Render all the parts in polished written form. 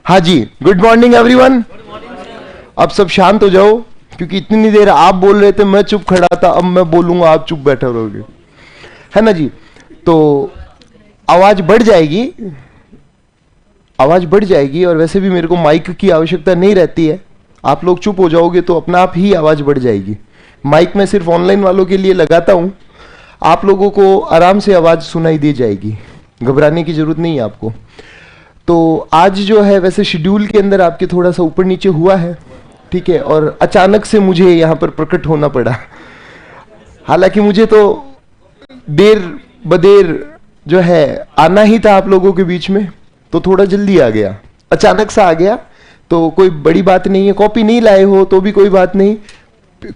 हाँ जी, good morning everyone. अब सब शांत हो जाओ, क्योंकि इतनी देर आप बोल रहे थे, मैं चुप खड़ा था, अब मैं बोलूंगा आप चुप बैठे रहोगे, है ना जी। तो आवाज बढ़ जाएगी, आवाज बढ़ जाएगी। और वैसे भी मेरे को माइक की आवश्यकता नहीं रहती है, आप लोग चुप हो जाओगे तो अपना आप ही आवाज बढ़ जाएगी। माइक मैं सिर्फ ऑनलाइन वालों के लिए लगाता हूं, आप लोगों को आराम से आवाज सुनाई दे जाएगी, घबराने की जरूरत नहीं है आपको। तो आज जो है वैसे शेड्यूल के अंदर आपके थोड़ा सा ऊपर नीचे हुआ है, ठीक है, और अचानक से मुझे यहाँ पर प्रकट होना पड़ा। हालांकि मुझे तो देर बदेर जो है आना ही था आप लोगों के बीच में, तो थोड़ा जल्दी आ गया, अचानक सा आ गया। तो कोई बड़ी बात नहीं है, कॉपी नहीं लाए हो तो भी कोई बात नहीं,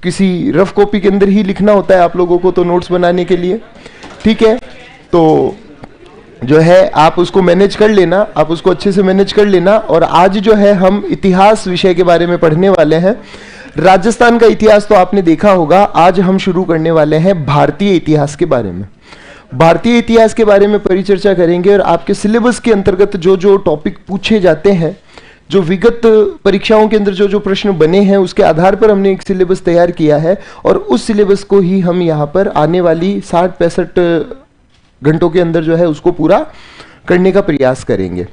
किसी रफ कॉपी के अंदर ही लिखना होता है आप लोगों को तो नोट्स बनाने के लिए, ठीक है। तो जो है आप उसको मैनेज कर लेना, आप उसको अच्छे से मैनेज कर लेना। और आज जो है हम इतिहास विषय के बारे में पढ़ने वाले हैं। राजस्थान का इतिहास तो आपने देखा होगा, आज हम शुरू करने वाले हैं भारतीय इतिहास के बारे में। भारतीय इतिहास के बारे में परिचर्चा करेंगे और आपके सिलेबस के अंतर्गत जो जो टॉपिक पूछे जाते हैं, जो विगत परीक्षाओं के अंदर जो जो प्रश्न बने हैं, उसके आधार पर हमने एक सिलेबस तैयार किया है और उस सिलेबस को ही हम यहाँ पर आने वाली 60-65 घंटों के अंदर जो है उसको पूरा करने का प्रयास करेंगे।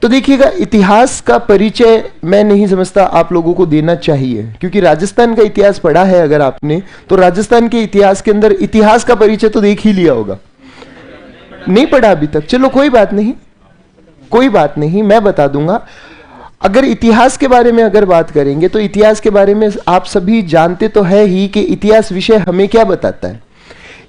तो देखिएगा, इतिहास का परिचय मैं नहीं समझता आप लोगों को देना चाहिए, क्योंकि राजस्थान का इतिहास पढ़ा है अगर आपने, तो राजस्थान के इतिहास के अंदर इतिहास का परिचय तो देख ही लिया होगा। नहीं पढ़ा अभी तक, चलो कोई बात नहीं, कोई बात नहीं, मैं बता दूंगा। अगर इतिहास के बारे में अगर बात करेंगे तो इतिहास के बारे में आप सभी जानते तो है ही कि इतिहास विषय हमें क्या बताता है।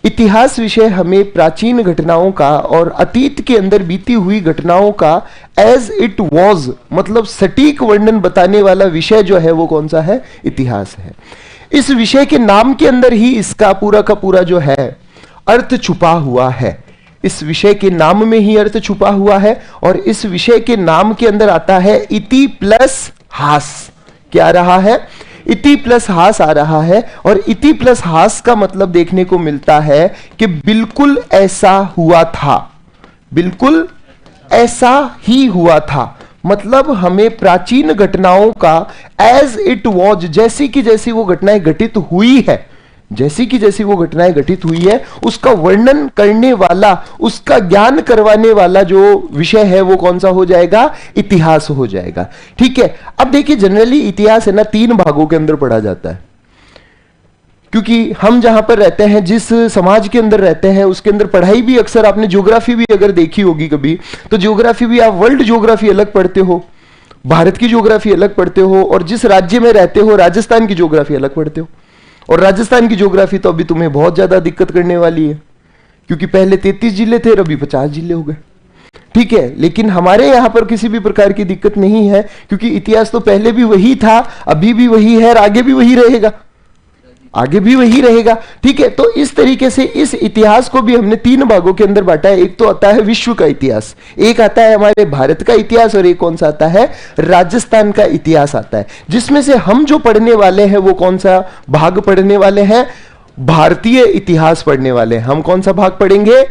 इतिहास विषय हमें प्राचीन घटनाओं का और अतीत के अंदर बीती हुई घटनाओं का एज इट वॉज, मतलब सटीक वर्णन बताने वाला विषय जो है वो कौन सा है, इतिहास है। इस विषय के नाम के अंदर ही इसका पूरा का पूरा जो है अर्थ छुपा हुआ है। इस विषय के नाम में ही अर्थ छुपा हुआ है और इस विषय के नाम के अंदर आता है इति प्लस हास। क्या रहा है? इति प्लस हास आ रहा है। और इति प्लस हास का मतलब देखने को मिलता है कि बिल्कुल ऐसा हुआ था, बिल्कुल ऐसा ही हुआ था। मतलब हमें प्राचीन घटनाओं का एज इट वॉज, जैसी की जैसी वो घटनाएं घटित हुई है, जैसी की जैसी वो घटनाएं घटित हुई है, उसका वर्णन करने वाला, उसका ज्ञान करवाने वाला जो विषय है वो कौन सा हो जाएगा? इतिहास हो जाएगा। ठीक है। अब देखिए, जनरली इतिहास है ना 3 भागों के अंदर पढ़ा जाता है, क्योंकि हम जहां पर रहते हैं, जिस समाज के अंदर रहते हैं, उसके अंदर पढ़ाई भी अक्सर, आपने ज्योग्राफी भी अगर देखी होगी कभी, तो ज्योग्राफी भी आप वर्ल्ड ज्योग्राफी अलग पढ़ते हो, भारत की ज्योग्राफी अलग पढ़ते हो, और जिस राज्य में रहते हो राजस्थान की ज्योग्राफी अलग पढ़ते हो। और राजस्थान की ज्योग्राफी तो अभी तुम्हें बहुत ज्यादा दिक्कत करने वाली है, क्योंकि पहले 33 जिले थे और अभी 50 जिले हो गए। ठीक है, लेकिन हमारे यहां पर किसी भी प्रकार की दिक्कत नहीं है, क्योंकि इतिहास तो पहले भी वही था, अभी भी वही है और आगे भी वही रहेगा, आगे भी वही रहेगा। ठीक है। तो इस तरीके से इस इतिहास को भी हमने 3 भागों के अंदर बांटा है। एक तो आता है विश्व का इतिहास, एक आता है हमारे भारत का इतिहास, और एक कौन सा आता है? राजस्थान का इतिहास आता है। जिसमें से हम जो पढ़ने वाले हैं वो कौन सा भाग पढ़ने वाले हैं? भारतीय इतिहास पढ़ने वाले हैं। हम कौन सा भाग पढ़ेंगे?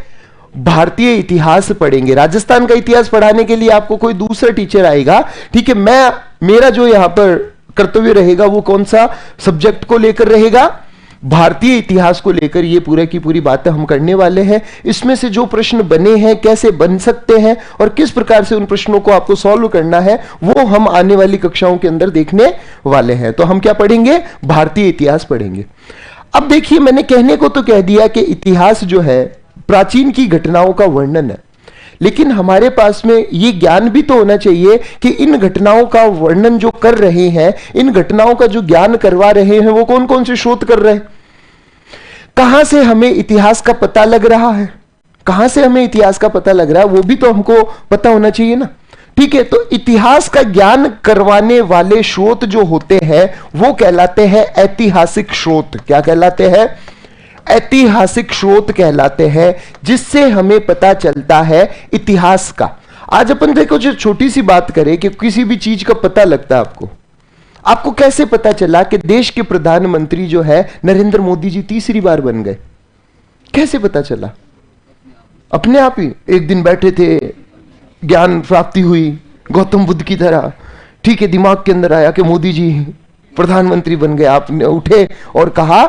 भारतीय इतिहास पढ़ेंगे। राजस्थान का इतिहास पढ़ाने के लिए आपको कोई दूसरा टीचर आएगा, ठीक है। मेरा जो यहां पर कर्तव्य रहेगा वो कौन सा सब्जेक्ट को लेकर रहेगा? भारतीय इतिहास को लेकर ये पूरा की पूरी बातें हम करने वाले हैं। इसमें से जो प्रश्न बने हैं, कैसे बन सकते हैं और किस प्रकार से उन प्रश्नों को आपको सॉल्व करना है, वो हम आने वाली कक्षाओं के अंदर देखने वाले हैं। तो हम क्या पढ़ेंगे? भारतीय इतिहास पढ़ेंगे। अब देखिए, मैंने कहने को तो कह दिया कि इतिहास जो है प्राचीन की घटनाओं का वर्णन है, लेकिन हमारे पास में ये ज्ञान भी तो होना चाहिए कि इन घटनाओं का वर्णन जो कर रहे हैं, इन घटनाओं का जो ज्ञान करवा रहे हैं, वो कौन कौन से शोध कर रहे हैं, कहां से हमें इतिहास का पता लग रहा है, कहां से हमें इतिहास का पता लग रहा है, वो भी तो हमको पता होना चाहिए ना। ठीक है। तो इतिहास का ज्ञान करवाने वाले स्रोत जो होते हैं वो कहलाते हैं ऐतिहासिक स्रोत। क्या कहलाते हैं? ऐतिहासिक स्रोत कहलाते हैं, जिससे हमें पता चलता है इतिहास का। आज अपन देखो, जो छोटी सी बात करें कि किसी भी चीज का पता लगता है आपको कैसे पता चला कि देश के प्रधानमंत्री जो है नरेंद्र मोदी जी 3री बार बन गए? कैसे पता चला? अपने आप ही एक दिन बैठे थे, ज्ञान प्राप्ति हुई, गौतम बुद्ध की तरह, ठीक है, दिमाग के अंदर आया कि मोदी जी प्रधानमंत्री बन गए, आपने उठे और कहा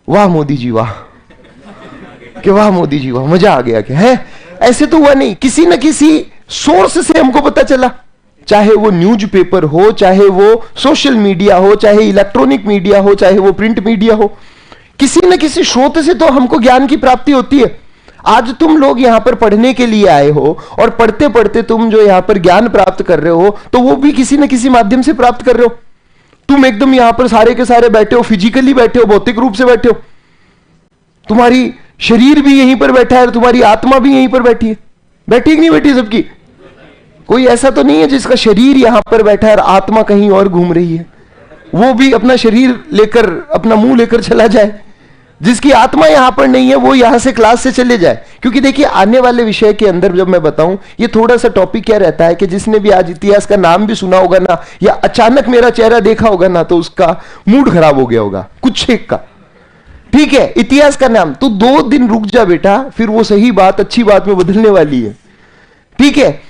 वाह मोदी जी वाह, कि वाह मोदी जी वाह, मजा आ गया क्या है? ऐसे तो हुआ नहीं, किसी न किसी सोर्स से हमको पता चला, चाहे वो न्यूज़पेपर हो, चाहे वो सोशल मीडिया हो, चाहे इलेक्ट्रॉनिक मीडिया हो, चाहे वो प्रिंट मीडिया हो, किसी न किसी स्रोत से तो हमको ज्ञान की प्राप्ति होती है। आज तुम लोग यहां पर पढ़ने के लिए आए हो और पढ़ते पढ़ते तुम जो यहां पर ज्ञान प्राप्त कर रहे हो तो वो भी किसी न किसी माध्यम से प्राप्त कर रहे हो। तुम एकदम यहां पर सारे के सारे बैठे हो, फिजिकली बैठे हो, भौतिक रूप से बैठे हो, तुम्हारी शरीर भी यहीं पर बैठा है, तुम्हारी आत्मा भी यहीं पर बैठी है। बैठी कि नहीं बैठी सबकी? कोई ऐसा तो नहीं है जिसका शरीर यहां पर बैठा है और आत्मा कहीं और घूम रही है, वो भी अपना शरीर लेकर, अपना मुंह लेकर चला जाए। जिसकी आत्मा यहां पर नहीं है वो यहां से क्लास से चले जाए। क्योंकि देखिए आने वाले विषय के अंदर जब मैं बताऊं, ये थोड़ा सा टॉपिक क्या रहता है कि जिसने भी आज इतिहास का नाम भी सुना होगा ना, या अचानक मेरा चेहरा देखा होगा ना, तो उसका मूड खराब हो गया होगा कुछ एक का। ठीक है, इतिहास का नाम तो 2 दिन रुक जा बेटा, फिर वो सही बात अच्छी बात में बदलने वाली है। ठीक है,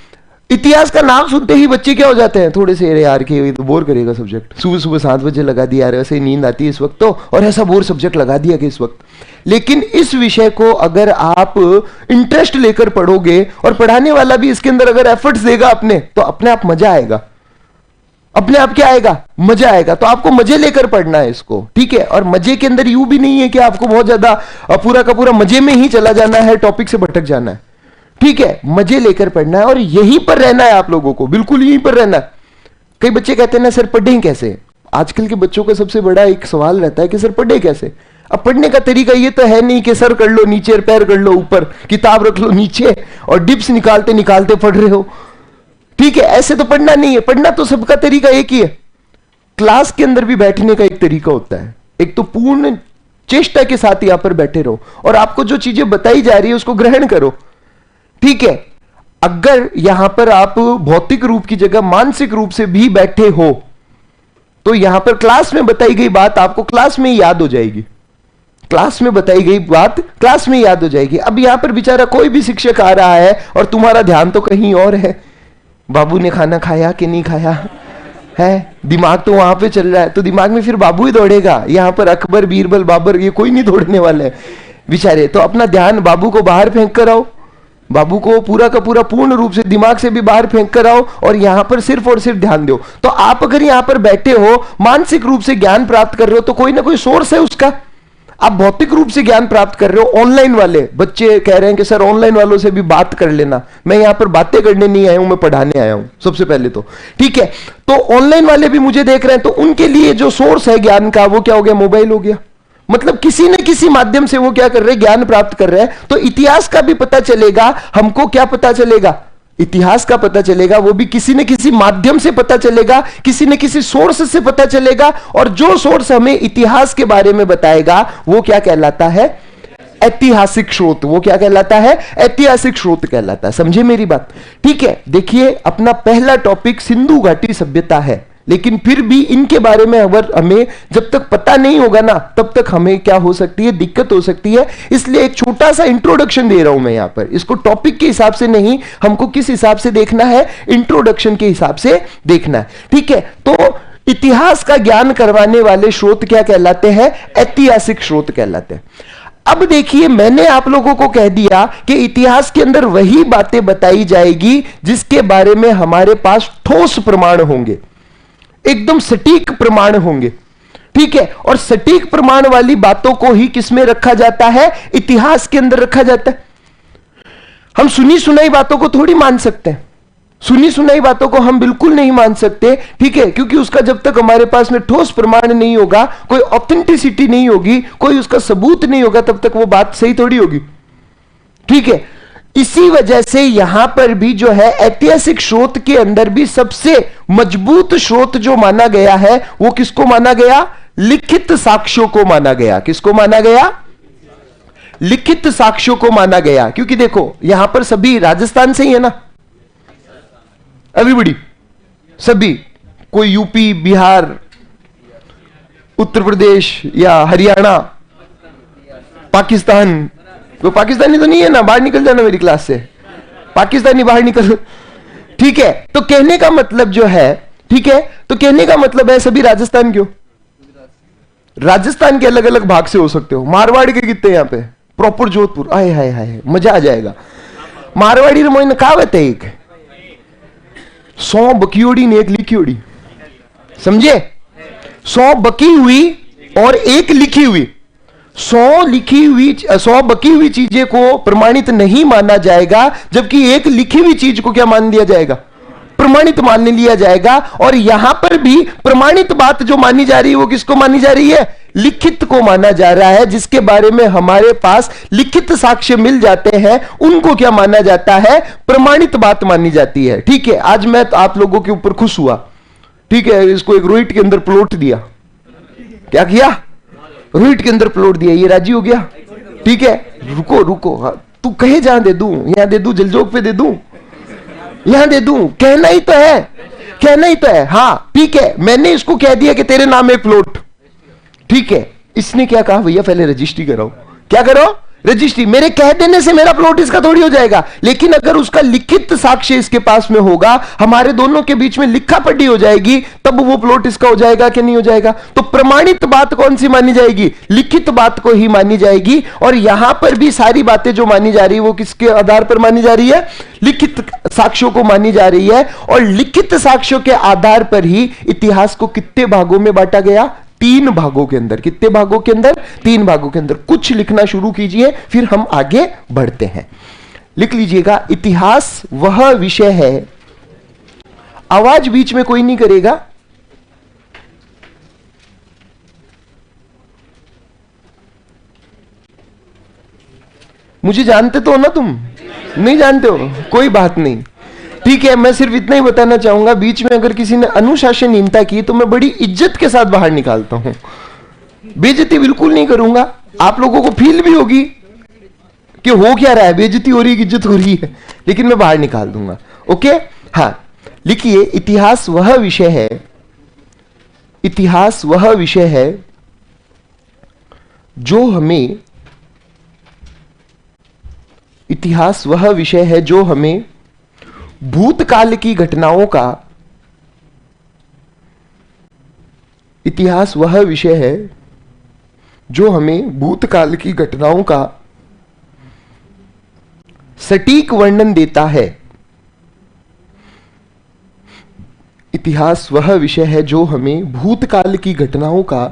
इतिहास का नाम सुनते ही बच्चे क्या हो जाते हैं, थोड़े से, अरे यार के ये तो बोर करेगा सब्जेक्ट, सुबह सुबह 7 बजे लगा दिया यार, ऐसे ही नींद आती है इस वक्त तो, और ऐसा बोर सब्जेक्ट लगा दिया कि इस वक्त। लेकिन इस विषय को अगर आप इंटरेस्ट लेकर पढ़ोगे और पढ़ाने वाला भी इसके अंदर अगर एफर्ट्स देगा अपने, तो अपने आप मजा आएगा। अपने आप क्या आएगा? मजा आएगा। तो आपको मजे लेकर पढ़ना है इसको, ठीक है। और मजे के अंदर यूं भी नहीं है कि आपको बहुत ज्यादा पूरा का पूरा मजे में ही चला जाना है, टॉपिक से भटक जाना है, ठीक है। मजे लेकर पढ़ना है और यहीं पर रहना है आप लोगों को, बिल्कुल यहीं पर रहना है। कई बच्चे कहते हैं ना सर पढ़ें कैसे। आजकल के बच्चों का सबसे बड़ा एक सवाल रहता है कि सर पढ़े कैसे। अब पढ़ने का तरीका ये तो है नहीं कि सर कर लो नीचे और पैर कर लो ऊपर, किताब रख लो नीचे और डिप्स निकालते निकालते पढ़ रहे हो, ठीक है। ऐसे तो पढ़ना नहीं है। पढ़ना तो सबका तरीका एक ही है। क्लास के अंदर भी बैठने का एक तरीका होता है। एक तो पूर्ण चेष्टा के साथ यहां पर बैठे रहो और आपको जो चीजें बताई जा रही है उसको ग्रहण करो, ठीक है। अगर यहां पर आप भौतिक रूप की जगह मानसिक रूप से भी बैठे हो तो यहां पर क्लास में बताई गई बात आपको क्लास में ही याद हो जाएगी। क्लास में बताई गई बात क्लास में याद हो जाएगी। अब यहां पर बेचारा कोई भी शिक्षक आ रहा है और तुम्हारा ध्यान तो कहीं और है। बाबू ने खाना खाया कि नहीं खाया है, दिमाग तो वहां पे चल रहा है, तो दिमाग में फिर बाबू ही दौड़ेगा। यहां पर अकबर बीरबल बाबर ये कोई नहीं दौड़ने वाला है बेचारे। तो अपना ध्यान बाबू को बाहर फेंक कर आओ, बाबू को पूरा का पूरा पूर्ण रूप से दिमाग से भी बाहर फेंक कर आओ और यहां पर सिर्फ और सिर्फ ध्यान दो। तो आप अगर यहां पर बैठे हो, मानसिक रूप से ज्ञान प्राप्त कर रहे हो, तो कोई ना कोई सोर्स है उसका। आप भौतिक रूप से ज्ञान प्राप्त कर रहे हो। ऑनलाइन वाले बच्चे कह रहे हैं कि सर ऑनलाइन वालों से भी बात कर लेना। मैं यहां पर बातें करने नहीं आया हूं, मैं पढ़ाने आया हूं सबसे पहले तो, ठीक है। तो ऑनलाइन वाले भी मुझे देख रहे हैं, तो उनके लिए जो सोर्स है ज्ञान का वो क्या हो गया? मोबाइल हो गया। मतलब किसी न किसी माध्यम से वो क्या कर रहे हैं? ज्ञान प्राप्त कर रहे हैं। तो इतिहास का भी पता चलेगा हमको। क्या पता चलेगा? इतिहास का पता चलेगा, वो भी किसी न किसी माध्यम से पता चलेगा, किसी न किसी सोर्स से पता चलेगा। और जो सोर्स हमें इतिहास के बारे में बताएगा वो क्या कहलाता है? ऐतिहासिक स्रोत। वो क्या कहलाता है? ऐतिहासिक स्रोत कहलाता है। समझे मेरी बात? ठीक है। देखिए अपना पहला टॉपिक सिंधु घाटी सभ्यता है, लेकिन फिर भी इनके बारे में अगर हमें जब तक पता नहीं होगा ना, तब तक हमें क्या हो सकती है? दिक्कत हो सकती है। इसलिए एक छोटा सा इंट्रोडक्शन दे रहा हूं मैं यहां पर। इसको टॉपिक के हिसाब से नहीं, हमको किस हिसाब से देखना है? इंट्रोडक्शन के हिसाब से देखना है, ठीक है। तो इतिहास का ज्ञान करवाने वाले स्रोत क्या कहलाते हैं? ऐतिहासिक स्रोत कहलाते हैं। अब देखिए मैंने आप लोगों को कह दिया कि इतिहास के अंदर वही बातें बताई जाएगी जिसके बारे में हमारे पास ठोस प्रमाण होंगे, एकदम सटीक प्रमाण होंगे, ठीक है। और सटीक प्रमाण वाली बातों को ही किसमें रखा जाता है? इतिहास के अंदर रखा जाता है। हम सुनी सुनाई बातों को थोड़ी मान सकते हैं। सुनी सुनाई बातों को हम बिल्कुल नहीं मान सकते, ठीक है। क्योंकि उसका जब तक हमारे पास में ठोस प्रमाण नहीं होगा, कोई ऑथेंटिसिटी नहीं होगी, कोई उसका सबूत नहीं होगा, तब तक वो बात सही थोड़ी होगी, ठीक है। इसी वजह से यहां पर भी जो है ऐतिहासिक स्रोत के अंदर भी सबसे मजबूत स्रोत जो माना गया है वो किसको माना गया? लिखित साक्ष्यों को माना गया। किसको माना गया? लिखित साक्ष्यों को माना गया। क्योंकि देखो यहां पर सभी राजस्थान से ही है ना, एवरीबॉडी, सभी, कोई यूपी बिहार उत्तर प्रदेश या हरियाणा पाकिस्तान, कोई पाकिस्तानी तो नहीं है ना? बाहर निकल जाना मेरी क्लास से, पाकिस्तानी बाहर निकल, ठीक है, तो कहने का मतलब जो है, ठीक है, तो कहने का मतलब है सभी राजस्थान क्यों, राजस्थान के अलग अलग भाग से हो सकते हो। मारवाड़ी के कितने यहां पे, प्रॉपर जोधपुर, आए हाय हाय मजा आ जाएगा। मारवाड़ी रे मोइन कहावत है एक, 100 बकियोड़ी ने एक लिखियोड़ी, समझे, 100 बकी हुई और एक लिखी हुई। 100 बकी हुई चीजें को प्रमाणित नहीं माना जाएगा, जबकि एक लिखी हुई चीज को क्या मान लिया जाएगा, प्रमाणित मान लिया जाएगा। और यहां पर भी प्रमाणित बात जो मानी जा रही है वो किसको मानी जा रही है, लिखित को माना जा रहा है। जिसके बारे में हमारे पास लिखित साक्ष्य मिल जाते हैं उनको क्या माना जाता है, प्रमाणित बात मानी जाती है। ठीक है, आज मैं तो आप लोगों के ऊपर खुश हुआ, ठीक है, इसको एक रोइट के अंदर प्लॉट दिया, क्या किया, रोइट के अंदर प्लॉट दिया, ये राजी हो गया। ठीक है, रुको रुको, हाँ, तू कहे जहां दे दूं, यहां दे दूं, जलजोग पे दे दूं, यहां दे दूं, कहना ही तो है, कहना ही तो है। हाँ ठीक है, मैंने इसको कह दिया कि तेरे नाम है प्लॉट, ठीक है, इसने क्या कहा, भैया पहले रजिस्ट्री कराओ, क्या करो, रजिस्ट्री। मेरे कह देने से मेरा प्लॉट इसका थोड़ी हो जाएगा, लेकिन अगर उसका लिखित साक्ष्य इसके पास में होगा, हमारे दोनों के बीच में लिखा पढ़ी हो जाएगी, तब वो प्लॉट इसका हो जाएगा कि नहीं हो जाएगा। तो प्रमाणित बात कौन सी मानी जाएगी, लिखित बात को ही मानी जाएगी। और यहां पर भी सारी बातें जो मानी जा रही है वो किसके आधार पर मानी जा रही है, लिखित साक्ष्यों को मानी जा रही है। और लिखित साक्ष्यों के आधार पर ही इतिहास को कितने भागों में बांटा गया, 3 भागों के अंदर। कितने भागों के अंदर, 3 भागों के अंदर। कुछ लिखना शुरू कीजिए, फिर हम आगे बढ़ते हैं। लिख लीजिएगा, इतिहास वह विषय है, आवाज बीच में कोई नहीं करेगा, मुझे जानते तो हो ना, तुम नहीं जानते हो, कोई बात नहीं, ठीक है। मैं सिर्फ इतना ही बताना चाहूंगा, बीच में अगर किसी ने अनुशासनहीनता की तो मैं बड़ी इज्जत के साथ बाहर निकालता हूं, बेइज्जती बिल्कुल नहीं करूंगा। आप लोगों को फील भी होगी कि हो क्या रहा है, बेइज्जती हो रही है, इज्जत हो रही है, लेकिन मैं बाहर निकाल दूंगा। ओके, हाँ लिखिए, इतिहास वह विषय है, इतिहास वह विषय है जो हमें, इतिहास वह विषय है जो हमें भूतकाल की घटनाओं का, इतिहास वह विषय है जो हमें भूतकाल की घटनाओं का सटीक वर्णन देता है। इतिहास वह विषय है जो हमें भूतकाल की घटनाओं का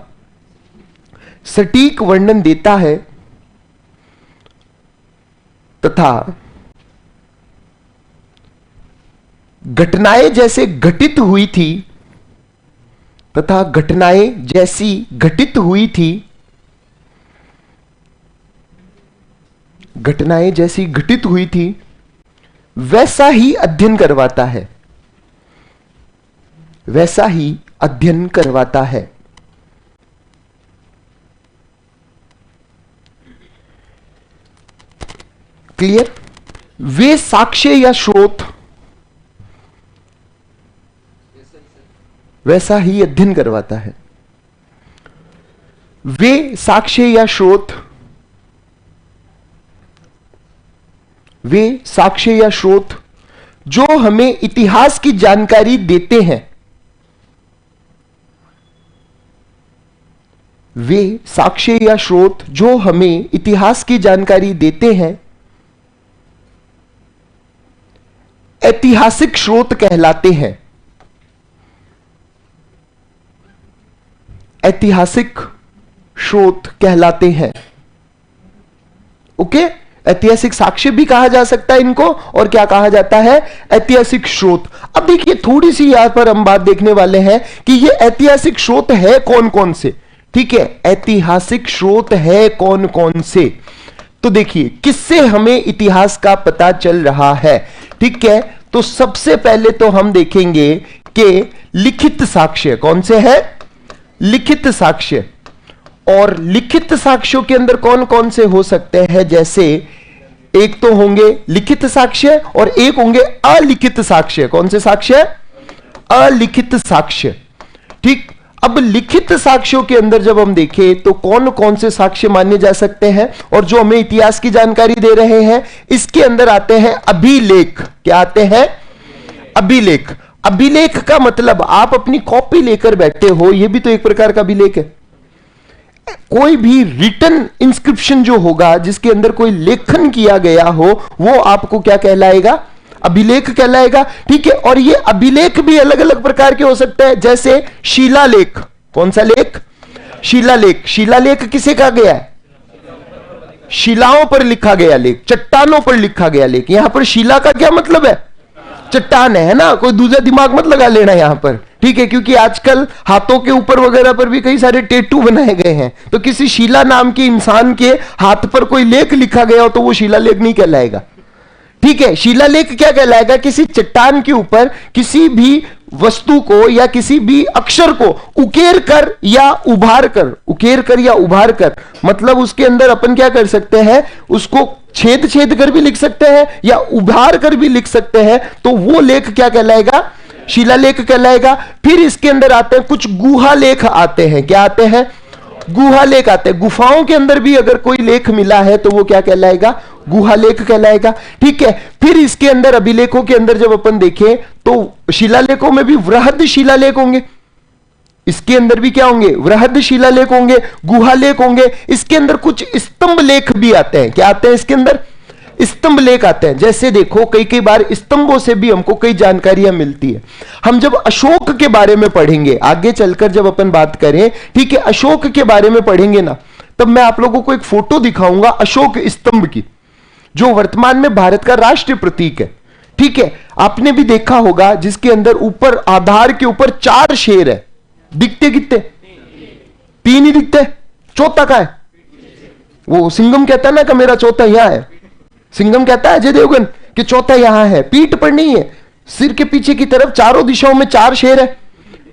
सटीक वर्णन देता है तथा घटनाएं जैसे घटित हुई थी, तथा घटनाएं जैसी घटित हुई थी, घटनाएं जैसी घटित हुई थी वैसा ही अध्ययन करवाता है, वैसा ही अध्ययन करवाता है। क्लियर? वे साक्ष्य या स्रोत, वैसा ही अध्ययन करवाता है। वे साक्ष्य या स्रोत, वे साक्ष्य या स्रोत जो हमें इतिहास की जानकारी देते हैं, वे साक्ष्य या स्रोत जो हमें इतिहास की जानकारी देते हैं, ऐतिहासिक स्रोत कहलाते हैं। ऐतिहासिक स्रोत कहलाते हैं। ओके, ऐतिहासिक साक्ष्य भी कहा जा सकता है इनको, और क्या कहा जाता है, ऐतिहासिक स्रोत। अब देखिए, थोड़ी सी यहां पर हम बात देखने वाले हैं कि ये ऐतिहासिक स्रोत है कौन कौन से। ठीक है, ऐतिहासिक स्रोत है कौन कौन से। तो देखिए, किससे हमें इतिहास का पता चल रहा है। ठीक है, तो सबसे पहले तो हम देखेंगे कि लिखित साक्ष्य कौन से है, लिखित साक्ष्य। और लिखित साक्ष्यों के अंदर कौन कौन से हो सकते हैं, जैसे एक तो होंगे लिखित साक्ष्य और एक होंगे अलिखित साक्ष्य। कौन से साक्ष्य, अलिखित साक्ष्य। ठीक, अब लिखित साक्ष्यों के अंदर जब हम देखें तो कौन कौन से साक्ष्य माने जा सकते हैं और जो हमें इतिहास की जानकारी दे रहे हैं, इसके अंदर आते हैं अभिलेख। क्या आते हैं, अभिलेख। अभिलेख का मतलब आप अपनी कॉपी लेकर बैठे हो, यह भी तो एक प्रकार का अभिलेख है। कोई भी रिटन इंस्क्रिप्शन जो होगा, जिसके अंदर कोई लेखन किया गया हो, वो आपको क्या कहलाएगा? अभिलेख कहलाएगा। ठीक है, और ये अभिलेख भी अलग अलग प्रकार के हो सकते हैं, जैसे शिलालेख। कौन सा लेख? शिलालेख। शिलालेख किसे कहा गया है? शिलाओं पर लिखा गया लेख, चट्टानों पर लिखा गया लेख। यहां पर शिला का क्या मतलब है? चट्टान है ना, कोई दूसरा दिमाग मत लगा लेना यहां पर। ठीक है, क्योंकि आजकल हाथों के ऊपर वगैरह पर भी कई सारे टैटू बनाए गए हैं, तो किसी शिला नाम के इंसान के हाथ पर कोई लेख लिखा गया हो तो वो शिलालेख नहीं कहलाएगा। ठीक है, शिलालेख क्या कहलाएगा? किसी चट्टान के ऊपर किसी भी वस्तु को या किसी भी अक्षर को उकेर कर या उभार कर, उकेर कर या उभार कर, मतलब उसके अंदर अपन क्या कर सकते हैं, उसको छेद छेद कर भी लिख सकते हैं या उभार कर भी लिख सकते हैं, तो वो लेख क्या कहलाएगा? शिलालेख कहलाएगा। फिर इसके अंदर आते हैं कुछ गुहा लेख आते हैं। क्या आते हैं? गुहा लेख आते हैं। गुफाओं के अंदर भी अगर कोई लेख मिला है तो वो क्या कहलाएगा? गुहा लेख कहलाएगा। ठीक है, फिर इसके अंदर अभिलेखों के अंदर जब अपन देखें तो शिलालेखों में भी वृहद शिलालेख होंगे, इसके अंदर भी क्या होंगे? वृहद शिलालेख होंगे, गुहालेख होंगे। इसके अंदर कुछ स्तंभ लेख भी आते हैं। क्या आते हैं इसके अंदर? स्तंभ लेख आते हैं। जैसे देखो, कई कई बार स्तंभों से भी हमको कई जानकारियां मिलती है। हम जब अशोक के बारे में पढ़ेंगे, आगे चलकर जब अपन बात करें, ठीक है, अशोक के बारे में पढ़ेंगे ना, तब मैं आप लोगों को एक फोटो दिखाऊंगा अशोक स्तंभ की, जो वर्तमान में भारत का राष्ट्रीय प्रतीक है। ठीक है, आपने भी देखा होगा, जिसके अंदर ऊपर आधार के ऊपर 4 शेर है। दिखते कितने? 3 ही दिखते, चौथा का है? वो सिंघम कहता है ना कि मेरा चौथा यहां है। सिंघम कहता है अजय देवगन कि चौथा यहां है, पीठ पर नहीं है, सिर के पीछे की तरफ चारों दिशाओं में 4 शेर है।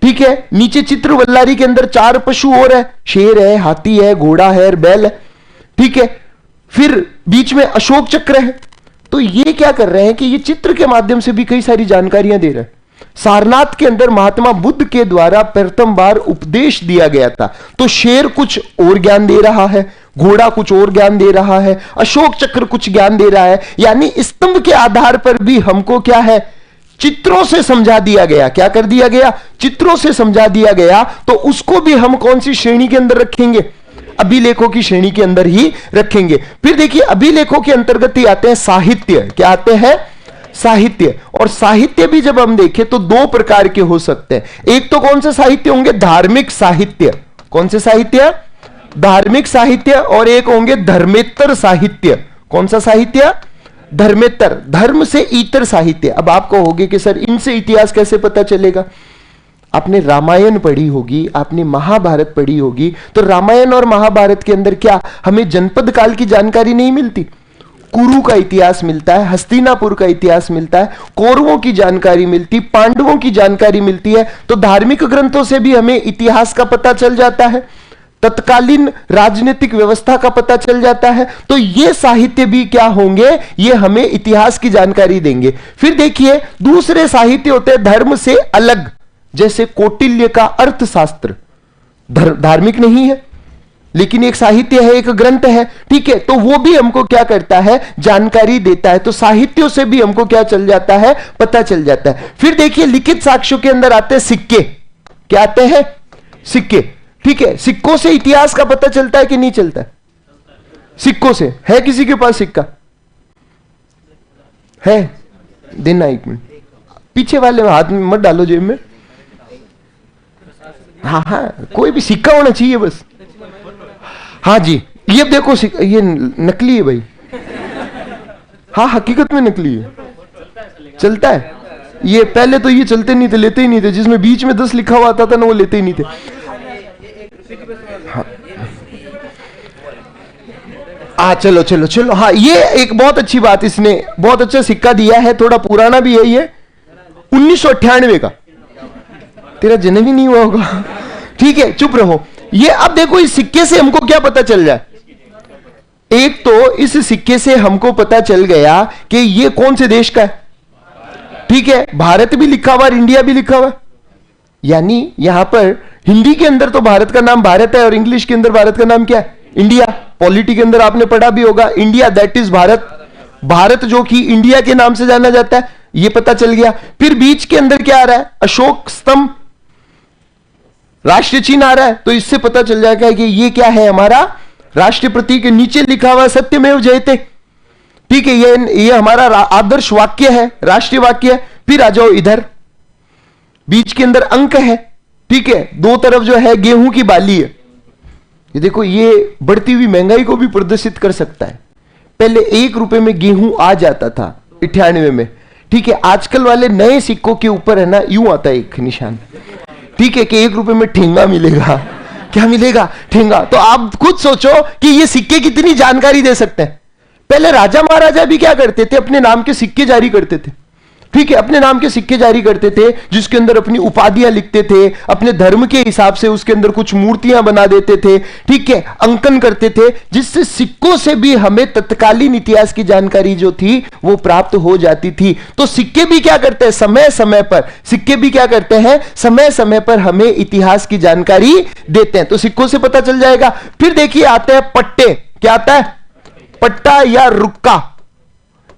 ठीक है, नीचे चित्र वल्लारी के अंदर 4 पशु और है, शेर है, हाथी है, घोड़ा है, बैल है। ठीक है, फिर बीच में अशोक चक्र है। तो ये क्या कर रहे हैं कि ये चित्र के माध्यम से भी कई सारी जानकारियां दे रहे हैं। सारनाथ के अंदर महात्मा बुद्ध के द्वारा प्रथम बार उपदेश दिया गया था, तो शेर कुछ और ज्ञान दे रहा है, घोड़ा कुछ और ज्ञान दे रहा है, अशोक चक्र कुछ ज्ञान दे रहा है। यानी स्तंभ के आधार पर भी हमको क्या है? चित्रों से समझा दिया गया। क्या कर दिया गया? चित्रों से समझा दिया गया। तो उसको भी हम कौन सी श्रेणी के अंदर रखेंगे? अभिलेखों की श्रेणी के अंदर ही रखेंगे। फिर देखिए, अभिलेखों के अंतर्गत ही आते हैं साहित्य। क्या आते हैं? साहित्य। और साहित्य भी जब हम देखें तो 2 प्रकार के हो सकते हैं। एक तो कौन से साहित्य होंगे? धार्मिक साहित्य। कौन से साहित्य? धार्मिक साहित्य। और एक होंगे धर्मेतर साहित्य। कौन सा साहित्य? धर्मेतर, धर्म से इतर साहित्य। अब आप कहोगे कि सर इनसे इतिहास कैसे पता चलेगा? आपने रामायण पढ़ी होगी, आपने महाभारत पढ़ी होगी, तो रामायण और महाभारत के अंदर क्या हमें जनपद काल की जानकारी नहीं मिलती? कुरु का इतिहास मिलता है, हस्तिनापुर का इतिहास मिलता है, कौरवों की जानकारी मिलती, पांडवों की जानकारी मिलती है। तो धार्मिक ग्रंथों से भी हमें इतिहास का पता चल जाता है, तत्कालीन राजनीतिक व्यवस्था का पता चल जाता है। तो ये साहित्य भी क्या होंगे? ये हमें इतिहास की जानकारी देंगे। फिर देखिए, दूसरे साहित्य होते हैं धर्म से अलग, जैसे कौटिल्य का अर्थशास्त्र धार्मिक नहीं है, लेकिन एक साहित्य है, एक ग्रंथ है। ठीक है, तो वो भी हमको क्या करता है? जानकारी देता है। तो साहित्यों से भी हमको क्या चल जाता है? पता चल जाता है। फिर देखिए, लिखित साक्ष्यों के अंदर आते हैं सिक्के। क्या आते हैं? सिक्के। ठीक है, सिक्कों से इतिहास का पता चलता है कि नहीं चलता है? सिक्कों से। है किसी के पास सिक्का? है? देना 1 मिनट, पीछे वाले हाथ में मत डालो जेब में। हाँ हाँ, कोई भी सिक्का होना चाहिए बस। हाँ जी, ये देखो ये नकली है भाई। हाँ, हकीकत में नकली है। चलता है ये? पहले तो ये चलते नहीं थे, लेते ही नहीं थे। जिसमें बीच में 10 लिखा हुआ आता था ना, वो लेते ही नहीं थे। हाँ, चलो चलो चलो। हाँ, ये एक बहुत अच्छी बात, इसने बहुत अच्छा सिक्का दिया है, थोड़ा पुराना भी है ये, 1998 का। तेरा जन्म ही नहीं हुआ होगा। ठीक है, चुप रहो। ये अब देखो, इस सिक्के से हमको क्या पता चल जाए? एक तो इस सिक्के से हमको पता चल गया कि ये कौन से देश का है। ठीक है, भारत भी लिखा हुआ, इंडिया भी लिखा हुआ, यानी यहां पर हिंदी के अंदर तो भारत का नाम भारत है और इंग्लिश के अंदर भारत का नाम क्या है? इंडिया। पॉलिटी के अंदर आपने पढ़ा भी होगा, India that is Bharat. Bharat जो कि इंडिया के नाम से जाना जाता है। ये पता चल गया। फिर बीच के अंदर क्या आ रहा है, अशोक स्तंभ, राष्ट्रीय चिन्ह आ रहा है, तो इससे पता चल जाएगा कि ये क्या है, हमारा राष्ट्रीय प्रतीक। नीचे लिखा हुआ सत्यमेव जयते, ठीक है, ये हमारा आदर्श वाक्य है, राष्ट्रीय वाक्य है। फिर आ जाओ इधर, बीच के अंदर अंक है, ठीक है, दो तरफ जो है गेहूं की बाली है। ये देखो, ये बढ़ती हुई महंगाई को भी प्रदर्शित कर सकता है। पहले 1 रुपए में गेहूं आ जाता था 98 में, ठीक है। आजकल वाले नए सिक्कों के ऊपर है ना, यूं आता है एक निशान, ठीक है, कि 1 रुपए में ठेंगा मिलेगा। क्या मिलेगा, ठेंगा। तो आप खुद सोचो कि ये सिक्के कितनी जानकारी दे सकते हैं। पहले राजा महाराजा भी क्या करते थे, अपने नाम के सिक्के जारी करते थे, ठीक है, अपने नाम के सिक्के जारी करते थे, जिसके अंदर अपनी उपाधियां लिखते थे, अपने धर्म के हिसाब से उसके अंदर कुछ मूर्तियां बना देते थे, ठीक है, अंकन करते थे, जिससे सिक्कों से भी हमें तत्कालीन इतिहास की जानकारी जो थी वो प्राप्त हो जाती थी। तो सिक्के भी क्या करते हैं, समय समय पर सिक्के भी क्या करते हैं, समय समय पर हमें इतिहास की जानकारी देते हैं। तो सिक्कों से पता चल जाएगा। फिर देखिए आते हैं पट्टे, क्या आता है, पट्टा या रुक्का,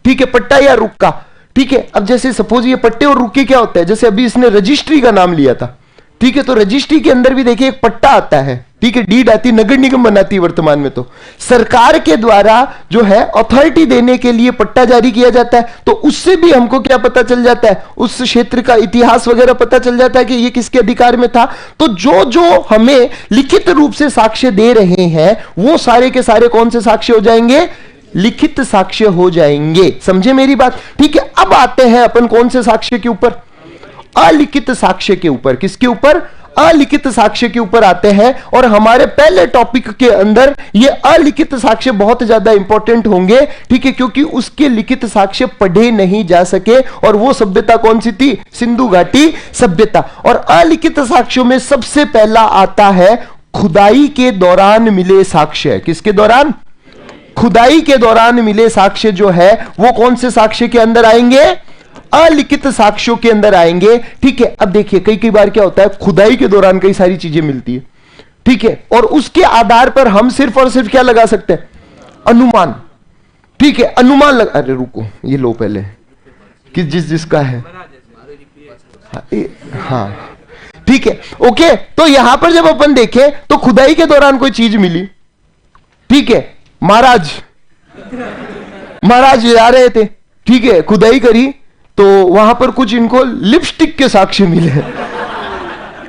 ठीक है, पट्टा या रुक्का, ठीक है। अब जैसे सपोज ये पट्टे और रुक्के क्या होता है, जैसे अभी इसने रजिस्ट्री का नाम लिया था, ठीक है, तो रजिस्ट्री के अंदर भी देखिए एक पट्टा आता है, ठीक है, डीड आती, नगर निगम बनाती है वर्तमान में। तो सरकार के द्वारा जो है अथॉरिटी देने के लिए पट्टा जारी किया जाता है, तो उससे भी हमको क्या पता चल जाता है, उस क्षेत्र का इतिहास वगैरह पता चल जाता है कि ये किसके अधिकार में था। तो जो जो हमें लिखित रूप से साक्ष्य दे रहे हैं वो सारे के सारे कौन से साक्ष्य हो जाएंगे, लिखित साक्ष्य हो जाएंगे। समझे मेरी बात, ठीक है। अब आते हैं अपन कौन से साक्ष्य के ऊपर, अलिखित साक्ष्य के ऊपर। किसके ऊपर, अलिखित साक्ष्य के ऊपर आते हैं। और हमारे पहले टॉपिक के अंदर ये अलिखित साक्ष्य बहुत ज्यादा इंपॉर्टेंट होंगे, ठीक है, क्योंकि उसके लिखित साक्ष्य पढ़े नहीं जा सके। और वो सभ्यता कौन सी थी, सिंधु घाटी सभ्यता। और अलिखित साक्ष्यों में सबसे पहला आता है खुदाई के दौरान मिले साक्ष्य। किसके दौरान, खुदाई के दौरान मिले साक्ष्य जो है वो कौन से साक्ष्य के अंदर आएंगे, अलिखित साक्ष्यों के अंदर आएंगे, ठीक है। अब देखिए कई कई बार क्या होता है, खुदाई के दौरान कई सारी चीजें मिलती है, ठीक है, और उसके आधार पर हम सिर्फ और सिर्फ क्या लगा सकते हैं, अनुमान, ठीक है, अनुमान लगा। अरे रुको, ये लो पहले कि जिसका है, हाँ ठीक है, ओके। तो यहां पर जब अपन देखें तो खुदाई के दौरान कोई चीज मिली, ठीक है, महाराज जा रहे थे, ठीक है, खुदाई करी तो वहां पर कुछ इनको लिपस्टिक के साक्ष्य मिले,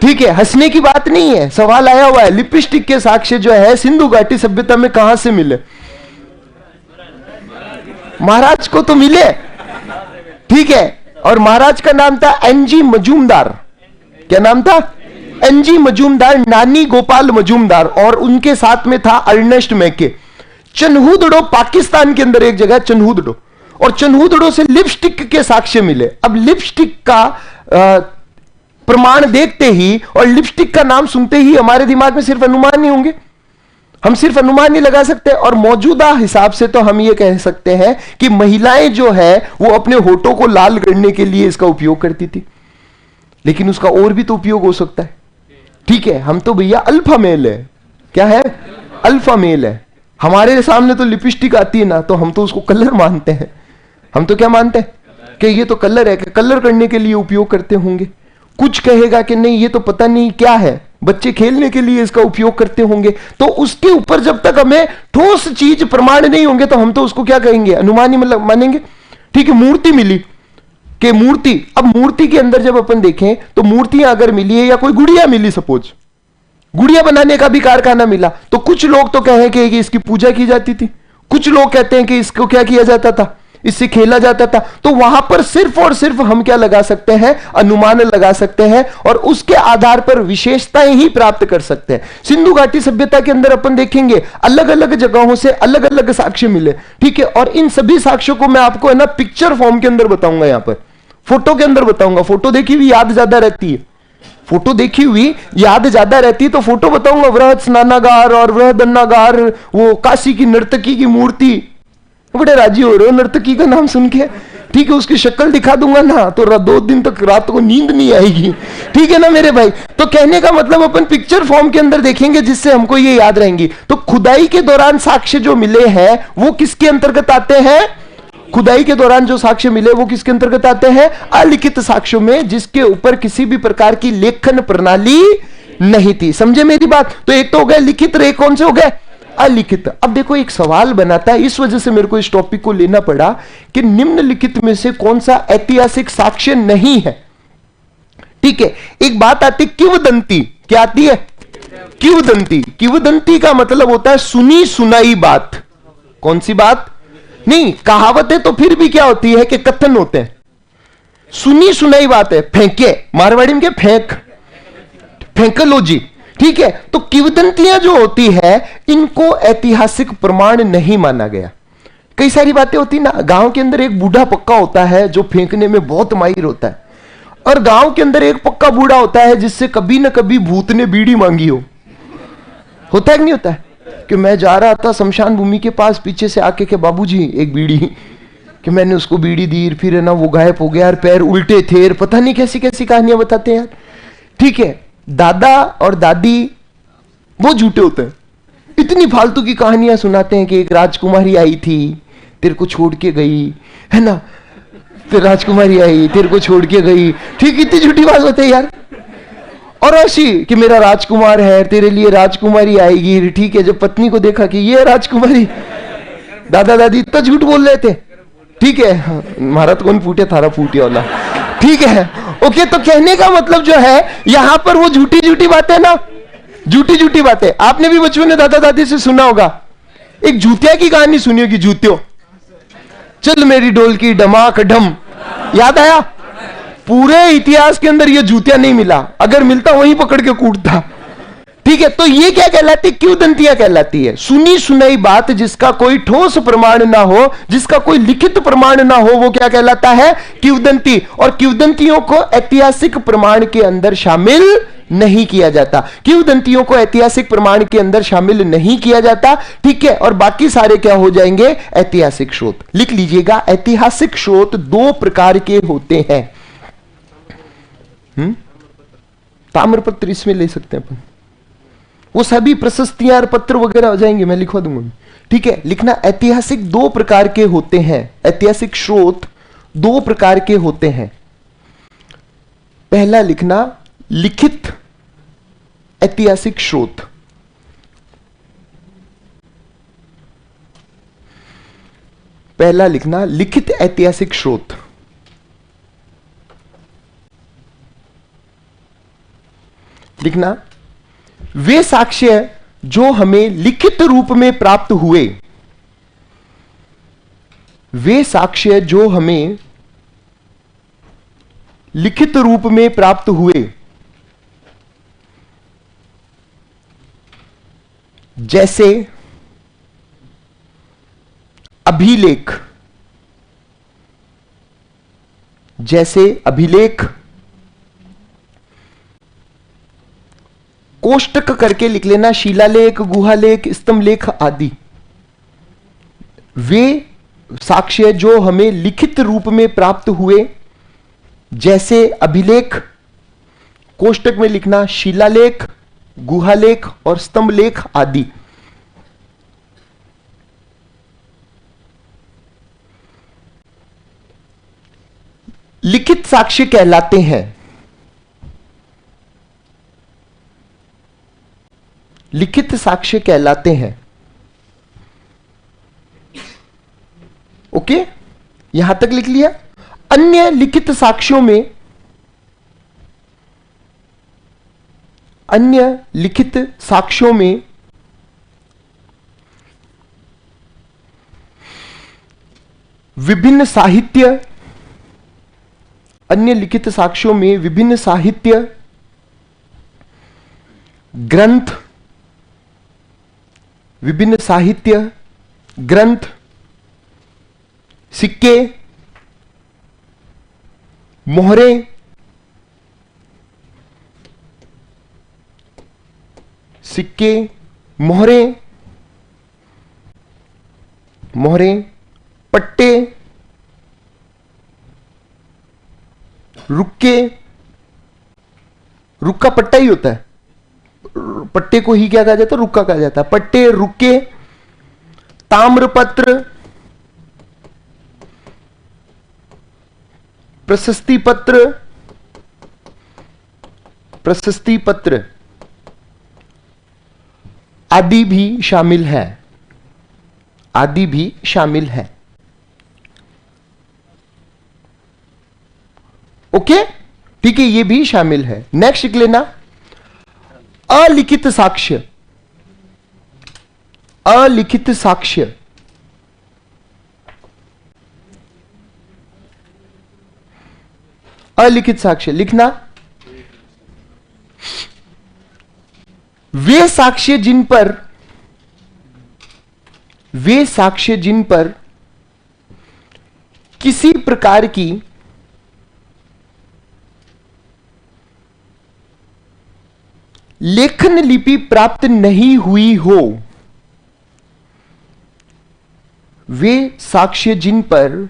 ठीक है। हंसने की बात नहीं है, सवाल आया हुआ है, लिपस्टिक के साक्ष्य जो है सिंधु घाटी सभ्यता में कहां से मिले, महाराज को तो मिले, ठीक है। और महाराज का नाम था एनजी मजूमदार। क्या नाम था, एनजी मजूमदार, नानी गोपाल मजूमदार, और उनके साथ में था अर्नेस्ट मैके। चन्हूदड़ो पाकिस्तान के अंदर एक जगह चन्हूदड़ो, और चन्हूदड़ो से लिपस्टिक के साक्ष्य मिले। अब लिपस्टिक का प्रमाण देखते ही और लिपस्टिक का नाम सुनते ही हमारे दिमाग में सिर्फ अनुमान नहीं होंगे, हम सिर्फ अनुमान नहीं लगा सकते। और मौजूदा हिसाब से तो हम ये कह सकते हैं कि महिलाएं जो है वो अपने होठों को लाल करने के लिए इसका उपयोग करती थी, लेकिन उसका और भी तो उपयोग हो सकता है, ठीक है। हम तो भैया अल्फा मेल है, क्या है, अल्फा मेल है। हमारे सामने तो लिपस्टिक आती है ना, तो हम तो उसको कलर मानते हैं। हम तो क्या मानते हैं कि ये तो कलर है, कि कलर करने के लिए उपयोग करते होंगे। कुछ कहेगा कि नहीं ये तो पता नहीं क्या है, बच्चे खेलने के लिए इसका उपयोग करते होंगे। तो उसके ऊपर जब तक हमें ठोस चीज प्रमाण नहीं होंगे तो हम तो उसको क्या कहेंगे, अनुमान ही मतलब मानेंगे, ठीक है। मूर्ति मिली कि मूर्ति, अब मूर्ति के अंदर जब अपन देखें तो मूर्तियां अगर मिली है या कोई गुड़िया मिली, सपोज गुड़िया बनाने का भी कारखाना मिला, तो कुछ लोग तो कहें कि इसकी पूजा की जाती थी, कुछ लोग कहते हैं कि इसको क्या किया जाता था, इससे खेला जाता था। तो वहां पर सिर्फ और सिर्फ हम क्या लगा सकते हैं, अनुमान लगा सकते हैं, और उसके आधार पर विशेषताएं ही प्राप्त कर सकते हैं। सिंधु घाटी सभ्यता के अंदर अपन देखेंगे अलग अलग जगहों से अलग अलग साक्ष्य मिले, ठीक है। और इन सभी साक्ष्यों को मैं आपको है ना पिक्चर फॉर्म के अंदर बताऊंगा, यहां पर फोटो के अंदर बताऊंगा। फोटो देखी हुई याद ज्यादा रहती है, फोटो देखी हुई याद ज्यादा रहती है, तो फोटो बताऊंगा। वृहद स्नानागार और वृहद अन्नागार, वो काशी की नर्तकी की मूर्ति, बड़े राजी हो रहे हो नर्तकी का नाम सुन के, ठीक है। उसकी शक्ल दिखा दूंगा ना तो 2 दिन तक रात को नींद नहीं आएगी, ठीक है ना मेरे भाई। तो कहने का मतलब अपन पिक्चर फॉर्म के अंदर देखेंगे जिससे हमको ये याद रहेंगी। तो खुदाई के दौरान साक्ष्य जो मिले हैं वो किसके अंतर्गत आते हैं, खुदाई के दौरान जो साक्ष्य मिले वो किसके अंतर्गत आते हैं? अलिखित साक्ष्यों में, जिसके ऊपर किसी भी प्रकार की लेखन प्रणाली नहीं थी। समझे मेरी बात? तो एक तो हो गए लिखित, रे कौन से हो गए? अलिखित। अब देखो एक सवाल बनाता है, इस वजह से मेरे को इस टॉपिक को लेना पड़ा कि निम्नलिखित में से कौन सा ऐतिहासिक साक्ष्य नहीं है। ठीक है, एक बात आती किंवदंती। क्या आती है? किंवदंती। किंवदंती का मतलब होता है सुनी सुनाई बात। कौन सी बात? नहीं, कहावतें तो फिर भी क्या होती है कि कथन होते हैं, सुनी सुनाई बात है। फेंके, मारवाड़ी में क्या? फेंक, फेंकोलॉजी। ठीक है, तो किंवदंतियां जो होती है इनको ऐतिहासिक प्रमाण नहीं माना गया। कई सारी बातें होती ना, गांव के अंदर एक बूढ़ा पक्का होता है जो फेंकने में बहुत माहिर होता है, और गांव के अंदर एक पक्का बूढ़ा होता है जिससे कभी ना कभी भूत ने बीड़ी मांगी हो। होता है कि नहीं होता है? कि मैं जा रहा था शमशान भूमि के पास, पीछे से आके के बाबूजी एक बीड़ी, कि मैंने उसको बीड़ी दी, फिर है ना वो गायब हो गया, पैर उल्टे थे, पता नहीं कैसी कैसी कहानियां बताते हैं यार। ठीक है, दादा और दादी वो झूठे होते हैं, इतनी फालतू की कहानियां सुनाते हैं कि एक राजकुमारी आई थी तेरे को छोड़ के गई, है ना, फिर राजकुमारी आई तेरे को छोड़ के गई। ठीक, इतनी झूठी बात होती है यार। और ऐसी कि मेरा राजकुमार है, तेरे लिए राजकुमारी आएगी। ठीक है, जब पत्नी को देखा कि ये राजकुमारी, दादा दादी इतना झूठ बोल रहे थे। ठीक है, हमारा तो कौन फूटे, थारा फूटे वाला। ठीक है, ओके। तो कहने का मतलब जो है यहां पर वो झूठी झूठी बातें ना, झूठी झूठी बातें। आपने भी बचपन में दादा दादी से सुना होगा, एक जूतिया की कहानी सुनी होगी, जूतियों, चल मेरी डोल की डमाक ढम। याद आया? पूरे इतिहास के अंदर ये जूतिया नहीं मिला, अगर मिलता वहीं पकड़ के कूटता। ठीक है, तो ये क्या कहलाती? किंवदंतियां कहलाती है। सुनी सुनाई बात जिसका कोई ठोस प्रमाण ना हो, जिसका कोई लिखित प्रमाण ना हो, वो क्या कहलाता है? किंवदंती। और किंवदंतियों को ऐतिहासिक प्रमाण के अंदर शामिल नहीं किया जाता। किंवदंतियों को ऐतिहासिक प्रमाण के अंदर शामिल नहीं किया जाता। ठीक है, और बाकी सारे क्या हो जाएंगे? ऐतिहासिक स्रोत। लिख लीजिएगा, ऐतिहासिक स्रोत दो प्रकार के होते हैं। ताम्रपत्र इसमें ले सकते हैं अपन, वो सभी प्रशस्तियां और पत्र वगैरह हो जाएंगे, मैं लिखवा दूंगा। ठीक है, लिखना ऐतिहासिक दो प्रकार के होते हैं। ऐतिहासिक स्रोत दो प्रकार के होते हैं। पहला लिखना लिखित ऐतिहासिक स्रोत। पहला लिखना लिखित ऐतिहासिक स्रोत। लिखना वे साक्ष्य जो हमें लिखित रूप में प्राप्त हुए, वे साक्ष्य जो हमें लिखित रूप में प्राप्त हुए, जैसे अभिलेख, जैसे अभिलेख, कोष्टक करके लिख लेना, शिलालेख, गुहालेख, स्तंभलेख आदि। वे साक्ष्य जो हमें लिखित रूप में प्राप्त हुए, जैसे अभिलेख, कोष्टक में लिखना शिलालेख, गुहालेख और स्तंभलेख आदि। लिखित साक्ष्य कहलाते हैं। लिखित साक्ष्य कहलाते हैं। ओके, यहां तक लिख लिया। अन्य लिखित साक्ष्यों में, अन्य लिखित साक्ष्यों में विभिन्न साहित्य, अन्य लिखित साक्ष्यों में विभिन्न साहित्य, ग्रंथ, विभिन्न साहित्य, ग्रंथ, सिक्के, मोहरें, सिक्के, मोहरें, मोहरें, पट्टे, रुक्के, रुक्का पट्टा ही होता है, पट्टे को ही क्या कहा जाता है? रुक्का कहा जाता है। पट्टे, रुक्के, ताम्रपत्र, प्रशस्ति पत्र, प्रशस्ति पत्र आदि भी शामिल है, आदि भी शामिल है। ओके, ठीक है, ये भी शामिल है। नेक्स्ट लिख लेना, अलिखित साक्ष्य, अलिखित साक्ष्य, अलिखित साक्ष्य लिखना, वे साक्ष्य जिन पर, वे साक्ष्य जिन पर किसी प्रकार की लेखन लिपि प्राप्त नहीं हुई हो, वे साक्ष्य जिन पर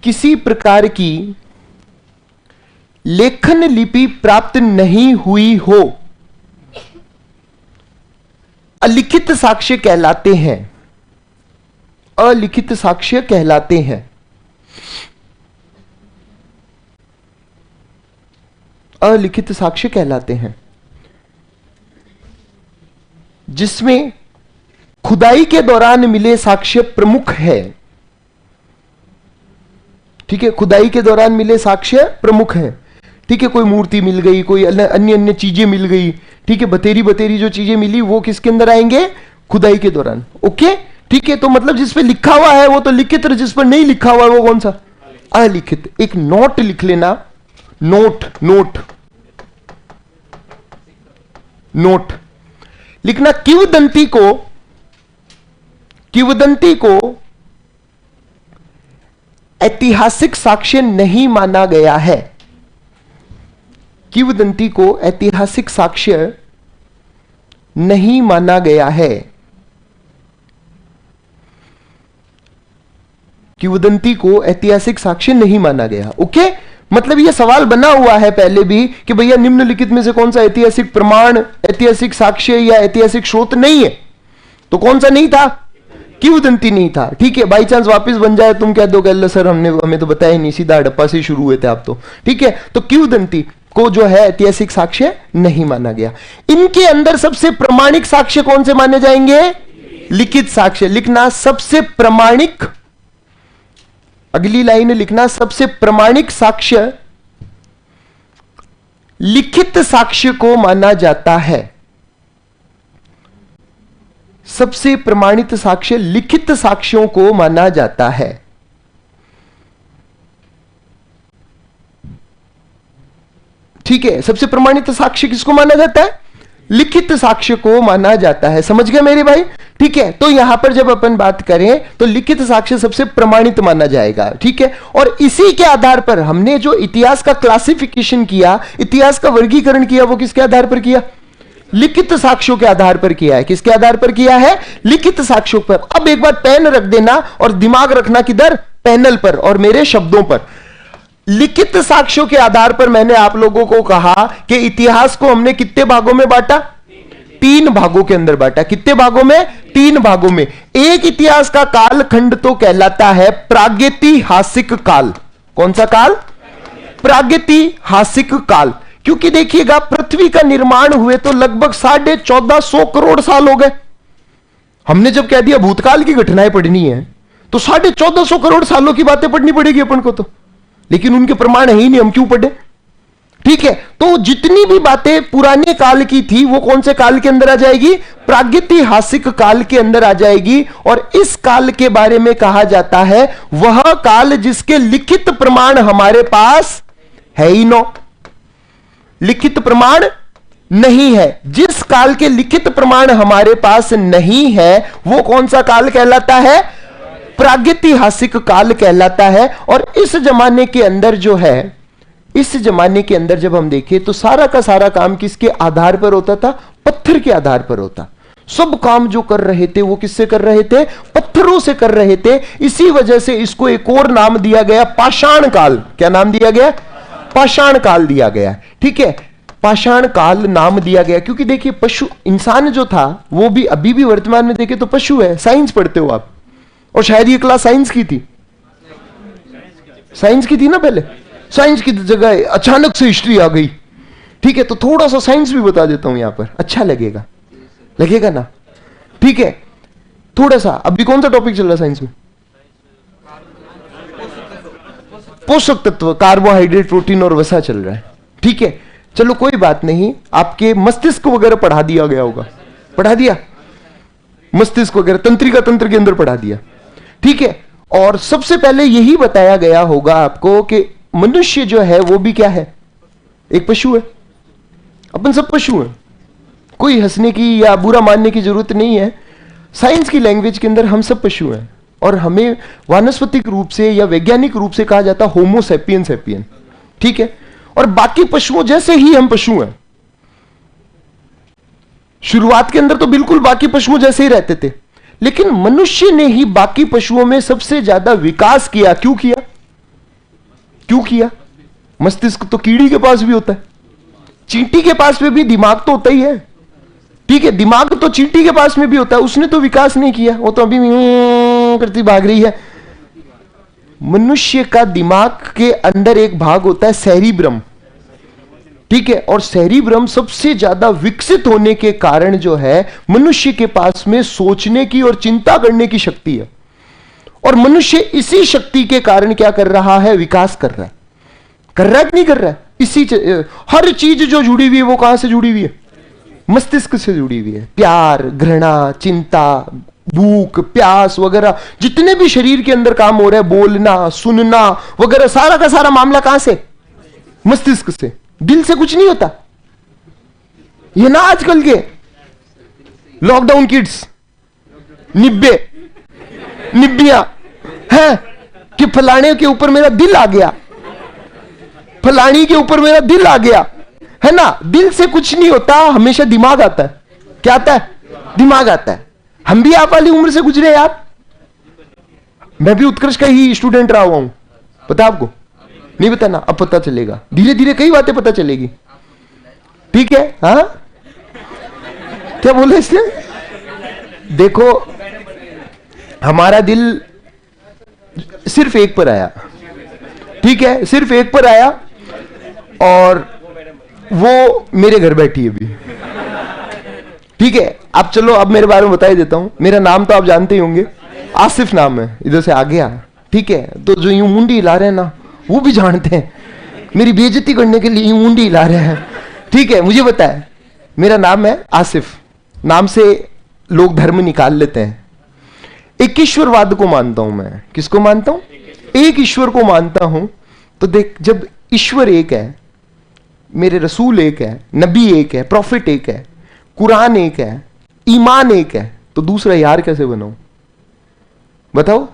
किसी प्रकार की लेखन लिपि प्राप्त नहीं हुई हो, अलिखित साक्ष्य कहलाते हैं, अलिखित साक्ष्य कहलाते हैं। अलिखित साक्ष्य कहलाते हैं जिसमें खुदाई के दौरान मिले साक्ष्य प्रमुख है। ठीक है, खुदाई के दौरान मिले साक्ष्य प्रमुख है। ठीक है, कोई मूर्ति मिल गई, कोई अन्य अन्य चीजें मिल गई, ठीक है, बतेरी बतेरी जो चीजें मिली वो किसके अंदर आएंगे, खुदाई के दौरान। ओके, ठीक है, तो मतलब जिस पे लिखा हुआ है वो तो लिखित, जिस पर नहीं लिखा हुआ है वो कौन सा, अलिखित। एक नोट लिख लेना, नोट, नोट, नोट लिखना, किंवदंती को, किंवदंती को ऐतिहासिक साक्ष्य नहीं माना गया है, किंवदंती को ऐतिहासिक साक्ष्य नहीं माना गया है, किंवदंती को ऐतिहासिक साक्ष्य नहीं माना गया। ओके, मतलब यह सवाल बना हुआ है पहले भी कि भैया निम्नलिखित में से कौन सा ऐतिहासिक प्रमाण, ऐतिहासिक साक्ष्य या ऐतिहासिक स्रोत नहीं है, तो कौन सा नहीं था, किंवदंती नहीं था। ठीक है, बाई चांस वापस बन जाए तुम कह दो कि सर हमें तो बताया नहीं, सीधा हड़प्पा से शुरू हुए थे आप तो। ठीक है, तो किंवदंती को जो है ऐतिहासिक साक्ष्य नहीं माना गया। इनके अंदर सबसे प्रमाणिक साक्ष्य कौन से माने जाएंगे, लिखित साक्ष्य। लिखना सबसे प्रमाणिक, अगली लाइन लिखना, सबसे प्रमाणिक साक्ष्य लिखित साक्ष्य को माना जाता है, सबसे प्रमाणित साक्ष्य लिखित साक्ष्यों को माना जाता है। ठीक है, सबसे प्रमाणित साक्ष्य किसको माना जाता है, लिखित साक्ष्य को माना जाता है। समझ गए मेरे भाई। ठीक है, तो यहां पर जब अपन बात करें तो लिखित साक्ष्य सबसे प्रमाणित माना जाएगा। ठीक है, और इसी के आधार पर हमने जो इतिहास का क्लासिफिकेशन किया, इतिहास का वर्गीकरण किया, वो किसके आधार पर किया, लिखित साक्ष्यों के आधार पर किया है। किसके आधार पर किया है, लिखित साक्ष्यों पर। अब एक बार पेन रख देना और दिमाग रखना किधर, पैनल पर और मेरे शब्दों पर। लिखित साक्ष्यों के आधार पर मैंने आप लोगों को कहा कि इतिहास को हमने कितने भागों में बांटा, 3 भागों के अंदर बांटा। कितने भागों में, 3 भागों में। एक इतिहास का कालखंड तो कहलाता है प्रागैतिहासिक काल। कौन सा काल, प्रागैतिहासिक काल। क्योंकि देखिएगा पृथ्वी का निर्माण हुए तो लगभग 1450 करोड़ साल हो गए। हमने जब कह दिया भूतकाल की घटनाएं पढ़नी है तो 1450 करोड़ सालों की बातें पढ़नी पड़ेगी अपन को तो, लेकिन उनके प्रमाण है ही नहीं, हम क्यों पढ़े। ठीक है, तो जितनी भी बातें पुराने काल की थी वो कौन से काल के अंदर आ जाएगी, प्रागैतिहासिक काल के अंदर आ जाएगी। और इस काल के बारे में कहा जाता है वह काल जिसके लिखित प्रमाण हमारे पास है ही नो, लिखित प्रमाण नहीं है। जिस काल के लिखित प्रमाण हमारे पास नहीं है वो कौन सा काल कहलाता है, प्रागैतिहासिक काल कहलाता है। और इस जमाने के अंदर जो है, इस जमाने के अंदर जब हम देखें तो सारा का सारा काम किसके आधार पर होता था, पत्थर के आधार पर होता। सब काम जो कर रहे थे वो किससे कर रहे थे, पत्थरों से कर रहे थे। इसी वजह से इसको एक और नाम दिया गया, पाषाण काल। क्या नाम दिया गया, पाषाण काल दिया गया। ठीक है, पाषाण काल नाम दिया गया क्योंकि देखिए पशु, इंसान जो था वो भी अभी भी वर्तमान में देखे तो पशु है। साइंस पढ़ते हो आप, और शायद ये क्लास साइंस की थी, साइंस की थी ना पहले, साइंस की जगह अचानक से हिस्ट्री आ गई। ठीक है, तो थोड़ा सा साइंस भी बता देता हूं यहां पर, अच्छा लगेगा, लगेगा ना? ठीक है, थोड़ा सा। अभी कौन सा टॉपिक चल रहा है साइंस में? पोषक तत्व, कार्बोहाइड्रेट, प्रोटीन और वसा चल रहा है। ठीक है, चलो कोई बात नहीं, आपके मस्तिष्क वगैरह पढ़ा दिया गया होगा, पढ़ा दिया, मस्तिष्क वगैरह तंत्रिका तंत्र के अंदर पढ़ा दिया। ठीक है, और सबसे पहले यही बताया गया होगा आपको कि मनुष्य जो है वो भी क्या है, एक पशु है। अपन सब पशु हैं, कोई हंसने की या बुरा मानने की जरूरत नहीं है। साइंस की लैंग्वेज के अंदर हम सब पशु हैं, और हमें वानस्पतिक रूप से या वैज्ञानिक रूप से कहा जाता है होमो सैपियन सैपियन। ठीक है, और बाकी पशुओं जैसे ही हम पशु हैं। शुरुआत के अंदर तो बिल्कुल बाकी पशुओं जैसे ही रहते थे, लेकिन मनुष्य ने ही बाकी पशुओं में सबसे ज्यादा विकास किया। क्यों किया? क्यों किया? मस्तिष्क तो कीड़ी के पास भी होता है, चींटी के पास में भी दिमाग तो होता ही है। ठीक है, दिमाग तो चींटी के पास में भी होता है, उसने तो विकास नहीं किया, वो तो अभी करती भाग रही है। मनुष्य का दिमाग के अंदर एक भाग होता है सेरिब्रम। ठीक है, और सेरिब्रम सबसे ज्यादा विकसित होने के कारण जो है मनुष्य के पास में सोचने की और चिंता करने की शक्ति है। और मनुष्य इसी शक्ति के कारण क्या कर रहा है? विकास कर रहा है। कर रहा है कि नहीं कर रहा है? हर चीज जो जुड़ी हुई है वो कहां से जुड़ी हुई है? मस्तिष्क से जुड़ी हुई है। प्यार, घृणा, चिंता, भूख, प्यास वगैरह जितने भी शरीर के अंदर काम हो रहे हैं, बोलना, सुनना वगैरह, सारा का सारा मामला कहां से? मस्तिष्क से। दिल से कुछ नहीं होता। ये ना आजकल के लॉकडाउन किड्स निब्बियां हैं कि फलाने के ऊपर मेरा दिल आ गया, फलानी के ऊपर मेरा दिल आ गया, है ना? दिल से कुछ नहीं होता, हमेशा दिमाग आता है। क्या आता है? दिमाग आता है। हम भी आप वाली उम्र से गुजरे यार, मैं भी उत्कर्ष का ही स्टूडेंट रहा हुआ हूं, पता आपको? नहीं पता ना? अब पता चलेगा, धीरे धीरे कई बातें पता चलेगी। ठीक है, हाँ क्या बोले इसने? देखो, हमारा दिल सिर्फ एक पर आया। ठीक है, सिर्फ एक पर आया, और वो मेरे घर बैठी है अभी। ठीक है, अब चलो, अब मेरे बारे में बता ही देता हूं। मेरा नाम तो आप जानते ही होंगे, आसिफ नाम है, इधर से आ गया। ठीक है, तो जो यूं मुंडी हिला रहे हैं ना, वो भी जानते हैं, मेरी बेइज्जती करने के लिए यूं मुंडी हिला रहे हैं। ठीक है, मुझे पता है, मेरा नाम है आसिफ। नाम से लोग धर्म निकाल लेते हैं। एक ईश्वरवाद को मानता हूं मैं। किसको मानता हूं? एक ईश्वर को मानता हूं। तो देख, जब ईश्वर एक है, मेरे रसूल एक है, नबी एक है, प्रॉफिट एक है, कुरान एक है, ईमान एक है, तो दूसरा यार कैसे बनाऊं? बताओ,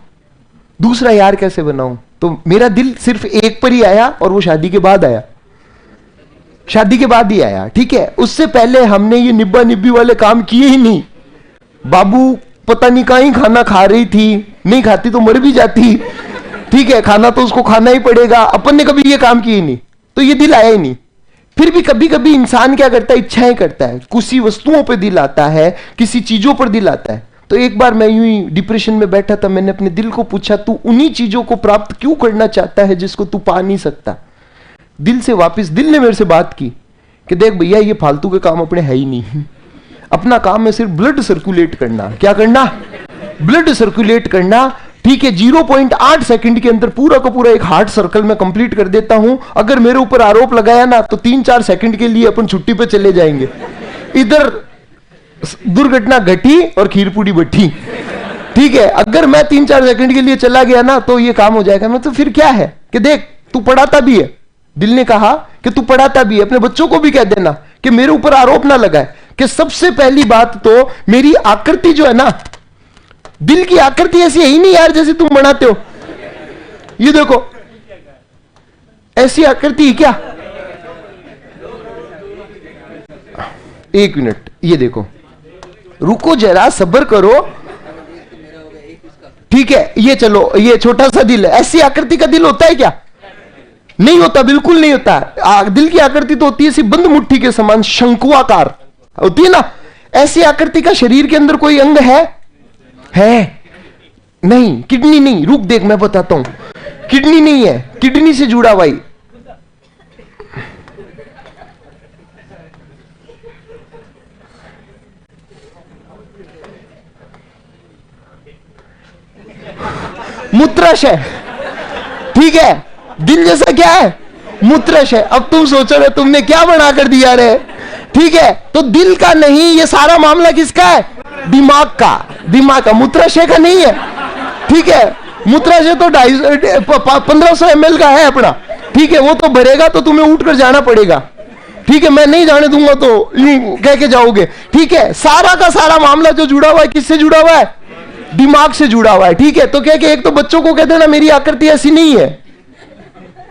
दूसरा यार कैसे बनाऊं? तो मेरा दिल सिर्फ एक पर ही आया, और वो शादी के बाद आया, शादी के बाद ही आया। ठीक है, उससे पहले हमने ये निब्बा निब्बी वाले काम किए ही नहीं। बाबू पता नहीं कहीं खाना खा रही थी, नहीं खाती तो मर भी जाती। ठीक है, खाना तो उसको खाना ही पड़ेगा, अपन ने कभी ये काम किए नहीं, तो ये दिल आया ही नहीं। फिर भी कभी कभी इंसान क्या करता है? इच्छाएं करता है, किसी वस्तुओं पर दिल आता है, किसी चीजों पर दिल आता है। तो एक बार मैं यूं ही डिप्रेशन में बैठा था, मैंने अपने दिल को पूछा, तू उन्हीं चीजों को प्राप्त क्यों करना चाहता है जिसको तू पा नहीं सकता? दिल से वापस, दिल ने मेरे से बात की कि देख भैया, ये फालतू के काम अपने है ही नहीं, अपना काम है सिर्फ ब्लड सर्कुलेट करना। क्या करना? ब्लड सर्कुलेट करना। ठीक है, 0.8 सेकंड के अंदर पूरा का पूरा एक हार्ट सर्कल में कंप्लीट कर देता हूं। अगर मेरे ऊपर आरोप लगाया ना, तो 3-4 सेकंड के लिए अपन छुट्टी पे चले जाएंगे। इधर दुर्घटना घटी और खीरपूड़ी बठी। ठीक है, अगर मैं 3-4 सेकंड के लिए चला गया ना, तो ये काम हो जाएगा। मैं तो फिर क्या है कि देख, तू पढ़ाता भी है, दिल ने कहा कि तू पढ़ाता भी है, अपने बच्चों को भी कह देना कि मेरे ऊपर आरोप ना लगाए। कि सबसे पहली बात तो मेरी आकृति जो है ना, दिल की आकृति ऐसी है ही नहीं यार जैसे तुम बनाते हो। ये देखो, ऐसी आकृति क्या? एक मिनट, ये देखो, रुको जरा, सब्र करो। ठीक है, ये चलो, ये छोटा सा दिल है, ऐसी आकृति का दिल होता है क्या? नहीं होता, बिल्कुल नहीं होता। दिल की आकृति तो होती है ऐसी बंद मुट्ठी के समान, शंकुआकार होती है ना। ऐसी आकृति का शरीर के अंदर कोई अंग है नहीं, किडनी नहीं। रुक देख, मैं बताता हूं। किडनी नहीं है, किडनी से जुड़ा हुआ ही। मूत्राशय, ठीक है, दिल जैसा क्या है? मूत्राशय। अब तुम सोचो रहे तुमने क्या बना कर दिया रे, ठीक है, तो दिल का नहीं, ये सारा मामला किसका है? दिमाग का, दिमाग का, मूत्राशय का नहीं है, ठीक है। मूत्राशय तो 1500 ml का है अपना, ठीक है, वो तो भरेगा तो तुम्हें उठकर जाना पड़ेगा, ठीक है, मैं नहीं जाने दूंगा तो यूं कह के जाओगे, ठीक है। सारा का सारा मामला जो जुड़ा हुआ है किससे जुड़ा हुआ है? दिमाग से जुड़ा हुआ है, ठीक है। तो क्या कि एक तो बच्चों को कहते हैं ना मेरी आकृति ऐसी नहीं है,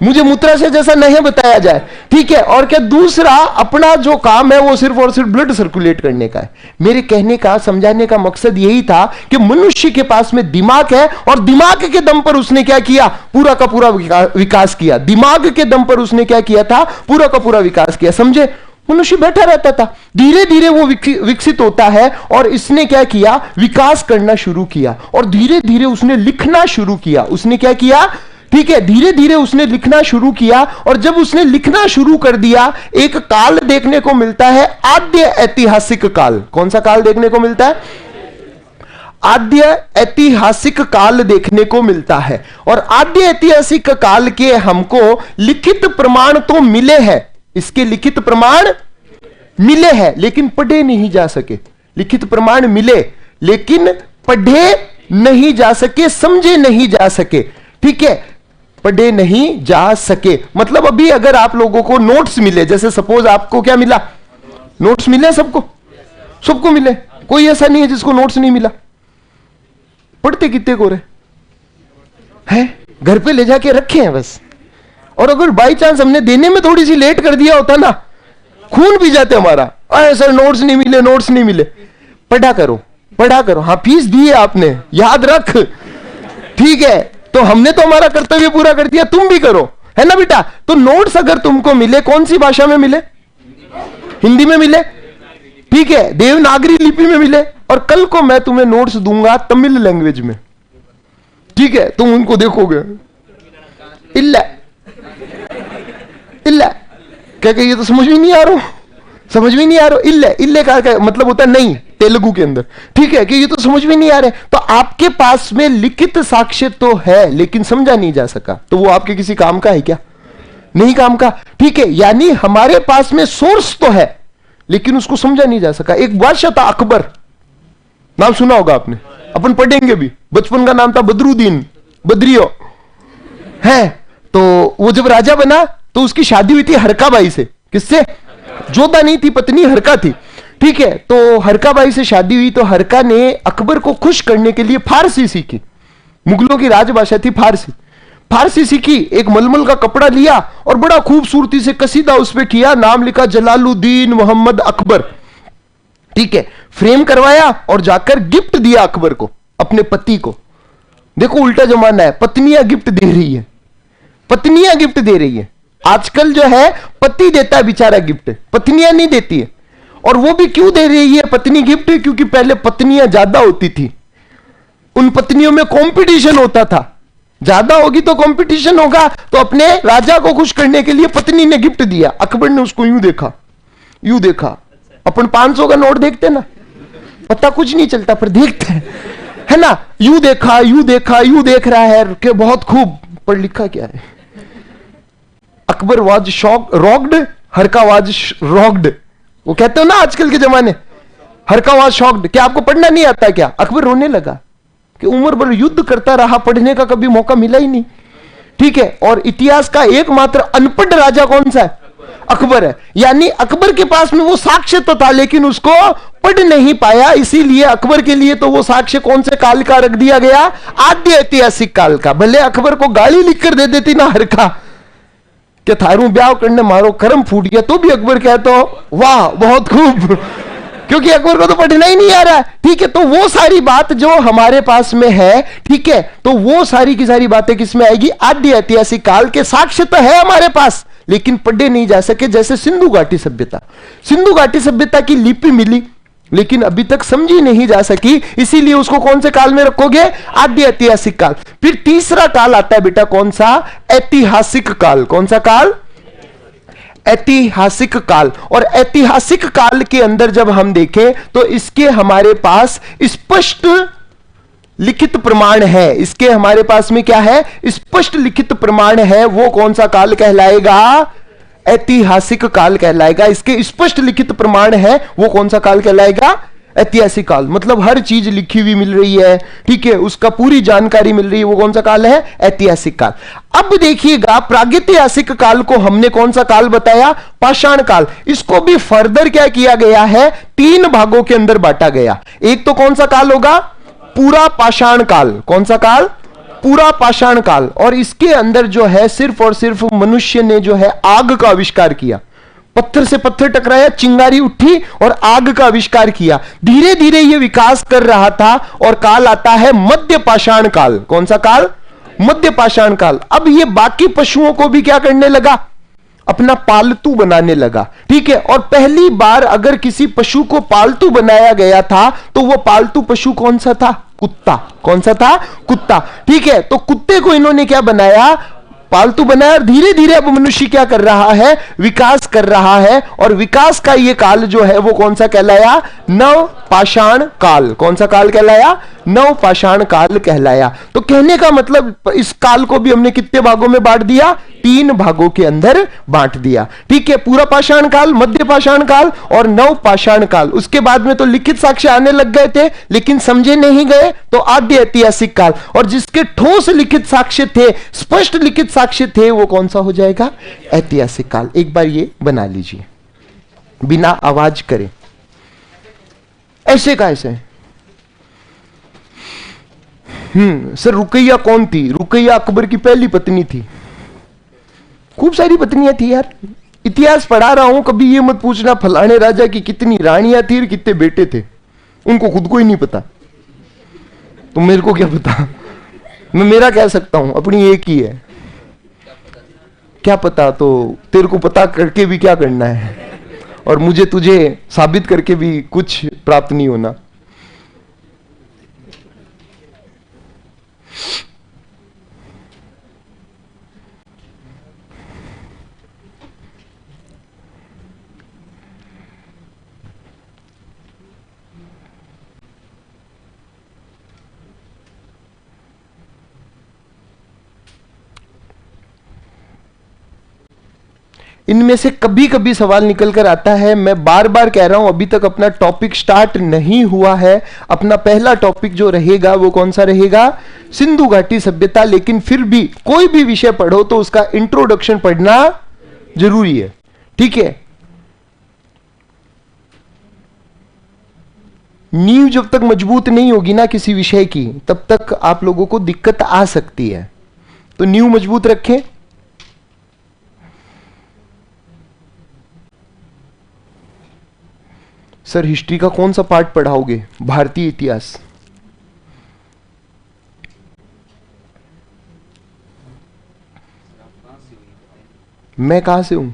मुझे मूत्राशय जैसा नहीं बताया जाए, ठीक है। और क्या दूसरा, अपना जो काम है वो सिर्फ और सिर्फ ब्लड सर्कुलेट करने का है। मेरे कहने का, समझाने का मकसद यही था कि मनुष्य के पास में दिमाग है और दिमाग के दम पर उसने क्या किया? पूरा का पूरा विकास किया। दिमाग के दम पर उसने क्या किया था? पूरा का पूरा विकास किया। समझे? मनुष्य बैठा रहता था, धीरे धीरे वो विकसित होता है और इसने क्या किया? विकास करना शुरू किया और धीरे धीरे उसने लिखना शुरू किया। उसने क्या किया? ठीक है, धीरे धीरे उसने लिखना शुरू किया और जब उसने लिखना शुरू कर दिया, एक काल देखने को मिलता है, आद्य ऐतिहासिक काल। कौन सा काल देखने को मिलता है? आद्य ऐतिहासिक काल देखने को मिलता है। और आद्य ऐतिहासिक काल के हमको लिखित प्रमाण तो मिले हैं, इसके लिखित प्रमाण मिले हैं, लेकिन पढ़े नहीं जा सके। लिखित प्रमाण मिले लेकिन पढ़े नहीं जा सके, समझे नहीं जा सके, ठीक है, पढ़े नहीं जा सके। मतलब अभी अगर आप लोगों को नोट्स मिले, जैसे सपोज आपको क्या मिला? नोट्स मिले सबको, सबको मिले, कोई ऐसा नहीं है जिसको नोट्स नहीं मिला। पढ़ते कितने को रहे हैं? घर पे ले जाके रखे हैं बस। और अगर बाई चांस हमने देने में थोड़ी सी लेट कर दिया होता ना, खून पी जाते हमारा। अरे सर नोट्स नहीं मिले, नोट्स नहीं मिले। पढ़ा करो, पढ़ा करो। हाँ, फीस दी है आपने, याद रख, ठीक है, तो हमने तो हमारा कर्तव्य पूरा कर दिया, तुम भी करो, है ना बेटा। तो नोट्स अगर तुमको मिले, कौन सी भाषा में मिले? हिंदी में मिले, ठीक है, देवनागरी लिपि में मिले। और कल को मैं तुम्हें नोट्स दूंगा तमिल लैंग्वेज में, ठीक है, तुम उनको देखोगे, इल्ला इल्ला क्या ये तो समझ में नहीं आ रहा, समझ में नहीं आ रहा। इल्ले, इल्ले का मतलब होता है नहीं, तेलुगु के अंदर, ठीक है, कि ये तो समझ में नहीं आ रहे। तो आपके पास में लिखित साक्ष्य तो है लेकिन समझा नहीं जा सका, तो वो आपके किसी काम का है क्या? नहीं काम का, ठीक है। यानी हमारे पास में सोर्स तो है लेकिन उसको समझा नहीं जा सका। एक बादशाह था अकबर, नाम सुना होगा आपने, अपन पढ़ेंगे भी। बचपन का नाम था बदरुद्दीन, बद्रियो है। तो वो जब राजा बना तो उसकी शादी हुई थी हरकाबाई से। किससे? जोधा नहीं थी, पत्नी हरका थी, ठीक है। तो हरका बाई से शादी हुई तो हरका ने अकबर को खुश करने के लिए फारसी सीखी। मुगलों की राजभाषा थी फारसी। फारसी सीखी, एक मलमल का कपड़ा लिया और बड़ा खूबसूरती से कसीदा उस पर किया, नाम लिखा जलालुद्दीन मोहम्मद अकबर, ठीक है, फ्रेम करवाया और जाकर गिफ्ट दिया अकबर को, अपने पति को। देखो उल्टा जमाना है, पत्नियां गिफ्ट दे रही है, पत्नियां गिफ्ट दे रही है। आजकल जो है पति देता है बेचारा गिफ्ट, पत्नियां नहीं देती है। और वो भी क्यों दे रही है पत्नी गिफ्ट? क्योंकि पहले पत्नियां ज्यादा होती थी, उन पत्नियों में कंपटीशन होता था, ज्यादा होगी तो कंपटीशन होगा। तो अपने राजा को खुश करने के लिए पत्नी ने गिफ्ट दिया। अकबर ने उसको यूं देखा, यूं देखा। अपन 500 का नोट देखते ना, पता कुछ नहीं चलता पर देखते हैं, है ना। यूं देखा, यूं देखा, यूं देख रहा है कि बहुत खूब, पर लिखा क्या है? अकबर वाज शॉक रॉक्ड, हरका वाज रॉक्ड। वो कहते हो ना आजकल के जमाने, हरका वाज शॉक्ड। क्या आपको पढ़ना नहीं आता क्या? अकबर रोने लगा कि उम्र भर युद्ध करता रहा, पढ़ने का कभी मौका मिला ही नहीं, ठीक है। और इतिहास का एकमात्र अनपढ़ राजा कौन सा है? अकबर है। यानी अकबर के पास में वो साक्ष्य तो था लेकिन उसको पढ़ नहीं पाया, इसीलिए अकबर के लिए तो वो साक्ष्य कौन से काल का रख दिया गया? आद्य ऐतिहासिक काल का। भले अकबर को गाली लिखकर दे देती ना हरका कि थारू ब्याह करने मारो कर्म फूट गया, तो भी अकबर कहता वाह बहुत खूब, क्योंकि अकबर को तो पढ़ना ही नहीं आ रहा है, ठीक है। तो वो सारी बात जो हमारे पास में है, ठीक है, तो वो सारी की सारी बातें किसमें आएगी? आद्य ऐतिहासिक काल के साक्ष्य तो है हमारे पास लेकिन पढ़े नहीं जा सके। जैसे सिंधु घाटी सभ्यता, सिंधु घाटी सभ्यता की लिपि मिली, लेकिन अभी तक समझी नहीं जा सकी, इसीलिए उसको कौन से काल में रखोगे? आद्य ऐतिहासिक काल। फिर तीसरा काल आता है बेटा, कौन सा? ऐतिहासिक काल। कौन सा काल? ऐतिहासिक काल। और ऐतिहासिक काल के अंदर जब हम देखें तो इसके हमारे पास स्पष्ट लिखित प्रमाण है। इसके हमारे पास में क्या है? स्पष्ट लिखित प्रमाण है। वो कौन सा काल कहलाएगा? ऐतिहासिक काल कहलाएगा। इसके स्पष्ट लिखित प्रमाण है, वो कौन सा काल कहलाएगा? ऐतिहासिक काल। मतलब हर चीज लिखी हुई मिल रही है, ठीक है, उसका पूरी जानकारी मिल रही है, वो कौन सा काल है? ऐतिहासिक काल। अब देखिएगा, प्रागैतिहासिक काल को हमने कौन सा काल बताया? पाषाण काल। इसको भी फर्दर क्या किया गया है? 3 भागों के अंदर बांटा गया। एक तो कौन सा काल होगा? पूरा पाषाण काल। कौन सा काल? पूरा पाषाण काल। और इसके अंदर जो है सिर्फ और सिर्फ मनुष्य ने जो है आग का आविष्कार किया। पत्थर से पत्थर टकराया, चिंगारी उठी और आग का आविष्कार किया। धीरे धीरे यह विकास कर रहा था और काल आता है मध्य पाषाण काल। कौन सा काल? मध्य पाषाण काल। अब ये बाकी पशुओं को भी क्या करने लगा? अपना पालतू बनाने लगा, ठीक है। और पहली बार अगर किसी पशु को पालतू बनाया गया था तो वो पालतू पशु कौन सा था? कुत्ता। कौन सा था? कुत्ता, ठीक है। तो कुत्ते को इन्होंने क्या बनाया? पालतू बनाया। और धीरे धीरे अब मनुष्य क्या कर रहा है? विकास कर रहा है। और विकास का ये काल जो है वो कौन सा कहलाया? नव पाषाण काल। कौन सा काल कहलाया? नव पाषाण काल कहलाया। तो कहने का मतलब इस काल को भी हमने कितने भागों में बांट दिया? 3 भागों के अंदर बांट दिया, ठीक है। पूरा पाषाण काल, मध्य पाषाण काल और नव पाषाण काल। उसके बाद में तो लिखित साक्ष्य आने लग गए थे, लेकिन समझे नहीं गए, तो आद्य ऐतिहासिक काल। और जिसके ठोस लिखित साक्ष्य थे, स्पष्ट लिखित साक्ष्य थे, वो कौन सा हो जाएगा? ऐतिहासिक काल। एक बार ये बना लीजिए बिना आवाज करे। ऐसे का ऐसे। सर रुकैया कौन थी? रुकैया अकबर की पहली पत्नी थी। खूब सारी पत्नियां थी यार। इतिहास पढ़ा रहा हूं, कभी ये मत पूछना फलाने राजा की कितनी रानियां थी और कितने बेटे थे। उनको खुद को ही नहीं पता, तो मेरे को क्या पता? मैं मेरा कह सकता हूं, अपनी एक ही है। क्या पता? तो तेरे को पता करके भी क्या करना है, और मुझे तुझे साबित करके भी कुछ प्राप्त नहीं होना। इनमें से कभी कभी सवाल निकल कर आता है। मैं बार बार कह रहा हूं, अभी तक अपना टॉपिक स्टार्ट नहीं हुआ है। अपना पहला टॉपिक जो रहेगा वो कौन सा रहेगा? सिंधु घाटी सभ्यता। लेकिन फिर भी कोई भी विषय पढ़ो तो उसका इंट्रोडक्शन पढ़ना जरूरी है, ठीक है। नींव जब तक मजबूत नहीं होगी ना किसी विषय की, तब तक आप लोगों को दिक्कत आ सकती है। तो नींव मजबूत रखें। सर हिस्ट्री का कौन सा पार्ट पढ़ाओगे? भारतीय इतिहास। मैं कहां से हूं?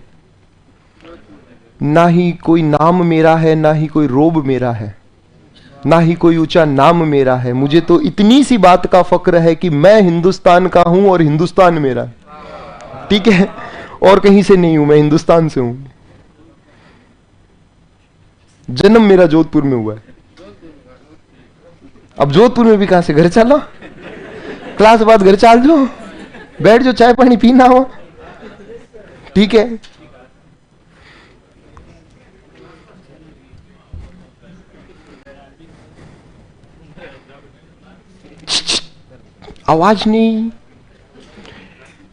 ना ही कोई नाम मेरा है, ना ही कोई रोब मेरा है, ना ही कोई ऊंचा नाम मेरा है। मुझे तो इतनी सी बात का फक्र है कि मैं हिंदुस्तान का हूं और हिंदुस्तान मेरा है, ठीक है। और कहीं से नहीं हूं, मैं हिंदुस्तान से हूं। जन्म मेरा जोधपुर में हुआ है। अब जोधपुर में भी कहां से? घर चलो, क्लास बाद घर चल जाओ, बैठ जो, चाय पानी पीना हो, ठीक है। आवाज नहीं।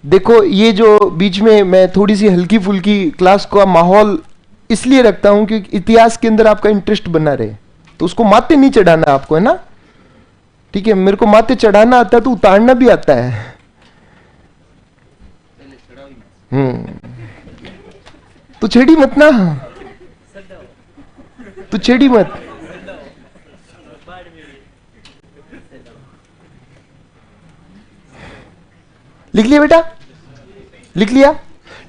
देखो ये जो बीच में मैं थोड़ी सी हल्की फुल्की क्लास का माहौल इसलिए रखता हूं कि इतिहास के अंदर आपका इंटरेस्ट बना रहे। तो उसको माथे नहीं चढ़ाना आपको, है ना, ठीक है। मेरे को माथे चढ़ाना आता है तो उतारना भी आता है। तो छेड़ी मत ना, तो छेड़ी मत। लिख लिया बेटा? लिख लिया,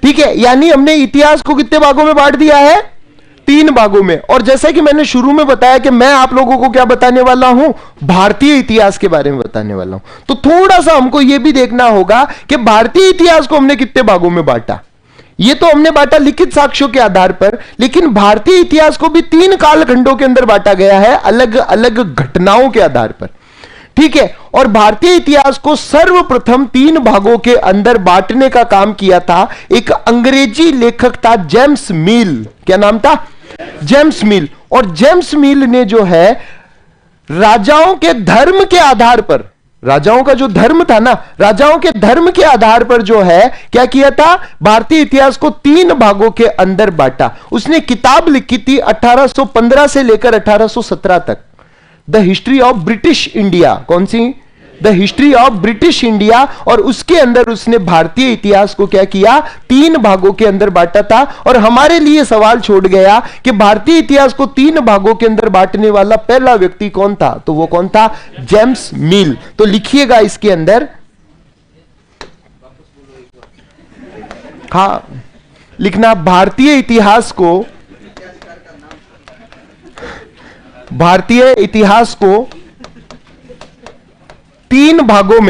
ठीक है। यानी हमने इतिहास को कितने भागों में बांट दिया है? तीन भागों में। और जैसा कि मैंने शुरू में बताया कि मैं आप लोगों को क्या बताने वाला हूं, भारतीय इतिहास के बारे में बताने वाला हूं। तो थोड़ा सा हमको यह भी देखना होगा कि भारतीय इतिहास को हमने कितने भागों में बांटा। ये तो हमने बांटा लिखित साक्ष्यों के आधार पर, लेकिन भारतीय इतिहास को भी तीन कालखंडों के अंदर बांटा गया है, अलग अलग घटनाओं के आधार पर। ठीक है। और भारतीय इतिहास को सर्वप्रथम तीन भागों के अंदर बांटने का काम किया था एक अंग्रेजी लेखक था, जेम्स मिल। क्या नाम था? जेम्स मिल। और जेम्स मिल ने जो है राजाओं के धर्म के आधार पर, राजाओं का जो धर्म था ना, राजाओं के धर्म के आधार पर जो है क्या किया था, भारतीय इतिहास को तीन भागों के अंदर बांटा। उसने किताब लिखी थी 1815 से लेकर 1817 तक, the history of British India. कौन सी? The history of British India. और उसके अंदर उसने भारतीय इतिहास को क्या किया, तीन भागों के अंदर बांटा था। और हमारे लिए सवाल छोड़ गया कि भारतीय इतिहास को तीन भागों के अंदर बांटने वाला पहला व्यक्ति कौन था, तो वो कौन था? जेम्स मिल। तो लिखिएगा इसके अंदर, हाँ लिखना, भारतीय इतिहास को तीन भागों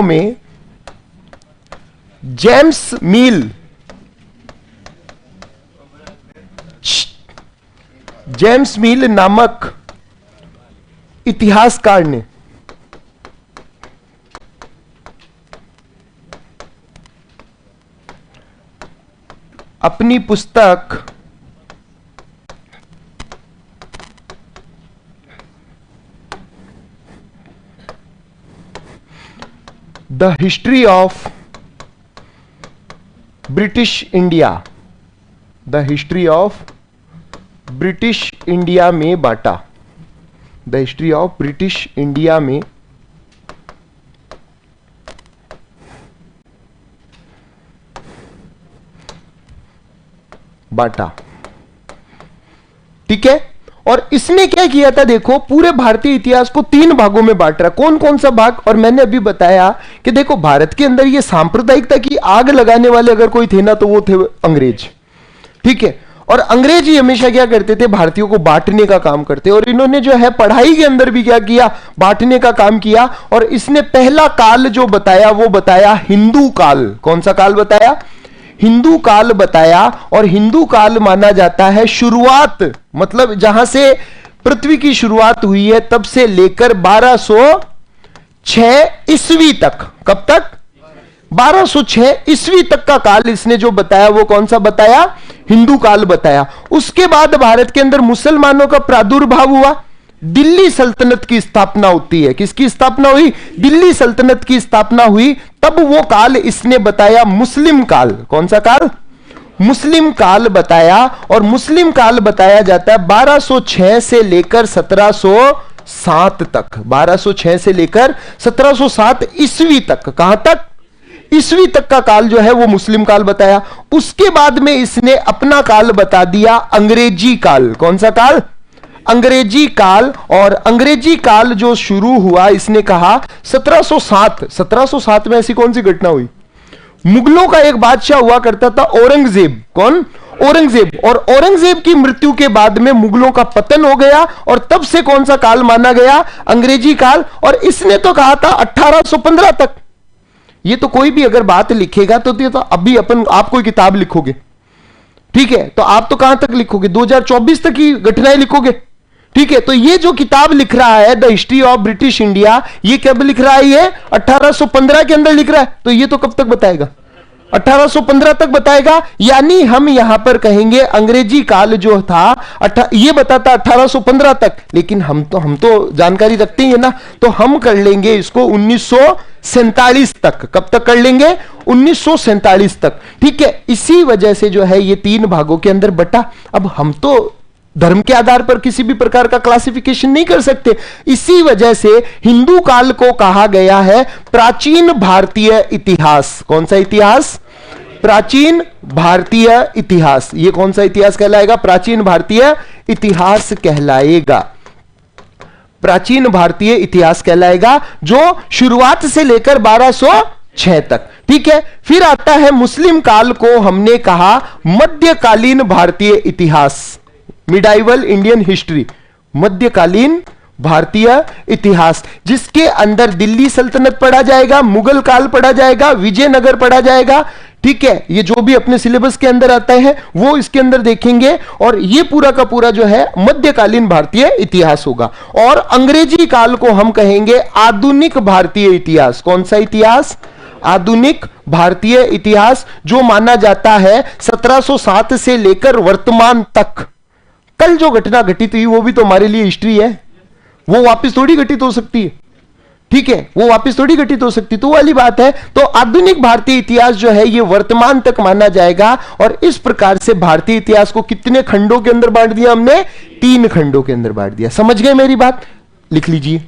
में जेम्स मिल नामक इतिहासकार ने अपनी पुस्तक the history of British India, the history of British India में बांटा। The history of British India में बांटा। ठीक है। और इसने क्या किया था, देखो पूरे भारतीय इतिहास को तीन भागों में बांट रहा। कौन कौन सा भाग? और मैंने अभी बताया कि देखो भारत के अंदर ये सांप्रदायिकता की आग लगाने वाले अगर कोई थे ना, तो वो थे अंग्रेज। ठीक है। और अंग्रेज ही हमेशा क्या करते थे, भारतीयों को बांटने का काम करते। और इन्होंने जो है पढ़ाई के अंदर भी क्या किया, बांटने का काम किया। और इसने पहला काल जो बताया वो बताया हिंदू काल। कौन सा काल बताया? हिंदू काल बताया। और हिंदू काल माना जाता है शुरुआत, मतलब जहां से पृथ्वी की शुरुआत हुई है तब से लेकर 1206 ईस्वी तक। कब तक? 1206 ईस्वी तक का काल इसने जो बताया वो कौन सा बताया? हिंदू काल बताया। उसके बाद भारत के अंदर मुसलमानों का प्रादुर्भाव हुआ, दिल्ली सल्तनत की स्थापना होती है। किसकी स्थापना हुई? दिल्ली सल्तनत की स्थापना हुई। तब वो काल इसने बताया मुस्लिम काल। कौन सा काल? मुस्लिम काल बताया। और मुस्लिम काल बताया जाता है 1206 से लेकर 1707 तक। 1206 से लेकर 1707 ईस्वी तक। कहां तक? ईस्वी तक का काल जो है वो मुस्लिम काल बताया। उसके बाद में इसने अपना काल बता दिया अंग्रेजी काल। कौन सा काल? अंग्रेजी काल। और अंग्रेजी काल जो शुरू हुआ इसने कहा 1707 में ऐसी कौन सी घटना हुई? मुगलों का एक बादशाह हुआ करता था औरंगजेब। कौन? औरंगजेब। और औरंगजेब की मृत्यु के बाद में मुगलों का पतन हो गया। और तब से कौन सा काल माना गया? अंग्रेजी काल। और इसने तो कहा था 1815 तक। ये तो कोई भी अगर बात लिखेगा तो अभी आप कोई किताब लिखोगे, ठीक है, तो आप तो कहां तक लिखोगे? 2024 तक की घटनाएं लिखोगे। ठीक है। तो ये जो किताब लिख रहा है the history of British India, ये कब लिख रहा है? ये 1815 के अंदर लिख रहा है। तो ये तो कब तक बताएगा? 1815 तक बताएगा। यानी हम यहां पर कहेंगे अंग्रेजी काल जो था ये बताता 1815 तक, लेकिन हम तो जानकारी रखते ही है ना, तो हम कर लेंगे इसको 1947 तक। कब तक कर लेंगे? 1947 तक। ठीक है। इसी वजह से जो है ये तीन भागों के अंदर बटा। अब हम तो धर्म के आधार पर किसी भी प्रकार का क्लासिफिकेशन नहीं कर सकते। इसी वजह से हिंदू काल को कहा गया है प्राचीन भारतीय इतिहास। कौन सा इतिहास? प्राचीन भारतीय इतिहास। ये कौन सा इतिहास कहलाएगा? प्राचीन भारतीय इतिहास कहलाएगा। प्राचीन भारतीय इतिहास कहलाएगा, जो शुरुआत से लेकर 1206 तक। ठीक ठीक है। फिर आता है मुस्लिम काल को हमने कहा मध्यकालीन भारतीय इतिहास, मिडाइवल इंडियन हिस्ट्री, मध्यकालीन भारतीय इतिहास, जिसके अंदर दिल्ली सल्तनत पढ़ा जाएगा, मुगल काल पढ़ा जाएगा, विजयनगर पढ़ा जाएगा। ठीक है, ये जो भी अपने सिलेबस के अंदर आता है वो इसके अंदर देखेंगे, और ये पूरा का पूरा जो है मध्यकालीन भारतीय इतिहास होगा। और अंग्रेजी काल को हम कहेंगे आधुनिक भारतीय इतिहास। कौन सा इतिहास? आधुनिक भारतीय इतिहास, जो माना जाता है 1707 से लेकर वर्तमान तक। कल जो घटना घटित हुई वो भी तो हमारे लिए हिस्ट्री है, वो वापस थोड़ी घटित हो सकती है। ठीक है, वो वापस थोड़ी घटित हो सकती, तो वाली बात है। तो आधुनिक भारतीय इतिहास जो है ये वर्तमान तक माना जाएगा। और इस प्रकार से भारतीय इतिहास को कितने खंडों के अंदर बांट दिया हमने? 3 खंडों के अंदर बांट दिया। समझ गए मेरी बात? लिख लीजिए।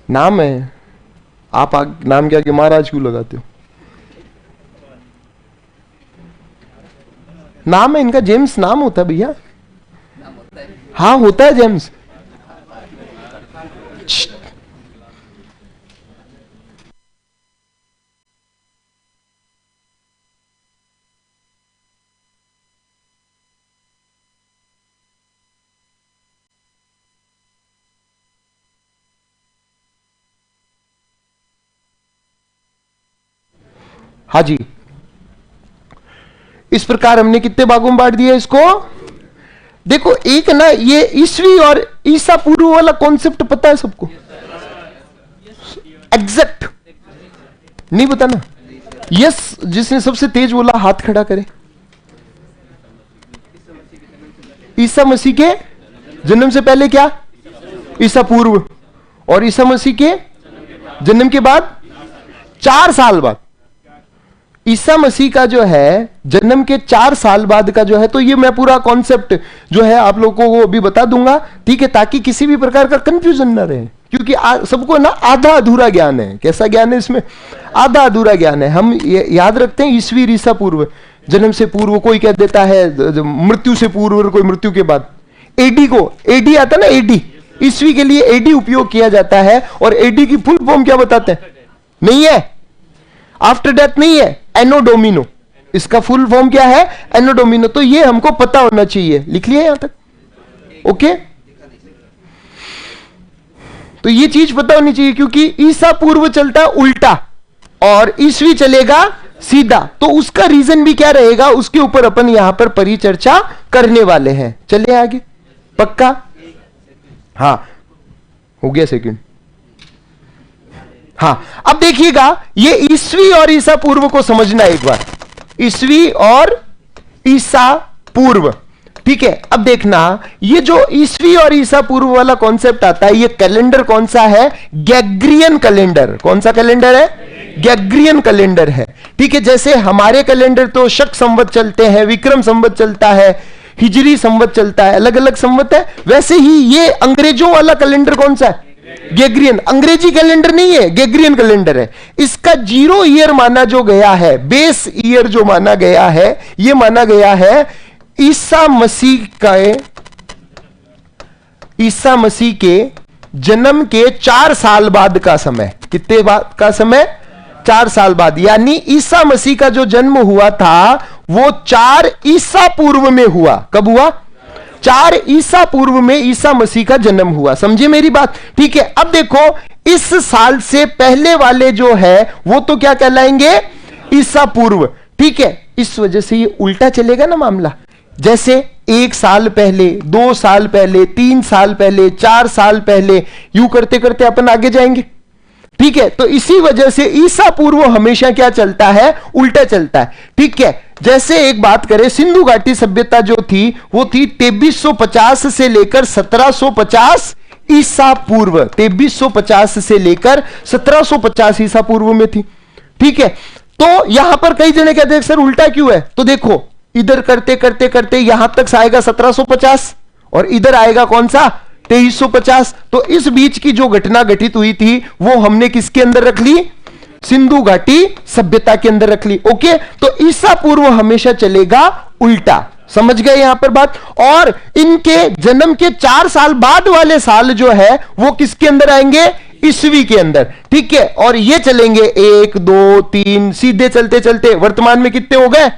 नाम है, आप नाम क्या कि महाराज क्यों लगाते हो? नाम है इनका, जेम्स नाम होता है भैया। हाँ होता है जेम्स। हाँ जी, इस प्रकार हमने कितने भागों में बांट दिया इसको? देखो एक ना, ये ईसवी और ईसा पूर्व वाला कॉन्सेप्ट पता है सबको? एग्जैक्ट नहीं पता ना? यस, जिसने सबसे तेज बोला हाथ खड़ा करे। ईसा मसीह के जन्म से पहले क्या? ईसा पूर्व। और ईसा मसीह के जन्म के बाद 4 साल बाद, ईसा मसीह का जो है जन्म के 4 साल बाद का जो है, तो ये मैं पूरा कॉन्सेप्ट जो है आप लोगों को अभी बता दूंगा। ठीक है, ताकि किसी भी प्रकार का कंफ्यूजन ना रहे, क्योंकि सबको ना आधा अधूरा ज्ञान है। कैसा ज्ञान है इसमें? आधा अधूरा ज्ञान है। हम याद रखते हैं ईसवी ईसा पूर्व, जन्म से पूर्व, कोई कह देता है मृत्यु से पूर्व और कोई मृत्यु के बाद। एडी को, एडी आता ना, एडी, ईसवी के लिए एडी उपयोग किया जाता है। और एडी की फुल फॉर्म क्या बताते हैं? नहीं है, आफ्टर डेथ नहीं है, एनो डोमिनो। इसका फुल फॉर्म क्या है? एनो डोमिनो। तो ये हमको पता होना चाहिए। लिख लिया यहां तक? ओके, तो ये चीज पता होनी चाहिए, क्योंकि ईसा पूर्व चलता उल्टा और ईसवी चलेगा सीधा। तो उसका रीजन भी क्या रहेगा, उसके ऊपर अपन यहां पर परिचर्चा करने वाले हैं। चलिए आगे, पक्का? हाँ, हो गया सेकंड। हाँ, अब देखिएगा, ये ईसवी और ईसा पूर्व को समझना एक बार। ईसवी और ईसा पूर्व, ठीक है। अब देखना, ये जो ईसवी और ईसा पूर्व वाला कॉन्सेप्ट आता है, ये कैलेंडर कौन सा है? Gregorian calendar. कौन सा कैलेंडर है? ग्रेगोरियन कैलेंडर है। ठीक है, जैसे हमारे कैलेंडर तो शक संवत चलते हैं, विक्रम संवत चलता है, हिजरी संवत चलता है, अलग अलग संवत है। वैसे ही ये अंग्रेजों वाला कैलेंडर कौन सा है? ग्रेगोरियन। अंग्रेजी कैलेंडर नहीं है, ग्रेगोरियन कैलेंडर है। इसका 0 ईयर माना जो गया है, बेस ईयर जो माना गया है, ये माना गया है ईसा मसीह के जन्म के 4 साल बाद का समय। कितने बाद का समय? 4 साल बाद। यानी ईसा मसीह का जो जन्म हुआ था वो 4 ईसा पूर्व में हुआ। कब हुआ? 4 ईसा पूर्व में ईसा मसीह का जन्म हुआ। समझे मेरी बात? ठीक है, अब देखो, इस साल से पहले वाले जो है वो तो क्या कहलाएंगे? ईसा पूर्व। ठीक है, इस वजह से ये उल्टा चलेगा ना मामला। जैसे 1 साल पहले, 2 साल पहले, 3 साल पहले, 4 साल पहले, यूं करते करते अपन आगे जाएंगे। ठीक है, तो इसी वजह से ईसा पूर्व हमेशा क्या चलता है? उल्टा चलता है। ठीक है, जैसे एक बात करें, सिंधु घाटी सभ्यता जो थी वो थी 2350 से लेकर 1750 ईसा पूर्व। 2350 से लेकर 1750 ईसा पूर्व में थी। ठीक है, तो यहां पर कई जने कहते हैं सर उल्टा क्यों है? तो देखो, इधर करते करते करते यहां तक आएगा 1750 और इधर आएगा कौन सा? 2350। तो इस बीच की जो घटना घटित हुई थी वो हमने किसके अंदर रख ली? सिंधु घाटी सभ्यता के अंदर रख ली। ओके, तो ईसा पूर्व हमेशा चलेगा उल्टा, समझ गए यहां पर बात। और इनके जन्म के 4 साल बाद वाले साल जो है वो किसके अंदर आएंगे? ईस्वी के अंदर, ठीक है। और ये चलेंगे 1 2 3 सीधे चलते चलते वर्तमान में कितने हो गए?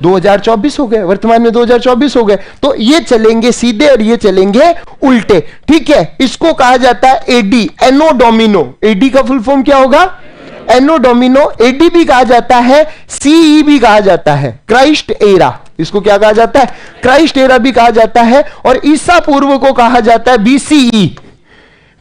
2024 हो गए, वर्तमान में 2024 हो गए। तो ये चलेंगे सीधे और ये चलेंगे उल्टे, ठीक है। इसको कहा जाता है एडी, एनो डोमिनो। एडी का फुल फॉर्म क्या होगा? एनो डोमिनो। एडी भी कहा जाता है, सीई भी कहा जाता है, क्राइस्ट एरा। इसको क्या कहा जाता है? क्राइस्ट एरा भी कहा जाता है। और ईसा पूर्व को कहा जाता है बीसीई,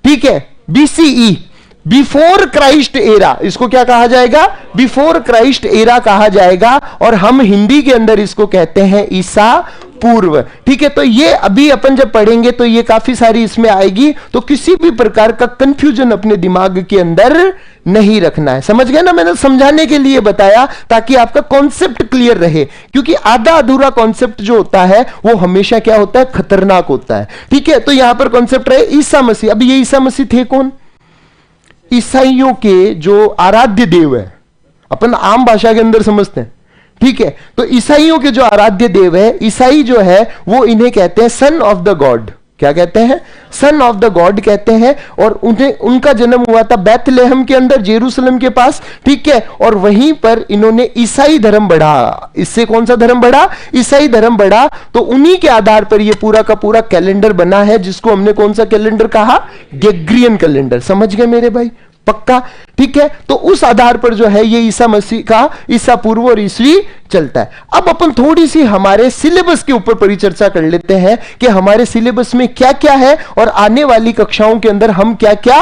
ठीक है, बीसीई, बिफोर क्राइस्ट एरा। इसको क्या कहा जाएगा? बिफोर क्राइस्ट एरा कहा जाएगा। और हम हिंदी के अंदर इसको कहते हैं ईसा पूर्व, ठीक है। तो ये अभी अपन जब पढ़ेंगे तो ये काफी सारी इसमें आएगी, तो किसी भी प्रकार का कंफ्यूजन अपने दिमाग के अंदर नहीं रखना है, समझ गए ना। मैंने समझाने के लिए बताया ताकि आपका कॉन्सेप्ट क्लियर रहे, क्योंकि आधा अधूरा कॉन्सेप्ट जो होता है वो हमेशा क्या होता है? खतरनाक होता है, ठीक है। तो यहां पर कॉन्सेप्ट रहे ईसा मसीह। अब ये ईसा मसीह थे कौन? ईसाइयों के जो आराध्य देव है, अपन आम भाषा के अंदर समझते हैं, ठीक है। तो ईसाइयों के जो आराध्य देव है, ईसाई जो है वो इन्हें कहते हैं सन ऑफ द गॉड। क्या कहते हैं? सन ऑफ द गॉड कहते हैं। और उन्हें, उनका जन्म हुआ था बैतलहम के अंदर, जेरूसलम के पास, ठीक है। और वहीं पर इन्होंने ईसाई धर्म बढ़ा। इससे कौन सा धर्म बढ़ा? ईसाई धर्म बढ़ा। तो उन्हीं के आधार पर यह पूरा का पूरा कैलेंडर बना है, जिसको हमने कौन सा कैलेंडर कहा? Gregorian calendar. समझ गए मेरे भाई? पक्का, ठीक है। तो उस आधार पर जो है ये ईसा मसीह का ईसा पूर्व और ईस्वी चलता है। अब अपन थोड़ी सी हमारे सिलेबस के ऊपर परिचर्चा कर लेते हैं कि हमारे सिलेबस में क्या क्या है और आने वाली कक्षाओं के अंदर हम क्या क्या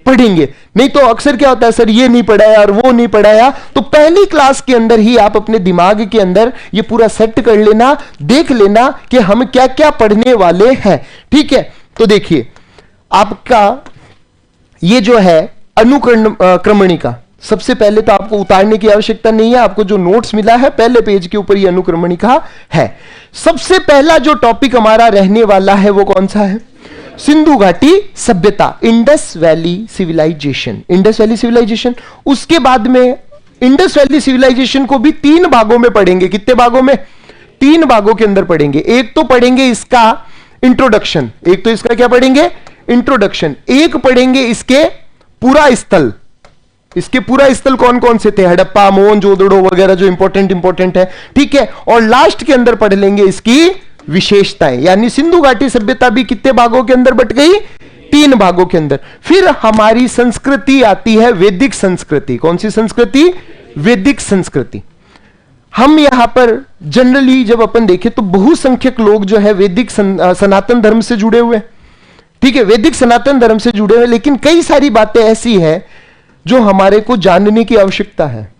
पढ़ेंगे। नहीं तो अक्सर क्या होता है, सर ये नहीं पढ़ाया और वो नहीं पढ़ाया। तो पहली क्लास के अंदर ही आप अपने दिमाग के अंदर ये पूरा सेट कर लेना, देख लेना कि हम क्या क्या पढ़ने वाले हैं, ठीक है। तो देखिए, आपका ये जो है अनुक्रमणिका, सबसे पहले तो आपको उतारने की आवश्यकता नहीं है। आपको जो नोट्स मिला है पहले पेज के ऊपर ये अनुक्रमणिका है। सबसे पहला जो टॉपिक हमारा रहने वाला है वो कौन सा है? सिंधु घाटी सभ्यता, Indus valley civilization. Indus valley civilization. उसके बाद में इंडस वैली सिविलाइजेशन को भी 3 भागों में पढ़ेंगे। कितने भागों में? 3 भागों के अंदर पढ़ेंगे। एक तो पढ़ेंगे इसका इंट्रोडक्शन, एक तो इसका क्या पढ़ेंगे? इंट्रोडक्शन। एक पढ़ेंगे इसके पूरा स्थल। इसके पूरा स्थल कौन कौन से थे? हड़प्पा, मोहनजोदड़ो वगैरह जो इंपॉर्टेंट है, ठीक है। और लास्ट के अंदर पढ़ लेंगे इसकी विशेषताएं। यानी सिंधु घाटी सभ्यता भी कितने भागों के अंदर बट गई? 3 भागों के अंदर। फिर हमारी संस्कृति आती है, वैदिक संस्कृति। कौन सी संस्कृति? वैदिक संस्कृति। हम यहां पर जनरली जब अपन देखें तो बहुसंख्यक लोग जो है वैदिक सनातन धर्म से जुड़े हुए, ठीक है, वैदिक सनातन धर्म से जुड़े हुए। लेकिन कई सारी बातें ऐसी हैं जो हमारे को जानने की आवश्यकता है,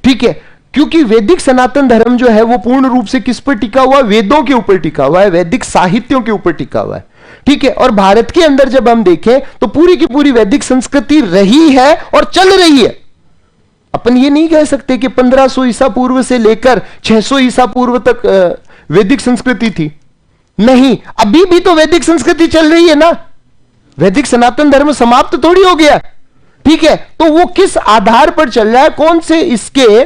ठीक है। क्योंकि वैदिक सनातन धर्म जो है वो पूर्ण रूप से किस पर टिका हुआ है? वेदों के ऊपर टिका हुआ है, वैदिक साहित्यों के ऊपर टिका हुआ है, ठीक है। और भारत के अंदर जब हम देखें तो पूरी की पूरी वैदिक संस्कृति रही है और चल रही है। अपन ये नहीं कह सकते कि 1500 ईसा पूर्व से लेकर 600 ईसा पूर्व तक वैदिक संस्कृति थी। नहीं, अभी भी तो वैदिक संस्कृति चल रही है ना। वैदिक सनातन धर्म समाप्त थोड़ी हो गया, ठीक है। तो वो किस आधार पर चल रहा है, कौन से इसके,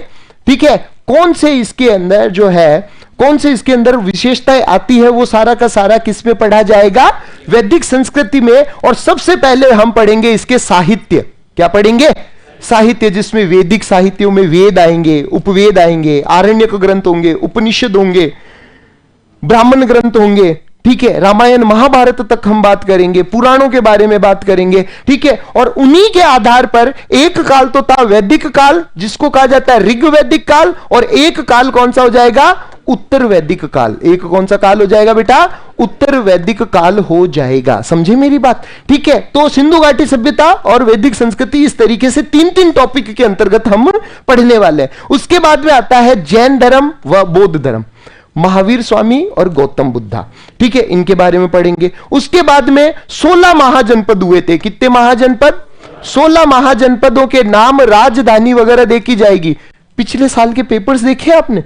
ठीक है, कौन से इसके अंदर जो है, कौन से इसके अंदर विशेषताएं आती है, वो सारा का सारा किस में पढ़ा जाएगा? वैदिक संस्कृति में। और सबसे पहले हम पढ़ेंगे इसके साहित्य। क्या पढ़ेंगे? साहित्य, जिसमें वैदिक साहित्यों में वेद आएंगे, उपवेद आएंगे, आरण्यक ग्रंथ होंगे, उपनिषद होंगे, ब्राह्मण ग्रंथ होंगे, ठीक है। रामायण महाभारत तक हम बात करेंगे, पुराणों के बारे में बात करेंगे, ठीक है। और उन्हीं के आधार पर एक काल तो था वैदिक काल, जिसको कहा जाता है ऋग्वैदिक काल, और एक काल कौन सा हो जाएगा? उत्तर वैदिक काल। एक कौन सा काल हो जाएगा बेटा? उत्तर वैदिक काल हो जाएगा। समझे मेरी बात? ठीक है। तो सिंधु घाटी सभ्यता और वैदिक संस्कृति, इस तरीके से 3-3 टॉपिक के अंतर्गत हम पढ़ने वाले हैं। उसके बाद में आता है जैन धर्म व बौद्ध धर्म, महावीर स्वामी और गौतम बुद्धा, ठीक है, इनके बारे में पढ़ेंगे। उसके बाद में 16 महाजनपद हुए थे। कितने महाजनपद? 16 महाजनपदों के नाम, राजधानी वगैरह देखी जाएगी। पिछले साल के पेपर्स देखे आपने?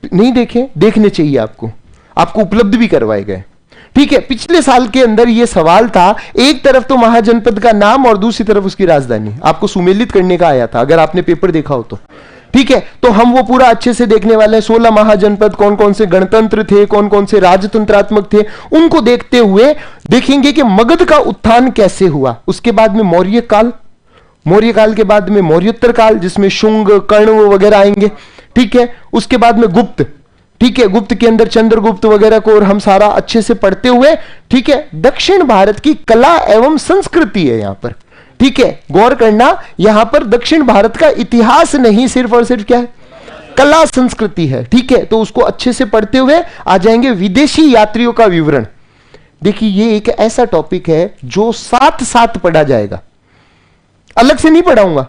नहीं देखे? देखने चाहिए आपको, आपको उपलब्ध भी करवाए गए, ठीक है, पिछले साल के अंदर यह सवाल था, एक तरफ तो महाजनपद का नाम और दूसरी तरफ उसकी राजधानी आपको सुमेलित करने का आया था, अगर आपने पेपर देखा हो तो। ठीक है, तो हम वो पूरा अच्छे से देखने वाले हैं। 16 महाजनपद, कौन कौन से गणतंत्र थे, कौन कौन से राजतंत्रात्मक थे, उनको देखते हुए देखेंगे कि मगध का उत्थान कैसे हुआ। उसके बाद में मौर्य काल, मौर्य काल के बाद में मौर्योत्तर काल, जिसमें शुंग, कर्ण वगैरह आएंगे। ठीक है, उसके बाद में गुप्त। ठीक है, गुप्त के अंदर चंद्रगुप्त वगैरह को और हम सारा अच्छे से पढ़ते हुए, ठीक है, दक्षिण भारत की कला एवं संस्कृति है यहां पर। ठीक है, गौर करना, यहां पर दक्षिण भारत का इतिहास नहीं, सिर्फ और सिर्फ क्या है, कला संस्कृति है। ठीक है, तो उसको अच्छे से पढ़ते हुए आ जाएंगे विदेशी यात्रियों का विवरण। देखिए, ये एक ऐसा टॉपिक है जो साथ साथ पढ़ा जाएगा, अलग से नहीं पढ़ाऊंगा।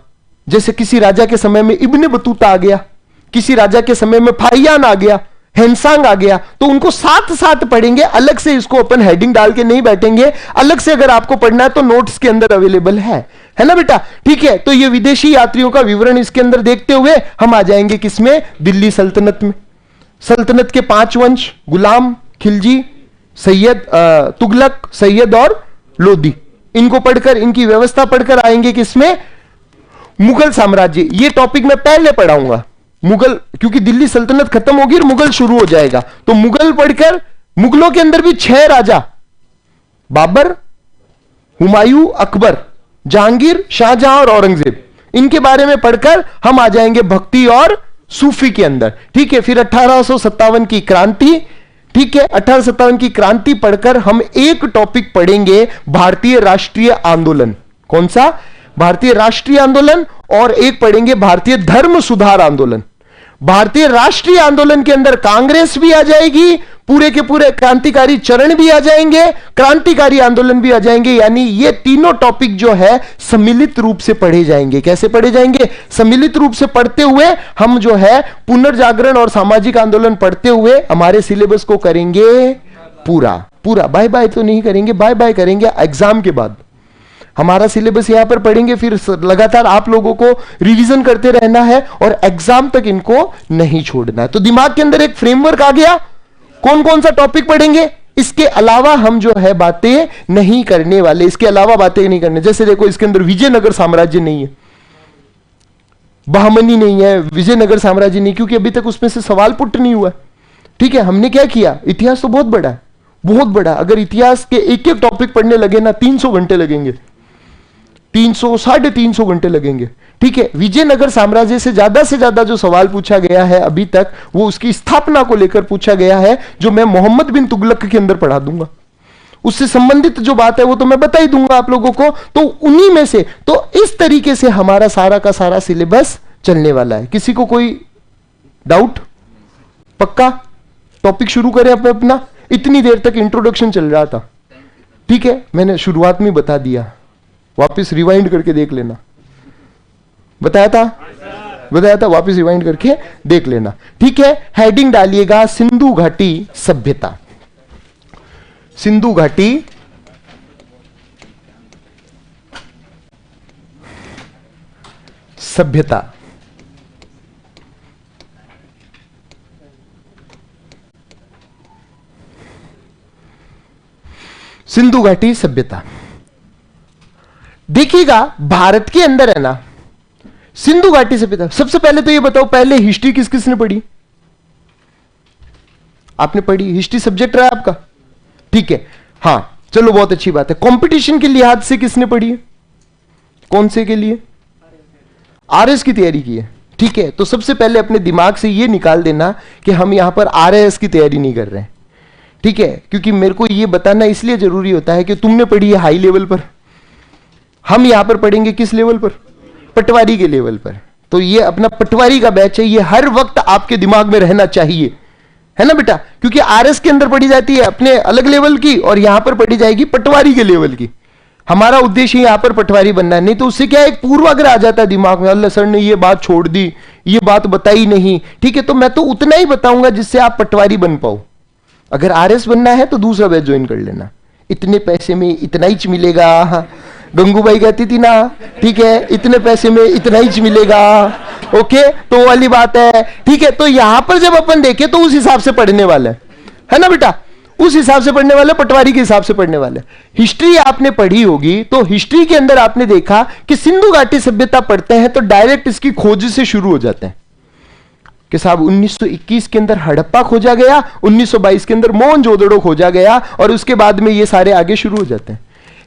जैसे किसी राजा के समय में इब्ने बतूता आ गया, किसी राजा के समय में फाहियान आ गया, हेनसांग आ गया, तो उनको साथ साथ पढ़ेंगे, अलग से इसको अपन हेडिंग डाल के नहीं बैठेंगे। अलग से अगर आपको पढ़ना है तो नोट्स के अंदर अवेलेबल है ना बेटा। ठीक है, तो ये विदेशी यात्रियों का विवरण इसके अंदर देखते हुए हम आ जाएंगे किसमें, दिल्ली सल्तनत में। सल्तनत के 5 वंश, गुलाम, खिलजी, सैयद, तुगलक, सैयद और लोदी, इनको पढ़कर, इनकी व्यवस्था पढ़कर आएंगे किसमें, मुगल साम्राज्य। ये टॉपिक मैं पहले पढ़ाऊंगा, मुगल, क्योंकि दिल्ली सल्तनत खत्म होगी और मुगल शुरू हो जाएगा। तो मुगल पढ़कर, मुगलों के अंदर भी 6 राजा, बाबर, हुमायूं, अकबर, जहांगीर, शाहजहां और औरंगजेब, इनके बारे में पढ़कर हम आ जाएंगे भक्ति और सूफी के अंदर। ठीक है, फिर 1857 की क्रांति। ठीक है, 1857 की क्रांति पढ़कर हम एक टॉपिक पढ़ेंगे, भारतीय राष्ट्रीय आंदोलन। कौन सा, भारतीय राष्ट्रीय आंदोलन। और एक पढ़ेंगे भारतीय धर्म सुधार आंदोलन। भारतीय राष्ट्रीय आंदोलन के अंदर कांग्रेस भी आ जाएगी, पूरे के पूरे क्रांतिकारी चरण भी आ जाएंगे, क्रांतिकारी आंदोलन भी आ जाएंगे। यानी ये तीनों टॉपिक जो है सम्मिलित रूप से पढ़े जाएंगे। कैसे पढ़े जाएंगे, सम्मिलित रूप से पढ़ते हुए हम जो है पुनर्जागरण और सामाजिक आंदोलन पढ़ते हुए हमारे सिलेबस को करेंगे पूरा पूरा। बाय बाय तो नहीं करेंगे, बाय बाय करेंगे एग्जाम के बाद। हमारा सिलेबस यहां पर पढ़ेंगे, फिर लगातार आप लोगों को रिवीजन करते रहना है और एग्जाम तक इनको नहीं छोड़ना है। तो दिमाग के अंदर एक फ्रेमवर्क आ गया, कौन कौन सा टॉपिक पढ़ेंगे। इसके अलावा हम जो है बातें नहीं करने वाले, इसके अलावा बातें नहीं करने। जैसे देखो, इसके अंदर विजयनगर साम्राज्य नहीं है, बहमनी नहीं है, विजयनगर साम्राज्य नहीं, क्योंकि अभी तक उसमें से सवाल पुट नहीं हुआ। ठीक है, हमने क्या किया, इतिहास तो बहुत बड़ा है, बहुत बड़ा। अगर इतिहास के एक एक टॉपिक पढ़ने लगे ना, 300 घंटे लगेंगे, 300 350 घंटे लगेंगे। ठीक है, विजयनगर साम्राज्य से ज्यादा जो सवाल पूछा गया है अभी तक, वो उसकी स्थापना को लेकर पूछा गया है, जो मैं मोहम्मद बिन तुगलक के अंदर पढ़ा दूंगा। उससे संबंधित जो बात है वो तो मैं बता ही दूंगा आप लोगों को। तो उन्हीं में से, तो इस तरीके से हमारा सारा का सारा सिलेबस चलने वाला है। किसी को कोई डाउट? पक्का? टॉपिक शुरू करें अपना। इतनी देर तक इंट्रोडक्शन चल रहा था, ठीक है, मैंने शुरुआत में बता दिया, वापस रिवाइंड करके देख लेना। बताया था, वापस रिवाइंड करके देख लेना। ठीक है, हेडिंग डालिएगा सिंधु घाटी सभ्यता। सिंधु घाटी सभ्यता। सिंधु घाटी सभ्यता। देखिएगा, भारत के अंदर है ना सिंधु घाटी सभ्यता। सबसे पहले तो ये बताओ, पहले हिस्ट्री किस किसने पढ़ी? आपने पढ़ी, हिस्ट्री सब्जेक्ट रहा आपका, ठीक है। हां, चलो बहुत अच्छी बात है। कंपटीशन के लिहाज से किसने पढ़ी है? कौन से के लिए? आरएस की तैयारी की है, ठीक है। तो सबसे पहले अपने दिमाग से ये निकाल देना कि हम यहां पर आरएस की तैयारी नहीं कर रहे हैं, ठीक है। क्योंकि मेरे को ये बताना इसलिए जरूरी होता है कि तुमने पढ़ी है हाई लेवल पर, हम यहां पर पढ़ेंगे किस लेवल पर? पटवारी के लेवल पर। तो ये अपना पटवारी का बैच है, ये हर वक्त आपके दिमाग में रहना चाहिए, है ना बेटा। क्योंकि आरएस के अंदर पढ़ी जाती है अपने अलग लेवल की और यहां पर पढ़ी जाएगी पटवारी के लेवल की। हमारा उद्देश्य यहां पर पटवारी बनना है, नहीं तो उससे क्या एक पूर्वाग्रह आ जाता है दिमाग में, अल्लाह सर ने ये बात छोड़ दी, ये बात बताई नहीं, ठीक है। तो मैं तो उतना ही बताऊंगा जिससे आप पटवारी बन पाओ। अगर आरएस बनना है तो दूसरा बैच ज्वाइन कर लेना, इतने पैसे में इतना ही मिलेगा। गंगूबाई कहती थी ना, ठीक है, इतने पैसे में इतना ही मिलेगा, ओके, तो वो वाली बात है, ठीक है। तो यहां पर जब अपन देखें तो उस हिसाब से पढ़ने वाला है ना बेटा। उस हिसाब से पढ़ने वाले, पटवारी के हिसाब से पढ़ने वाले। हिस्ट्री आपने पढ़ी होगी तो हिस्ट्री के अंदर आपने देखा कि सिंधु घाटी सभ्यता पढ़ते हैं तो डायरेक्ट इसकी खोज से शुरू हो जाते हैं कि साहब 1921 के अंदर हड़प्पा खोजा गया, 1922 के अंदर मोहनजोदड़ो खोजा गया, और उसके बाद में ये सारे आगे शुरू हो जाते हैं।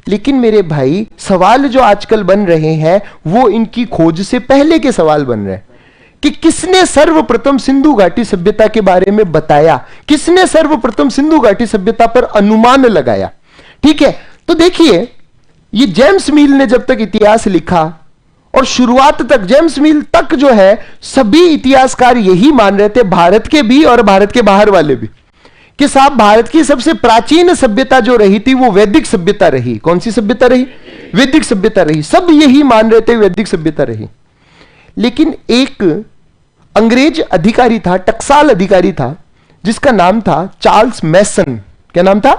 लेकिन मेरे भाई, सवाल जो आजकल बन रहे हैं वो इनकी खोज से पहले के सवाल बन रहे हैं कि किसने सर्वप्रथम सिंधु घाटी सभ्यता के बारे में बताया, किसने सर्वप्रथम सिंधु घाटी सभ्यता पर अनुमान लगाया। ठीक है, तो देखिए, ये जेम्स मिल ने जब तक इतिहास लिखा, और शुरुआत तक जेम्स मिल तक जो है सभी इतिहासकार यही मान रहे थे, भारत के भी और भारत के बाहर वाले भी, कि साहब भारत की सबसे प्राचीन सभ्यता जो रही थी वो वैदिक सभ्यता रही। कौन सी सभ्यता रही? वैदिक सभ्यता रही। सब यही मान रहे थे वैदिक सभ्यता रही। लेकिन एक अंग्रेज अधिकारी था, टकसाल अधिकारी था, जिसका नाम था चार्ल्स मैसन। क्या नाम था?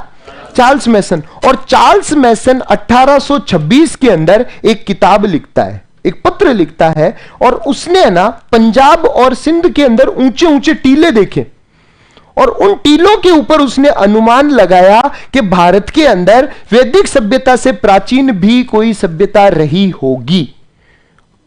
चार्ल्स मैसन। और चार्ल्स मैसन 1826 के अंदर एक किताब लिखता है, एक पत्र लिखता है, और उसने ना पंजाब और सिंध के अंदर ऊंचे ऊंचे टीले देखे, और उन टीलों के ऊपर उसने अनुमान लगाया कि भारत के अंदर वैदिक सभ्यता से प्राचीन भी कोई सभ्यता रही होगी।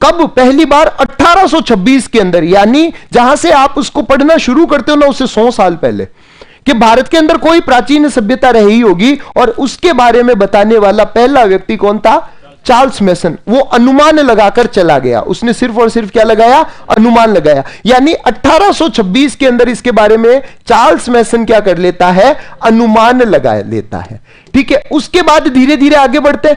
कब? पहली बार 1826 के अंदर, यानी जहां से आप उसको पढ़ना शुरू करते हो ना, उससे 100 साल पहले, कि भारत के अंदर कोई प्राचीन सभ्यता रही होगी। और उसके बारे में बताने वाला पहला व्यक्ति कौन था? चार्ल्स मैसन। वो अनुमान लगाकर चला गया। उसने सिर्फ और सिर्फ क्या लगाया? अनुमान लगाया। यानी 1826 के अंदर इसके बारे में चार्ल्स मैसन क्या कर लेता है? अनुमान लगा लेता है। ठीक है, उसके बाद धीरे धीरे आगे बढ़ते।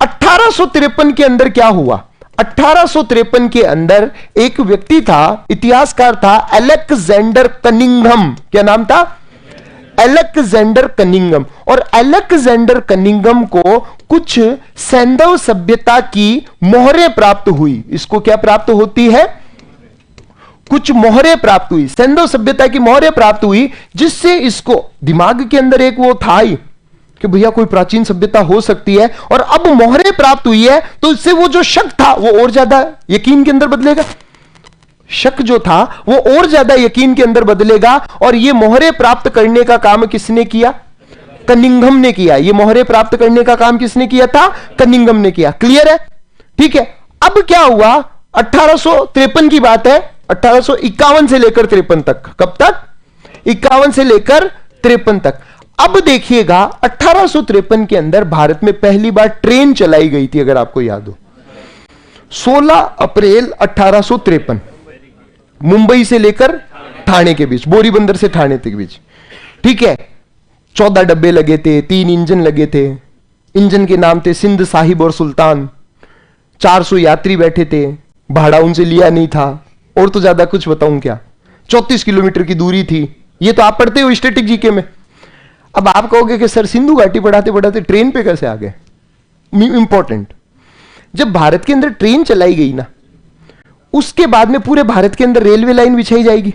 1853 के अंदर क्या हुआ? 1853 के अंदर एक व्यक्ति था, इतिहासकार था, अलेक्जेंडर कनिंघम। क्या नाम था? Alexander Cunningham. और अलेक्जेंडर कनिंघम को कुछ सैंधव सभ्यता की मोहरें प्राप्त हुई। इसको क्या प्राप्त होती है? कुछ मोहरें प्राप्त हुई, सैंधव सभ्यता की मोहरें प्राप्त हुई, जिससे इसको दिमाग के अंदर एक वो था ही कि भैया कोई प्राचीन सभ्यता हो सकती है। और अब मोहरें प्राप्त हुई है तो इससे वो जो शक था वो और ज्यादा यकीन के अंदर बदलेगा। शक जो था वो और ज्यादा यकीन के अंदर बदलेगा। और ये मोहरें प्राप्त करने का काम किसने किया? कनिंघम ने किया। ये मोहरें प्राप्त करने का काम किसने किया था? कनिंघम ने किया। क्लियर है? ठीक है, अब क्या हुआ? 1853 की बात है, 1851 से लेकर 53 तक। कब तक? 51 से लेकर 53 तक। अब देखिएगा, 1853 के अंदर भारत में पहली बार ट्रेन चलाई गई थी, अगर आपको याद हो। 16 अप्रैल 1853, मुंबई से लेकर ठाणे के बीच, बोरीबंदर से ठाणे के बीच। ठीक है, 14 डब्बे लगे थे, 3 इंजन लगे थे। इंजन के नाम थे सिंध, साहिब और सुल्तान। 400 यात्री बैठे थे, भाड़ा उनसे लिया नहीं था। और तो ज्यादा कुछ बताऊं क्या? 34 किलोमीटर की दूरी थी। ये तो आप पढ़ते हो स्टैटिक जीके में। अब आप कहोगे कि सर सिंधु घाटी पढ़ाते पढ़ाते ट्रेन पे कैसे आ गए? इंपॉर्टेंट, जब भारत के अंदर ट्रेन चलाई गई ना, उसके बाद में पूरे भारत के अंदर रेलवे लाइन बिछाई जाएगी।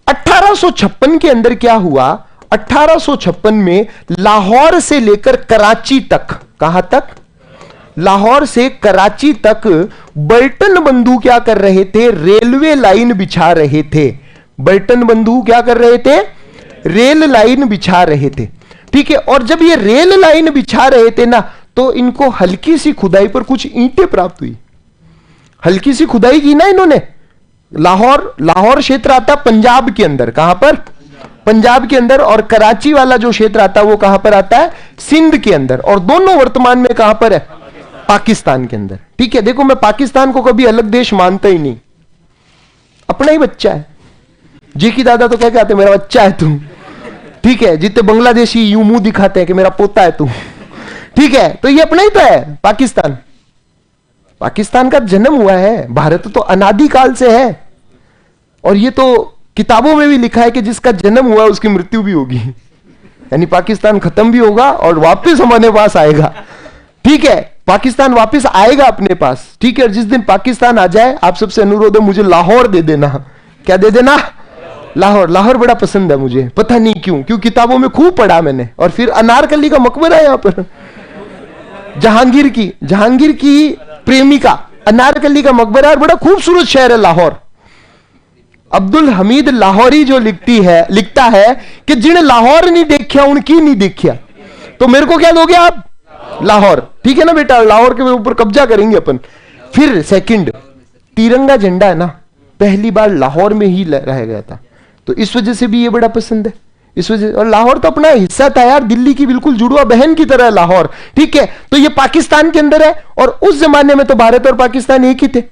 1856 के अंदर क्या हुआ? 1856 में लाहौर से लेकर कराची तक, कहां तक? लाहौर से कराची तक बर्टन बंधु क्या कर रहे थे? रेलवे लाइन बिछा रहे थे। बर्टन बंधु क्या कर रहे थे? रेल लाइन बिछा रहे थे। ठीक है, और जब ये रेल लाइन बिछा रहे थे ना, तो इनको हल्की सी खुदाई पर कुछ ईंटें प्राप्त हुई। हल्की सी खुदाई की ना इन्होंने। लाहौर क्षेत्र आता पंजाब के अंदर। कहां पर? पंजाब के अंदर। और कराची वाला जो क्षेत्र आता है वो कहां पर आता है? सिंध के अंदर। और दोनों वर्तमान में कहां पर है? पाकिस्तान के अंदर। ठीक है, देखो, मैं पाकिस्तान को कभी अलग देश मानता ही नहीं, अपना ही बच्चा है। जी की दादा तो क्या कहते हैं? मेरा बच्चा है तू। ठीक है, जितने बांग्लादेशी यूं मुंह दिखाते हैं कि मेरा पोता है तू। ठीक है, तो ये अपना ही तो है पाकिस्तान। पाकिस्तान का जन्म हुआ है, भारत तो अनादिकाल से है। और ये तो किताबों में भी लिखा है कि जिसका जन्म हुआ उसकी मृत्यु भी होगी, यानी पाकिस्तान खत्म भी होगा और वापस हमारे पास आएगा। ठीक है, पाकिस्तान वापस आएगा अपने पास। ठीक है, जिस दिन पाकिस्तान आ जाए, आप सबसे अनुरोध है, मुझे लाहौर दे देना। क्या दे देना? लाहौर। लाहौर बड़ा पसंद है मुझे, पता नहीं क्यों किताबों में खूब पढ़ा मैंने। और फिर अनारकली का मकबरा है यहां पर, जहांगीर की प्रेमिका अनारकली का मकबरा है। बड़ा खूबसूरत शहर है लाहौर। अब्दुल हमीद लाहौरी जो लिखता है कि जिन लाहौर नहीं देखा उनकी नहीं देखा, तो मेरे को क्या दोगे आप? लाहौर। ठीक है ना बेटा, लाहौर के ऊपर कब्जा करेंगे अपन। फिर सेकंड, तिरंगा झंडा है ना, पहली बार लाहौर में ही लहराया गया था, तो इस वजह से भी ये बड़ा पसंद है, इस वजह। और लाहौर तो अपना हिस्सा था यार, दिल्ली की बिल्कुल जुड़वा बहन की तरह है लाहौर। ठीक है, तो ये पाकिस्तान के अंदर है, और उस जमाने में तो भारत और पाकिस्तान एक ही थे।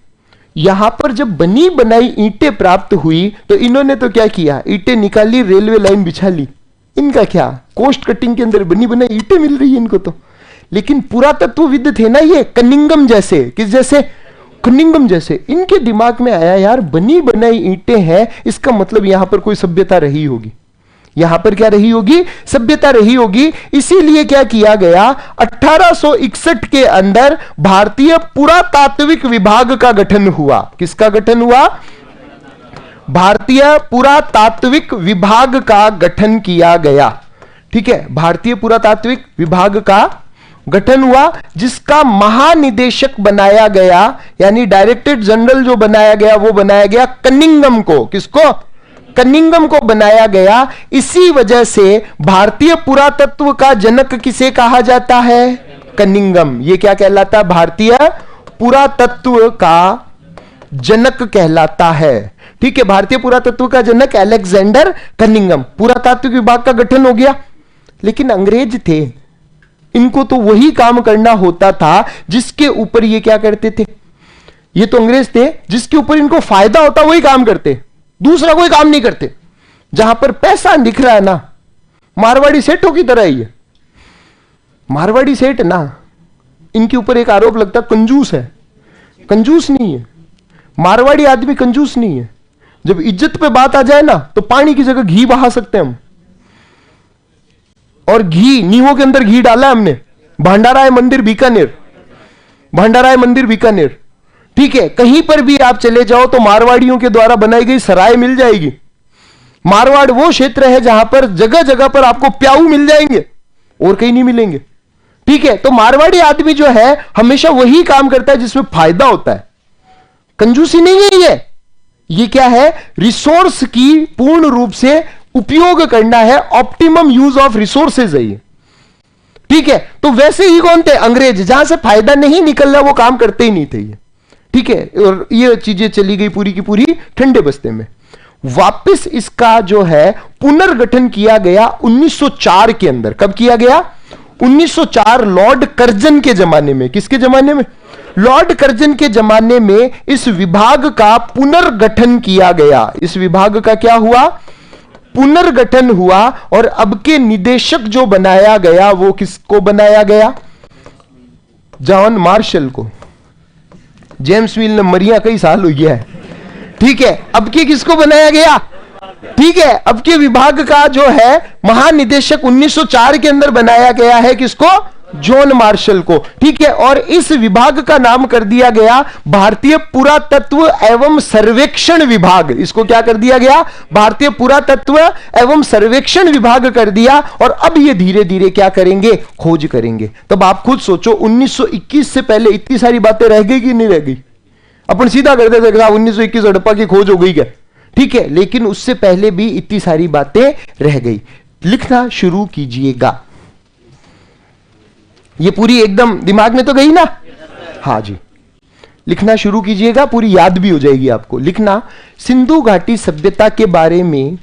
यहां पर जब बनी बनाई ईंटें प्राप्त हुई तो इन्होंने तो क्या किया, ईंटें निकाली, रेलवे लाइन बिछा ली। इनका क्या, कोस्ट कटिंग के अंदर बनी बनाई ईंटें मिल रही है इनको तो। लेकिन पुरातत्वविद थे ना ये, कनिंगम जैसे, किस जैसे? कनिंगम जैसे। इनके दिमाग में आया यार बनी बनाई ईंटें हैं, इसका मतलब यहां पर कोई सभ्यता रही होगी, यहां पर क्या रही होगी? सभ्यता रही होगी। इसीलिए क्या किया गया, 1861 के अंदर भारतीय पुरातात्विक विभाग का गठन हुआ। किसका गठन हुआ? भारतीय पुरातात्विक विभाग का गठन किया गया। ठीक है, भारतीय पुरातात्विक विभाग का गठन हुआ, जिसका महानिदेशक बनाया गया, यानी डायरेक्टर जनरल जो बनाया गया वो बनाया गया कनिंगम को। किसको? कनिंगम को बनाया गया। इसी वजह से भारतीय पुरातत्व का जनक किसे कहा जाता है? कनिंगम। ये क्या कहलाता? भारतीय पुरातत्व का जनक कहलाता है। ठीक है, भारतीय पुरातत्व का जनक अलेक्जेंडर कनिंगम। पुरातात्विक विभाग का गठन हो गया। लेकिन अंग्रेज थे, इनको तो वही काम करना होता था जिसके ऊपर ये क्या करते थे, ये तो अंग्रेज थे, जिसके ऊपर इनको फायदा होता वही काम करते, दूसरा कोई काम नहीं करते। जहां पर पैसा दिख रहा है ना, मारवाड़ी सेठों की तरह ही है। मारवाड़ी सेठ ना, इनके ऊपर एक आरोप लगता कंजूस है। कंजूस नहीं है, मारवाड़ी आदमी कंजूस नहीं है। जब इज्जत पे बात आ जाए ना, तो पानी की जगह घी बहा सकते हैं हम। और घी, नींवों के अंदर घी डाला हमने। भंडाराय मंदिर बीकानेर, भंडाराय मंदिर बीकानेर। ठीक है, कहीं पर भी आप चले जाओ तो मारवाड़ियों के द्वारा बनाई गई सराय मिल जाएगी। मारवाड़ वो क्षेत्र है जहां पर जगह जगह पर आपको प्याऊ मिल जाएंगे, और कहीं नहीं मिलेंगे। ठीक है, तो मारवाड़ी आदमी जो है हमेशा वही काम करता है जिसमें फायदा होता है। कंजूसी नहीं है ये क्या है? रिसोर्स की पूर्ण रूप से उपयोग करना है, ऑप्टिमम यूज ऑफ रिसोर्सेज है ये। ठीक है, तो वैसे ही कौन थे? अंग्रेज। जहां से फायदा नहीं निकल रहा वो काम करते ही नहीं थे ये। ठीक है, और ये चीजें चली गई पूरी की पूरी ठंडे बस्ते में। वापस इसका जो है पुनर्गठन किया गया 1904 के अंदर। कब किया गया? 1904, लॉर्ड कर्जन के जमाने में। किसके जमाने में? लॉर्ड कर्जन के जमाने में इस विभाग का पुनर्गठन किया गया। इस विभाग का क्या हुआ? पुनर्गठन हुआ। और अब के निदेशक जो बनाया गया वो किसको बनाया गया? जॉन मार्शल को। जेम्स व्हील ने मरिया कई साल हो गया है। ठीक है, अब के किसको बनाया गया? ठीक है, अब के विभाग का जो है महानिदेशक 1904 के अंदर बनाया गया है। किसको? जॉन मार्शल को। ठीक है, और इस विभाग का नाम कर दिया गया भारतीय पुरातत्व एवं सर्वेक्षण विभाग। इसको क्या कर दिया गया? भारतीय पुरातत्व एवं सर्वेक्षण विभाग कर दिया। और अब ये धीरे धीरे क्या करेंगे? खोज करेंगे। तब आप खुद सोचो 1921 से पहले इतनी सारी बातें रह गई कि नहीं रह गई? अपन सीधा कर देते 1921 हड़प्पा की खोज हो गई क्या? ठीक है, लेकिन उससे पहले भी इतनी सारी बातें रह गई। लिखना शुरू कीजिएगा। ये पूरी एकदम दिमाग में तो गई ना? हाँ जी, लिखना शुरू कीजिएगा, पूरी याद भी हो जाएगी आपको। लिखना, सिंधु घाटी सभ्यता के बारे में।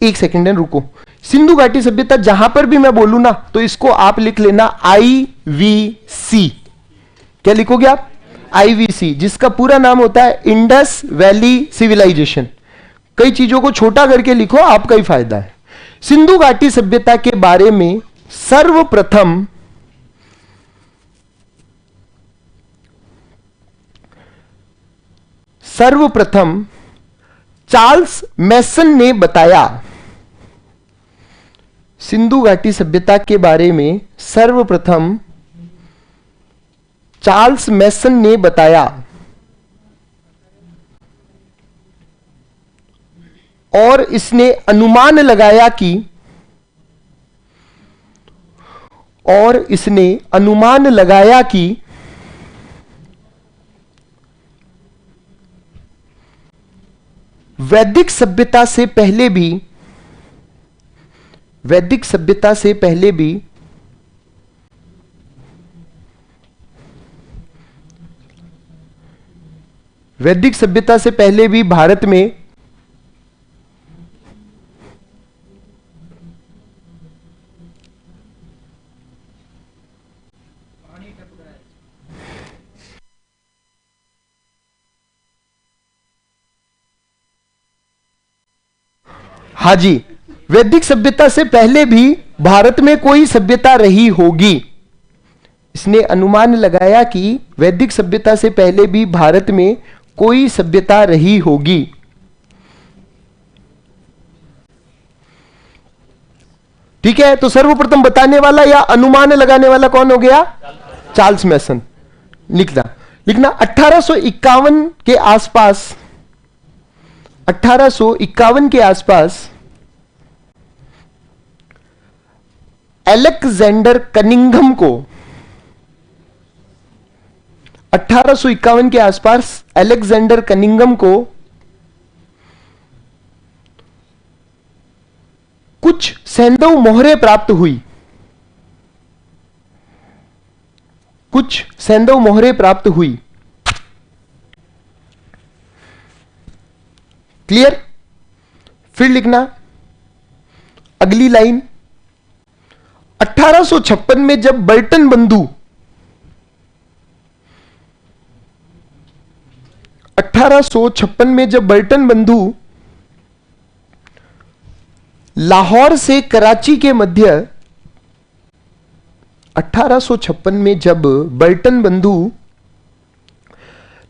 एक सेकंड है, रुको। सिंधु घाटी सभ्यता जहां पर भी मैं बोलूं ना, तो इसको आप लिख लेना IVC। क्या लिखोगे आप? IVC, जिसका पूरा नाम होता है इंडस वैली सिविलाइजेशन। कई चीजों को छोटा करके लिखो, आपका ही फायदा है। सिंधु घाटी सभ्यता के बारे में सर्वप्रथम चार्ल्स मैसन ने बताया। सिंधु घाटी सभ्यता के बारे में सर्वप्रथम चार्ल्स मैसन ने बताया, और इसने अनुमान लगाया कि वैदिक सभ्यता से पहले भी वैदिक सभ्यता से पहले भी वैदिक सभ्यता से पहले भी भारत में हाँ जी, वैदिक सभ्यता से पहले भी भारत में कोई सभ्यता रही होगी। इसने अनुमान लगाया कि वैदिक सभ्यता से पहले भी भारत में कोई सभ्यता रही होगी। ठीक है, तो सर्वप्रथम बताने वाला या अनुमान लगाने वाला कौन हो गया? चार्ल्स मैसन। लिखना 1851 के आसपास 1851 के आसपास अलेक्जेंडर कनिंघम को 1851 के आसपास अलेक्जेंडर कनिंघम को कुछ सैंधव मोहरें प्राप्त हुई। कुछ सैंधव मोहरें प्राप्त हुई। क्लियर? फिर लिखना अगली लाइन, 1856 में जब बर्टन बंधु 1856 में जब बर्टन बंधु लाहौर से कराची के मध्य 1856 में जब बर्टन बंधु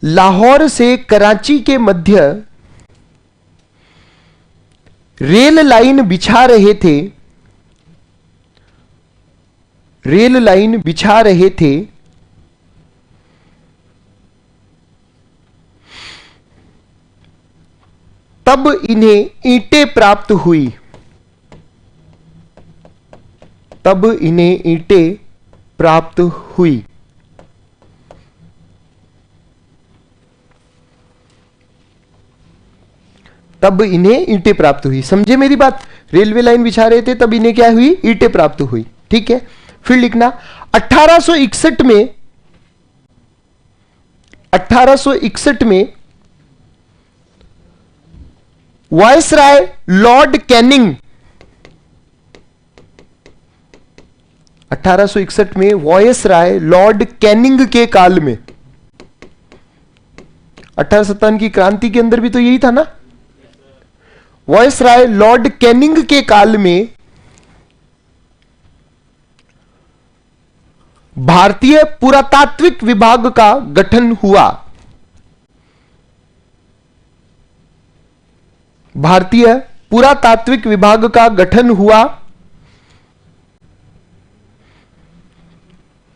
लाहौर से कराची के मध्य रेल लाइन बिछा रहे थे तब इन्हें ईंटें प्राप्त हुई। तब इन्हें ईंटें प्राप्त हुई। तब इन्हें ईंटें प्राप्त हुई। समझे मेरी बात? रेलवे लाइन बिछा रहे थे, तब इन्हें क्या हुई? ईंटें प्राप्त हुई। ठीक है, फिर लिखना 1861 में वायसराय लॉर्ड कैनिंग 1861 में वायसराय लॉर्ड कैनिंग के काल में 1857 की क्रांति के अंदर भी तो यही था ना। वायसराय लॉर्ड कैनिंग के काल में भारतीय पुरातात्विक विभाग का गठन हुआ। भारतीय पुरातात्विक विभाग का गठन हुआ।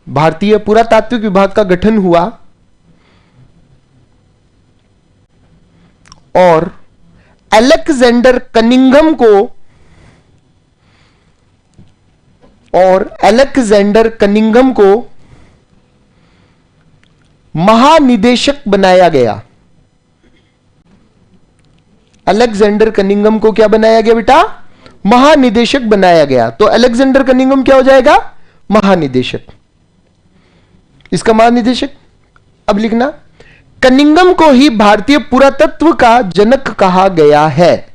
भारतीय पुरातात्विक विभाग का गठन हुआ और अलेक्जेंडर कनिंघम को महानिदेशक बनाया गया। अलेक्जेंडर कनिंघम को क्या बनाया गया बेटा? महानिदेशक बनाया गया। तो अलेक्जेंडर कनिंघम क्या हो जाएगा? महानिदेशक। इसका महानिदेशक। अब लिखना कनिंघम को ही भारतीय पुरातत्व का जनक कहा गया है।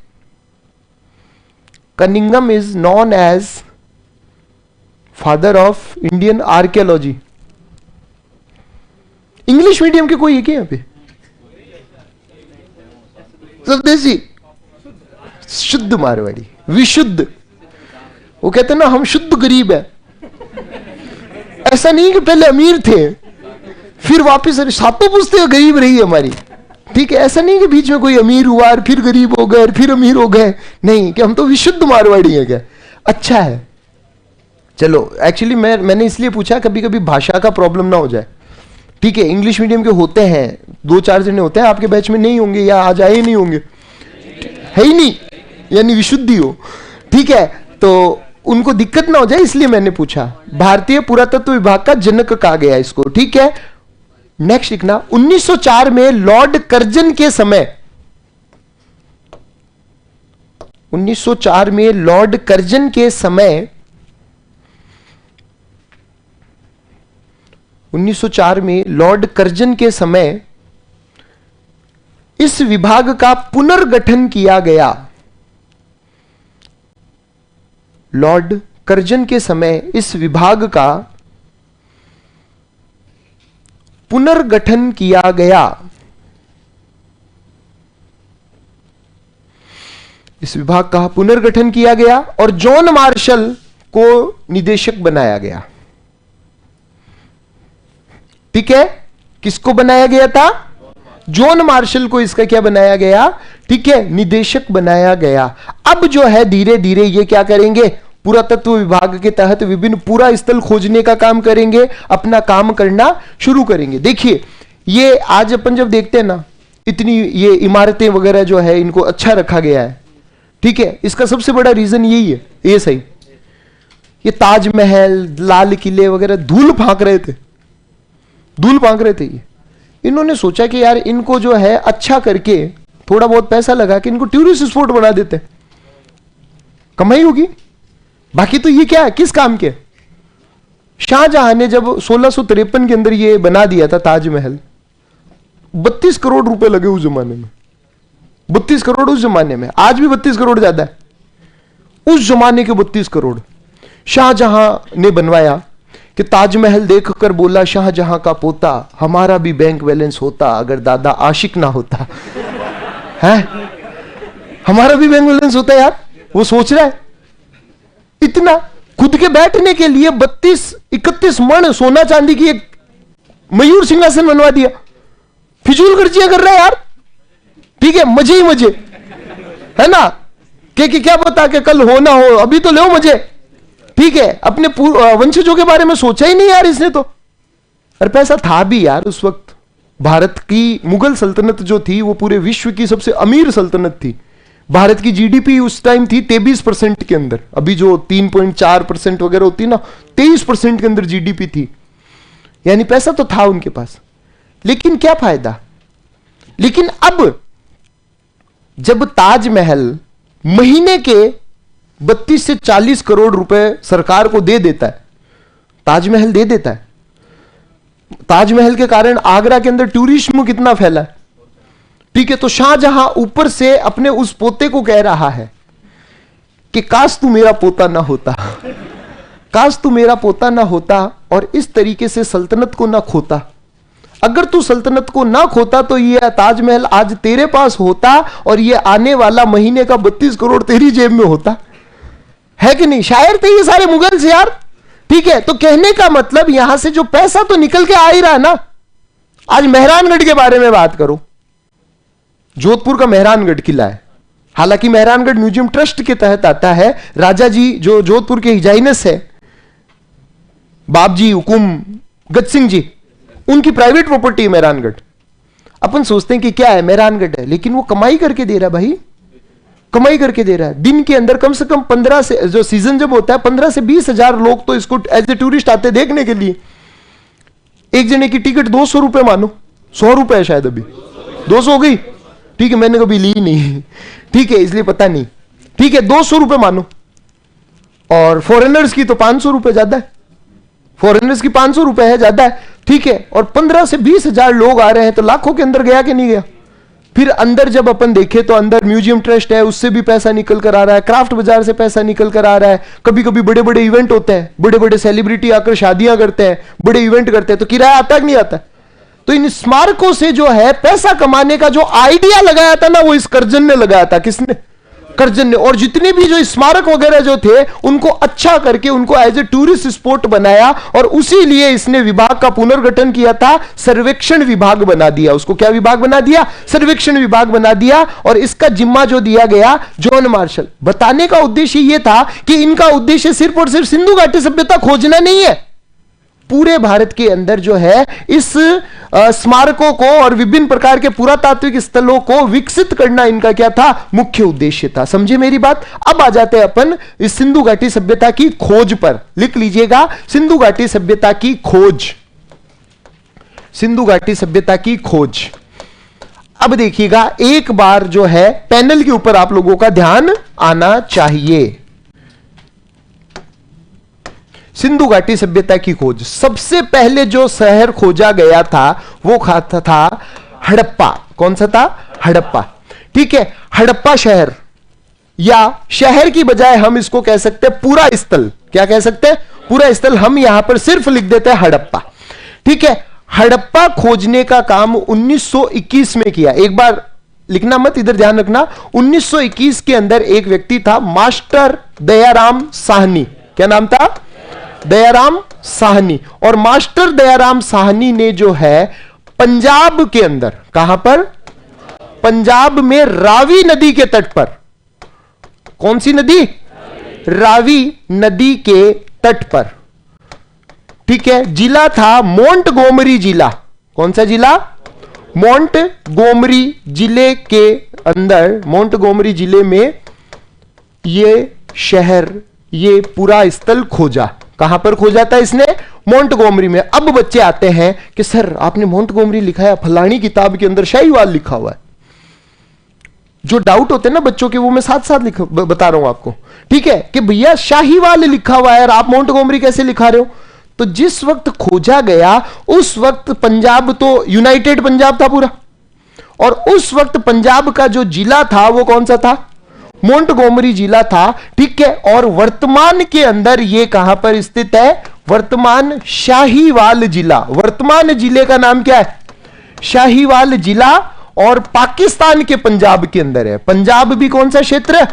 Cunningham is known as father of Indian archaeology. English medium के कोई है क्या यहां पे? स्वदेशी, शुद्ध मारवाड़ी, विशुद्ध। वो कहते हैं ना हम शुद्ध गरीब है। ऐसा नहीं कि पहले अमीर थे फिर वापस सातों पुश्तें गरीब रही हमारी। ठीक है, ऐसा नहीं कि बीच में कोई अमीर हुआ और फिर गरीब हो गए और फिर अमीर हो गए। नहीं, कि हम तो विशुद्ध मारवाड़ी है। क्या अच्छा है। चलो, एक्चुअली मैंने इसलिए पूछा कभी कभी भाषा का प्रॉब्लम ना हो जाए। ठीक है, इंग्लिश मीडियम के होते हैं, 2-4 जने होते हैं, आपके बैच में नहीं होंगे या आज आए नहीं होंगे, है ही नहीं, यानी विशुद्धि हो। ठीक है, तो उनको दिक्कत ना हो जाए इसलिए मैंने पूछा। भारतीय पुरातत्व विभाग का जनक कहा गया इसको। ठीक है, नेक्स्ट लिखना 1904 में लॉर्ड कर्जन के समय 1904 में लॉर्ड कर्जन के समय 1904 में लॉर्ड कर्जन के समय इस विभाग का पुनर्गठन किया गया। लॉर्ड कर्जन के समय इस विभाग का पुनर्गठन किया गया। इस विभाग का पुनर्गठन किया गया और जॉन मार्शल को निदेशक बनाया गया। ठीक है, किसको बनाया गया था? जॉन मार्शल को इसका क्या बनाया गया? ठीक है, निदेशक बनाया गया। अब जो है धीरे धीरे ये क्या करेंगे? पुरातत्व विभाग के तहत विभिन्न पूरा स्थल खोजने का काम करेंगे, अपना काम करना शुरू करेंगे। देखिए, ये आज अपन जब देखते हैं ना, इतनी ये इमारतें वगैरह जो है इनको अच्छा रखा गया है। ठीक है, इसका सबसे बड़ा रीजन यही है। ये सही, ये ताजमहल, लाल किले वगैरह धूल फांक रहे थे, धूल फांक रहे थे। ये इन्होंने सोचा कि यार इनको जो है अच्छा करके थोड़ा बहुत पैसा लगा के इनको टूरिस्ट स्पॉट बना देते, कमाई होगी। बाकी तो ये क्या है, किस काम के? शाहजहां ने जब 1653 के अंदर ये बना दिया था ताजमहल, 32 करोड़ रुपए लगे उस जमाने में। 32 करोड़ उस जमाने में, आज भी 32 करोड़ ज्यादा है। उस जमाने के 32 करोड़ शाहजहां ने बनवाया कि ताजमहल देखकर बोला शाहजहां का पोता, हमारा भी बैंक बैलेंस होता अगर दादा आशिक ना होता। है, हमारा भी बैंक बैलेंस होता यार। वो सोच रहा है इतना, खुद के बैठने के लिए 32-31 मण सोना चांदी की एक मयूर सिंहासन बनवा दिया। फिजूल खर्चियां कर रहा है यार। ठीक है, मजे ही मजे, है ना? कि क्या पता कि कल हो ना हो, अभी तो लो मजे। ठीक है, अपने वंशजों के बारे में सोचा ही नहीं यार इसने तो। और पैसा था भी यार उस वक्त। भारत की मुगल सल्तनत जो थी वो पूरे विश्व की सबसे अमीर सल्तनत थी। भारत की जीडीपी उस टाइम थी 23% के अंदर। अभी जो 3.4% वगैरह होती ना, 23% के अंदर जीडीपी थी। यानी पैसा तो था उनके पास, लेकिन क्या फायदा? लेकिन अब जब ताजमहल महीने के 32 से 40 करोड़ रुपए सरकार को दे देता है, ताजमहल दे देता है। ताजमहल के कारण आगरा के अंदर टूरिज्म कितना फैला है। ठीक है, तो शाहजहां ऊपर से अपने उस पोते को कह रहा है कि काश तू मेरा पोता ना होता, काश तू मेरा पोता ना होता और इस तरीके से सल्तनत को ना खोता। अगर तू सल्तनत को ना खोता तो ये ताजमहल आज तेरे पास होता और ये आने वाला महीने का 32 करोड़ तेरी जेब में होता। है कि नहीं? शायर थे ये सारे मुगल से यार। ठीक है, तो कहने का मतलब यहां से जो पैसा तो निकल के आ ही रहा ना। आज मेहरानगढ़ के बारे में बात करो, जोधपुर का मेहरानगढ़ किला है। हालांकि मेहरानगढ़ म्यूजियम ट्रस्ट के तहत आता है। राजा जी जो जोधपुर के हिजाइनस है, बाबजी हुकुम गज सिंह जी, उनकी प्राइवेट प्रॉपर्टी है मेहरानगढ़। अपन सोचते हैं कि क्या है, मेहरानगढ़ है, लेकिन वो कमाई करके दे रहा है भाई, कमाई करके दे रहा है। दिन के अंदर कम से कम 15 से, जो सीजन जब होता है 15 से 20 हजार लोग तो इसको एज ए टूरिस्ट आते देखने के लिए। एक जने की टिकट 200 रुपए मानो, 100 रुपए है शायद, अभी 200 हो गई। ठीक है, मैंने कभी ली नहीं, ठीक है, इसलिए पता नहीं। ठीक है, 200 रुपए मानो। और फॉरेनर्स की तो 500 रुपए ज्यादा है, फॉरेनर्स की 500 रुपए है, ज्यादा है। ठीक है, और 15 से 20 हजार लोग आ रहे हैं तो लाखों के अंदर गया कि नहीं गया? फिर अंदर जब अपन देखें तो अंदर म्यूजियम ट्रस्ट है, उससे भी पैसा निकल कर आ रहा है, क्राफ्ट बाजार से पैसा निकल कर आ रहा है। कभी कभी बड़े बड़े इवेंट होते हैं, बड़े बड़े सेलिब्रिटी आकर शादियां करते हैं, बड़े इवेंट करते हैं, तो किराया आता कि नहीं आता? तो इन स्मारकों से जो है पैसा कमाने का जो आइडिया लगाया था ना, वो इस कर्जन ने लगाया था। किसने? कर्जन ने। और जितने भी जो स्मारक वगैरह जो थे उनको अच्छा करके उनको एज ए टूरिस्ट स्पॉट बनाया, और उसी लिए इसने विभाग का पुनर्गठन किया था, सर्वेक्षण विभाग बना दिया। उसको क्या विभाग बना दिया? सर्वेक्षण विभाग बना दिया। और इसका जिम्मा जो दिया गया जॉन मार्शल। बताने का उद्देश्य यह था कि इनका उद्देश्य सिर्फ और सिर्फ सिंधु घाटी सभ्यता खोजना नहीं है, पूरे भारत के अंदर जो है इस स्मारकों को और विभिन्न प्रकार के पुरातात्विक स्थलों को विकसित करना इनका क्या था? मुख्य उद्देश्य था। समझे मेरी बात? अब आ जाते हैं अपन इस सिंधु घाटी सभ्यता की खोज पर। लिख लीजिएगा, सिंधु घाटी सभ्यता की खोज, सिंधु घाटी सभ्यता की खोज। अब देखिएगा, एक बार जो है पैनल के ऊपर आप लोगों का ध्यान आना चाहिए। सिंधु घाटी सभ्यता की खोज, सबसे पहले जो शहर खोजा गया था वो था हड़प्पा। कौन सा था? हड़प्पा। ठीक है, हड़प्पा शहर, या शहर की बजाय हम इसको कह सकते हैं पूरा स्थल। क्या कह सकते हैं? पूरा स्थल। हम यहां पर सिर्फ लिख देते हैं हड़प्पा। ठीक है, हड़प्पा खोजने का काम 1921 में किया। एक बार लिखना मत, इधर ध्यान रखना। 1921 के अंदर एक व्यक्ति था, मास्टर दयाराम साहनी। क्या नाम था? दयाराम साहनी। और मास्टर दयाराम साहनी ने जो है पंजाब के अंदर, कहां पर? पंजाब में रावी नदी के तट पर। कौन सी नदी? रावी नदी के तट पर। ठीक है, जिला था मोंटगोमरी जिला। कौन सा जिला? मोंटगोमरी जिले के अंदर, मोंटगोमरी जिले में ये शहर, ये पूरा स्थल खोजा। कहां पर खोजा था इसने? मोंटगोमरी में। अब बच्चे आते हैं कि सर आपने मोंटगोमरी लिखा है, फलानी किताब के अंदर शाहीवाल लिखा हुआ है। जो डाउट होते हैं ना बच्चों के, वो मैं साथ साथ बता रहा हूं आपको। ठीक है, कि भैया शाहीवाल लिखा हुआ है और आप मोंटगोमरी कैसे लिखा रहे हो? तो जिस वक्त खोजा गया उस वक्त पंजाब तो यूनाइटेड पंजाब था पूरा, और उस वक्त पंजाब का जो जिला था वो कौन सा था? मोंटगोमरी जिला था। ठीक है, और वर्तमान के अंदर ये कहां पर स्थित है? वर्तमान शाहीवाल जिला। वर्तमान जिले का नाम क्या है? शाहीवाल जिला, और पाकिस्तान के पंजाब के अंदर है। पंजाब भी कौन सा क्षेत्र है?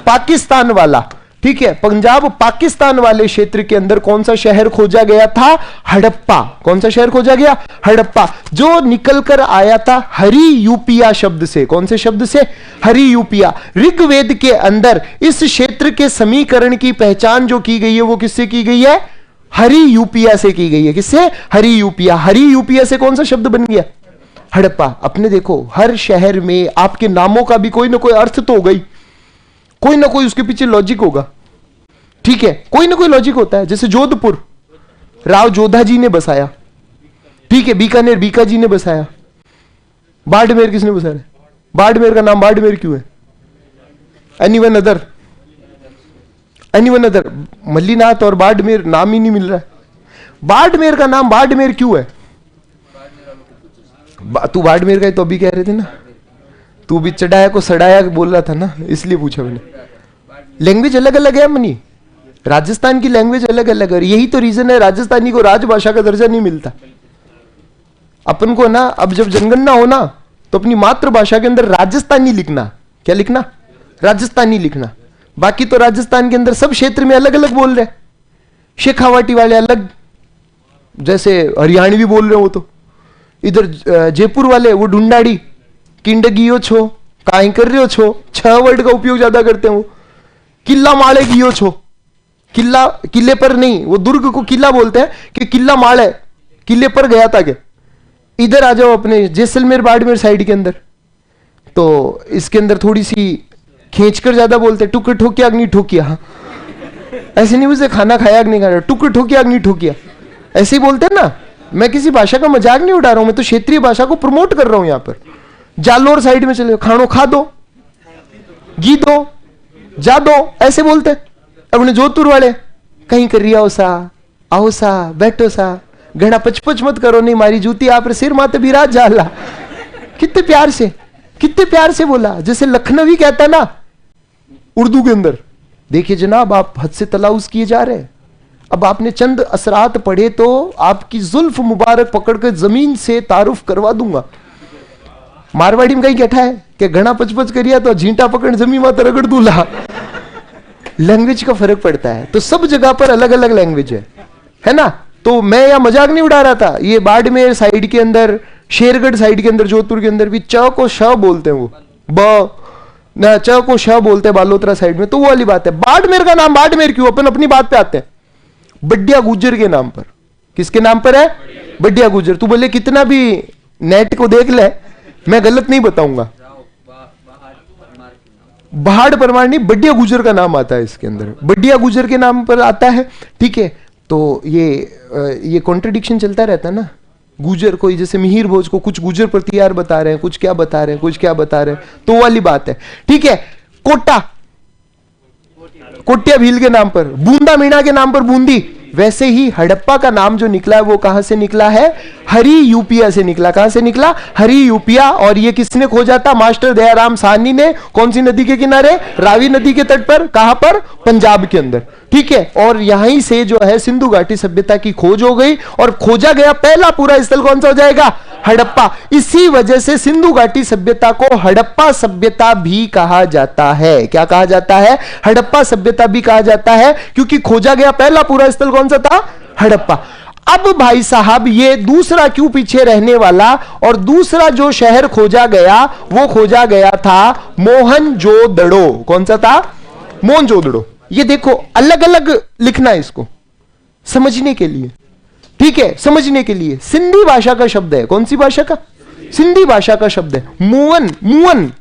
पाकिस्तान वाला। ठीक है, पंजाब पाकिस्तान वाले क्षेत्र के अंदर कौन सा शहर खोजा गया था? हड़प्पा। कौन सा शहर खोजा गया? हड़प्पा, जो निकलकर आया था हरि यूपिया शब्द से। कौन से शब्द से? हरि यूपिया। ऋग्वेद के अंदर इस क्षेत्र के समीकरण की पहचान जो की गई है वो किससे की गई है? हरि यूपिया से की गई है। किससे? हरि यूपिया। हरि यूपिया से कौन सा शब्द बन गया? हड़प्पा। अपने देखो, हर शहर में आपके नामों का भी कोई ना कोई अर्थ तो होगा ही, कोई ना कोई उसके पीछे लॉजिक होगा। ठीक है, कोई ना कोई लॉजिक होता है। जैसे जोधपुर, राव जोधा जी ने बसाया। ठीक है, बीकानेर बीका जी ने बसाया। बाड़मेर किसने बसाया? बाड़मेर का नाम बाड़मेर क्यों है? Anyone other? Anyone other? Mallinath और बाड़मेर नाम ही नहीं मिल रहा है। बाड़मेर का नाम बाड़मेर क्यों है? तू बाड़मेर का है तो अभी कह रहे थे ना, तू भी चढ़ाया को सड़ाया बोल रहा था ना, इसलिए पूछा मैंने। लैंग्वेज अलग अलग है मनी, राजस्थान की लैंग्वेज अलग अलग है। यही तो रीजन है राजस्थानी को राजभाषा का दर्जा नहीं मिलता। अपन को ना, अब जब जनगणना हो ना तो अपनी मातृभाषा के अंदर राजस्थानी लिखना। क्या लिखना? राजस्थानी लिखना। बाकी तो राजस्थान के अंदर सब क्षेत्र में अलग अलग बोल रहे। शेखावाटी वाले अलग, जैसे हरियाणवी बोल रहे हो। वो तो इधर जयपुर वाले वो ढूंढाड़ी किंडगियो छो, काई कर रहे हो छो, 6 वर्ड का उपयोग ज्यादा करते हैं। वो किला माले गियो छो, किला किले पर नहीं, वो दुर्ग को किला बोलते हैं कि किला माले, किले पर गया था क्या? इधर आ जाओ अपने जैसलमेर बाड़मेर साइड के अंदर, तो इसके अंदर थोड़ी सी खींचकर ज्यादा बोलते हैं, टुक ठोकिया अग्नि ठोकिया। ऐसे नहीं उसे खाना खाया अग्नि खाया, टुक ठोकिया अग्नि ठोकिया, ऐसे ही बोलते हैं ना। मैं किसी भाषा का मजाक नहीं उड़ा रहा हूं, मैं तो क्षेत्रीय भाषा को प्रमोट कर रहा हूं। यहां पर जालोर साइड में चले, खानो खा दो, गी दो, जा दो, ऐसे बोलते। अपने जोधपुर वाले कहीं कर रिया हो सा, आओ सा, बैठो सा, घड़ा पचपच मत करो, नहीं मारी जूती आप सिर माते बिराज जाला। कितने प्यार से, कितने प्यार से बोला, जैसे लखनवी कहता है ना उर्दू के अंदर। देखिए जनाब, आप हद से तलाउज किए जा रहे हैं। अब आपने चंद असरात पढ़े तो आपकी जुल्फ मुबारक पकड़कर जमीन से तारुफ करवा दूंगा। मारवाड़ी में कहीं कहता है कि घना पचपच करिया तो झींटा पकड़ जमीन माता रगड़ दूल्हा। लैंग्वेज का फर्क पड़ता है, तो सब जगह पर अलग अलग लैंग्वेज है ना। तो मैं यह मजाक नहीं उड़ा रहा था। ये बाड़मेर साइड के अंदर, शेरगढ़ साइड के अंदर, जोधपुर के अंदर भी च को श बोलते हैं। वो ब ना, च को श बोलते हैं बालोतरा साइड में। तो वो वाली बात है। बाड़मेर का नाम बाड़मेर क्यों? अपन अपनी बात पे आते हैं। बढ़िया गुज्जर के नाम पर। किसके नाम पर है? बढ़िया गुज्जर। तू बोले कितना भी नेट को देख ले, मैं गलत नहीं बताऊंगा। बहाड़ परमार नहीं, बढ़िया गुज्जर का नाम आता है इसके अंदर, बढ़िया गुज्जर के नाम पर आता है। ठीक है, तो ये कॉन्ट्रडिक्शन चलता रहता है ना। गुजर, कोई जैसे मिहिर भोज को कुछ गुजर प्रतिहार बता रहे हैं, कुछ क्या बता रहे हैं, कुछ क्या बता रहे हैं, तो वाली बात है। ठीक है, कोटा, कोटिया भील के नाम पर, बूंदा मीणा के नाम पर बूंदी। वैसे ही हड़प्पा का नाम जो निकला है वो कहां से निकला है? हरी यूपिया से निकला। कहां से निकला? हरी यूपिया। और ये किसने खोजा था? मास्टर दयाराम साहनी ने। कौन सी नदी के किनारे? रावी नदी के तट पर। कहां पर? पंजाब के अंदर। ठीक है, और यहीं से जो है सिंधु घाटी सभ्यता की खोज हो गई और खोजा गया पहला पूरा स्थल कौन सा हो जाएगा? हड़प्पा। इसी वजह से सिंधु घाटी सभ्यता को हड़प्पा सभ्यता भी कहा जाता है। क्या कहा जाता है? हड़प्पा सभ्यता भी कहा जाता है, क्योंकि खोजा गया पहला पूरा स्थल कौन सा था? हड़प्पा। अब भाई साहब ये दूसरा क्यों पीछे रहने वाला? और दूसरा जो शहर खोजा गया वो खोजा गया था मोहनजोदड़ो। कौन सा था? मोहनजोदड़ो। ये देखो, अलग अलग लिखना है इसको समझने के लिए। ठीक है, समझने के लिए। सिंधी भाषा का शब्द है। कौन सी भाषा का? सिंधी भाषा का शब्द है मुअन। मुअन,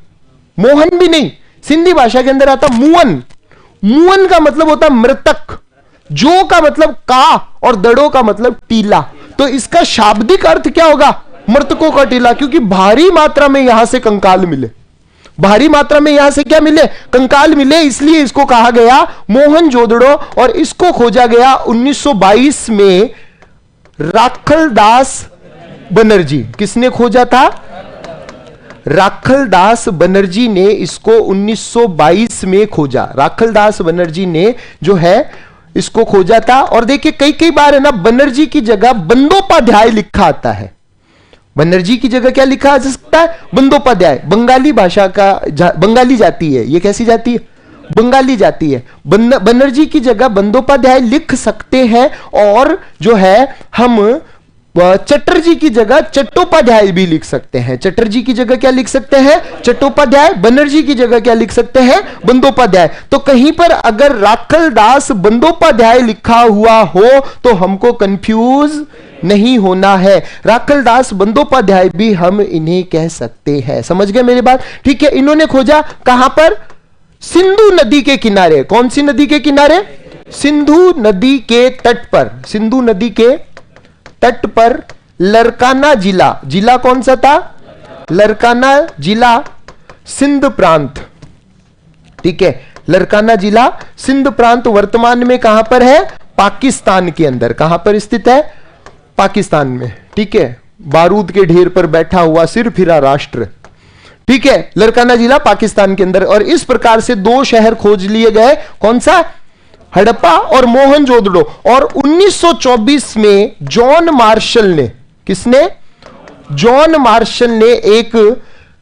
मोहन भी नहीं, सिंधी भाषा के अंदर आता मुअन। मुअन का मतलब होता मृतक, जो का मतलब का, और दड़ो का मतलब टीला। तो इसका शाब्दिक अर्थ क्या होगा? मृतकों का टीला, क्योंकि भारी मात्रा में यहां से कंकाल मिले। भारी मात्रा में यहां से क्या मिले? कंकाल मिले, इसलिए इसको कहा गया मोहनजोदड़ो। और इसको खोजा गया 1922 में राखलदास बनर्जी। किसने खोजा था? राखलदास बनर्जी ने इसको 1922 में खोजा। राखलदास बनर्जी ने जो है इसको खोजा था। और देखिए कई कई बार है ना, बनर्जी की जगह बंदोपाध्याय लिखा आता है। बनर्जी की जगह क्या लिखा जा सकता है? बंदोपाध्याय। बंगाली भाषा का बंगाली जाति है, ये कैसी जाति है? बंगाली जाति है। बनर्जी की जगह बंदोपाध्याय लिख सकते हैं। और जो है हम चटर्जी की जगह चट्टोपाध्याय भी लिख सकते हैं। चटर्जी की जगह क्या लिख सकते हैं? चट्टोपाध्याय। बनर्जी की जगह क्या लिख सकते हैं? बंदोपाध्याय। तो कहीं पर अगर राखलदास बंदोपाध्याय लिखा हुआ हो तो हमको कंफ्यूज नहीं होना है। राखलदास बंदोपाध्याय भी हम इन्हें कह सकते हैं। समझ गए मेरी बात? ठीक है, इन्होंने खोजा कहां पर? सिंधु नदी के किनारे। कौन सी नदी के किनारे? सिंधु नदी के तट पर। सिंधु नदी के तट पर लरकाना जिला। जिला कौन सा था? लरकाना जिला, सिंध प्रांत। ठीक है, लरकाना जिला सिंध प्रांत वर्तमान में कहां पर है? पाकिस्तान के अंदर। कहां पर स्थित है? पाकिस्तान में। ठीक है, बारूद के ढेर पर बैठा हुआ सिर फिरा राष्ट्र। ठीक है, लरकाना जिला पाकिस्तान के अंदर। और इस प्रकार से दो शहर खोज लिए गए। कौन सा? हड़प्पा और मोहनजोदड़ो। और 1924 में जॉन मार्शल ने, किसने? जॉन मार्शल ने एक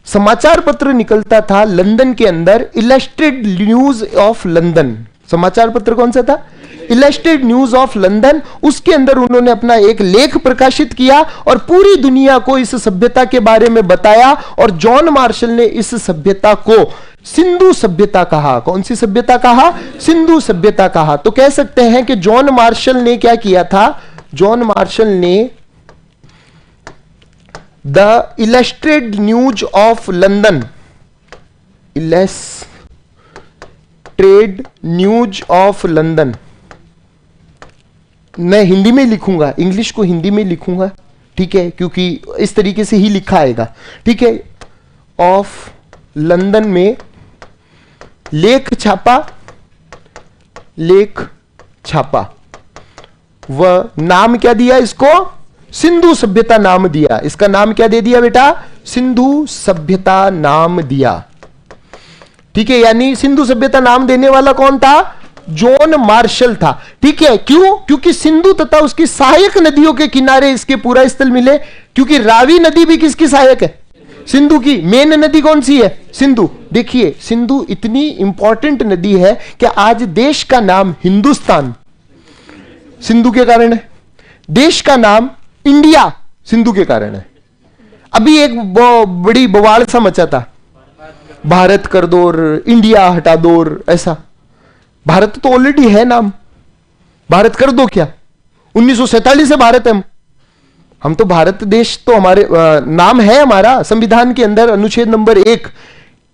समाचार पत्र निकलता था लंदन के अंदर, इलस्ट्रेटेड न्यूज ऑफ लंदन। समाचार पत्र कौन सा था? Illustrated news of London. उसके अंदर उन्होंने अपना एक लेख प्रकाशित किया और पूरी दुनिया को इस सभ्यता के बारे में बताया। और जॉन मार्शल ने इस सभ्यता को सिंधु सभ्यता कहा। कौन सी सभ्यता कहा? सिंधु सभ्यता कहा। तो कह सकते हैं कि जॉन मार्शल ने क्या किया था? जॉन मार्शल ने the illustrated news of London, illustrated news of London, मैं हिंदी में लिखूंगा, इंग्लिश को हिंदी में लिखूंगा। ठीक है, क्योंकि इस तरीके से ही लिखा आएगा। ठीक है, ऑफ लंदन में लेख छापा, लेख छापा। वह नाम क्या दिया इसको? सिंधु सभ्यता नाम दिया। इसका नाम क्या दे दिया बेटा? सिंधु सभ्यता नाम दिया। ठीक है, यानी सिंधु सभ्यता नाम देने वाला कौन था? जॉन मार्शल था। ठीक है, क्यों? क्योंकि सिंधु तथा उसकी सहायक नदियों के किनारे इसके पूरा स्थल मिले। क्योंकि रावी नदी भी किसकी सहायक है? सिंधु की। मेन नदी कौन सी है? सिंधु। देखिए, सिंधु इतनी इंपॉर्टेंट नदी है कि आज देश का नाम हिंदुस्तान सिंधु के कारण है। देश का नाम इंडिया सिंधु के कारण है। अभी एक बड़ी बवाल सा मचा था, भारत कर दो और इंडिया हटा दो और ऐसा। भारत तो ऑलरेडी है नाम, भारत कर दो क्या? 1947 से भारत है। हम तो भारत देश तो हमारे नाम है हमारा संविधान के अंदर अनुच्छेद number 1,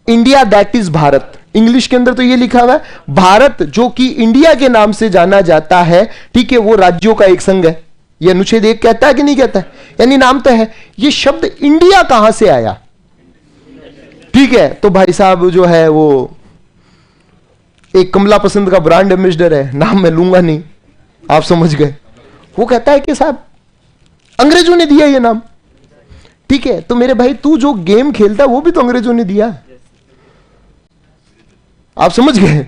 India that is Bharat. English के अंदर तो ये लिखा हुआ है भारत, जो कि इंडिया के नाम से जाना जाता है। ठीक है, वो राज्यों का एक संघ है। ये अनुच्छेद 1 कहता है कि नहीं कहता है? यानी नाम तो है। ये शब्द इंडिया कहां से आया? ठीक है, तो भाई साहब जो है वो एक कमला पसंद का ब्रांड एम्बेसडर है, नाम मैं लूंगा नहीं, आप समझ गए। वो कहता है कि साहब अंग्रेजों ने दिया ये नाम। ठीक है, तो मेरे भाई तू जो गेम खेलता है वो भी तो अंग्रेजों ने दिया, आप समझ गए।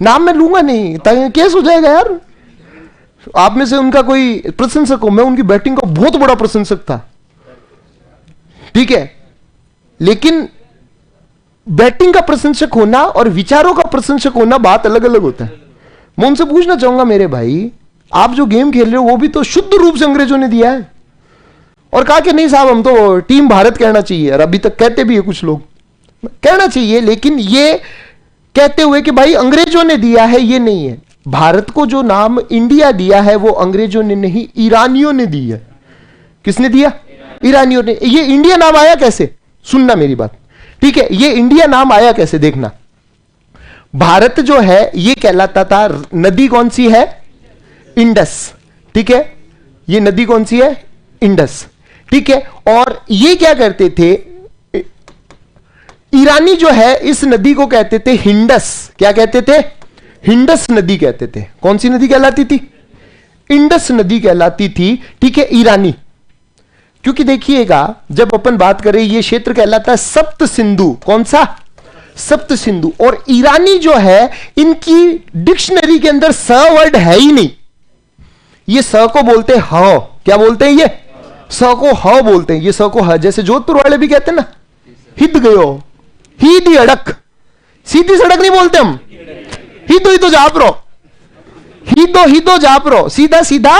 नाम मैं लूंगा नहीं, ताकि केस हो जाएगा यार। आप में से उनका कोई प्रशंसक हो, मैं उनकी बैटिंग का बहुत बड़ा प्रशंसक था, ठीक है, लेकिन बैटिंग का प्रशंसक होना और विचारों का प्रशंसक होना बात अलग अलग होता है। मैं उनसे पूछना चाहूंगा मेरे भाई, आप जो गेम खेल रहे हो वो भी तो शुद्ध रूप से अंग्रेजों ने दिया है। और कहा कि नहीं साहब हम तो टीम भारत कहना चाहिए, और अभी तक कहते भी है कुछ लोग, कहना चाहिए, लेकिन ये कहते हुए कि भाई अंग्रेजों ने दिया है, ये नहीं है। भारत को जो नाम इंडिया दिया है वो अंग्रेजों ने नहीं, ईरानियों ने दी है। किसने दिया? ईरानियों ने। ये इंडिया नाम आया कैसे? सुनना मेरी बात, ठीक है। ये इंडिया नाम आया कैसे देखना। भारत जो है ये कहलाता था, नदी कौन सी है? इंडस, ठीक है, ये नदी कौन सी है? इंडस, ठीक है। और ये क्या करते थे, ईरानी जो है इस नदी को कहते थे हिंडस। क्या कहते थे? हिंडस नदी कहते थे। कौन सी नदी कहलाती थी? इंडस नदी कहलाती थी, ठीक है, ईरानी। क्योंकि देखिएगा जब अपन बात करें, ये क्षेत्र कहलाता है सप्त सिंधु। कौन सा? सप्त सिंधु। और ईरानी जो है इनकी डिक्शनरी के अंदर स वर्ड है ही नहीं। ये स को बोलते हैं ह। क्या बोलते हैं? ये स को ह बोलते हैं, ये स को ह। जैसे जोधपुर वाले भी कहते हैं ना, हिद गयो, ही अड़क। सीधी सड़क नहीं बोलते हम, ही तो जाप रो, ही दो जाप रो, सीधा सीधा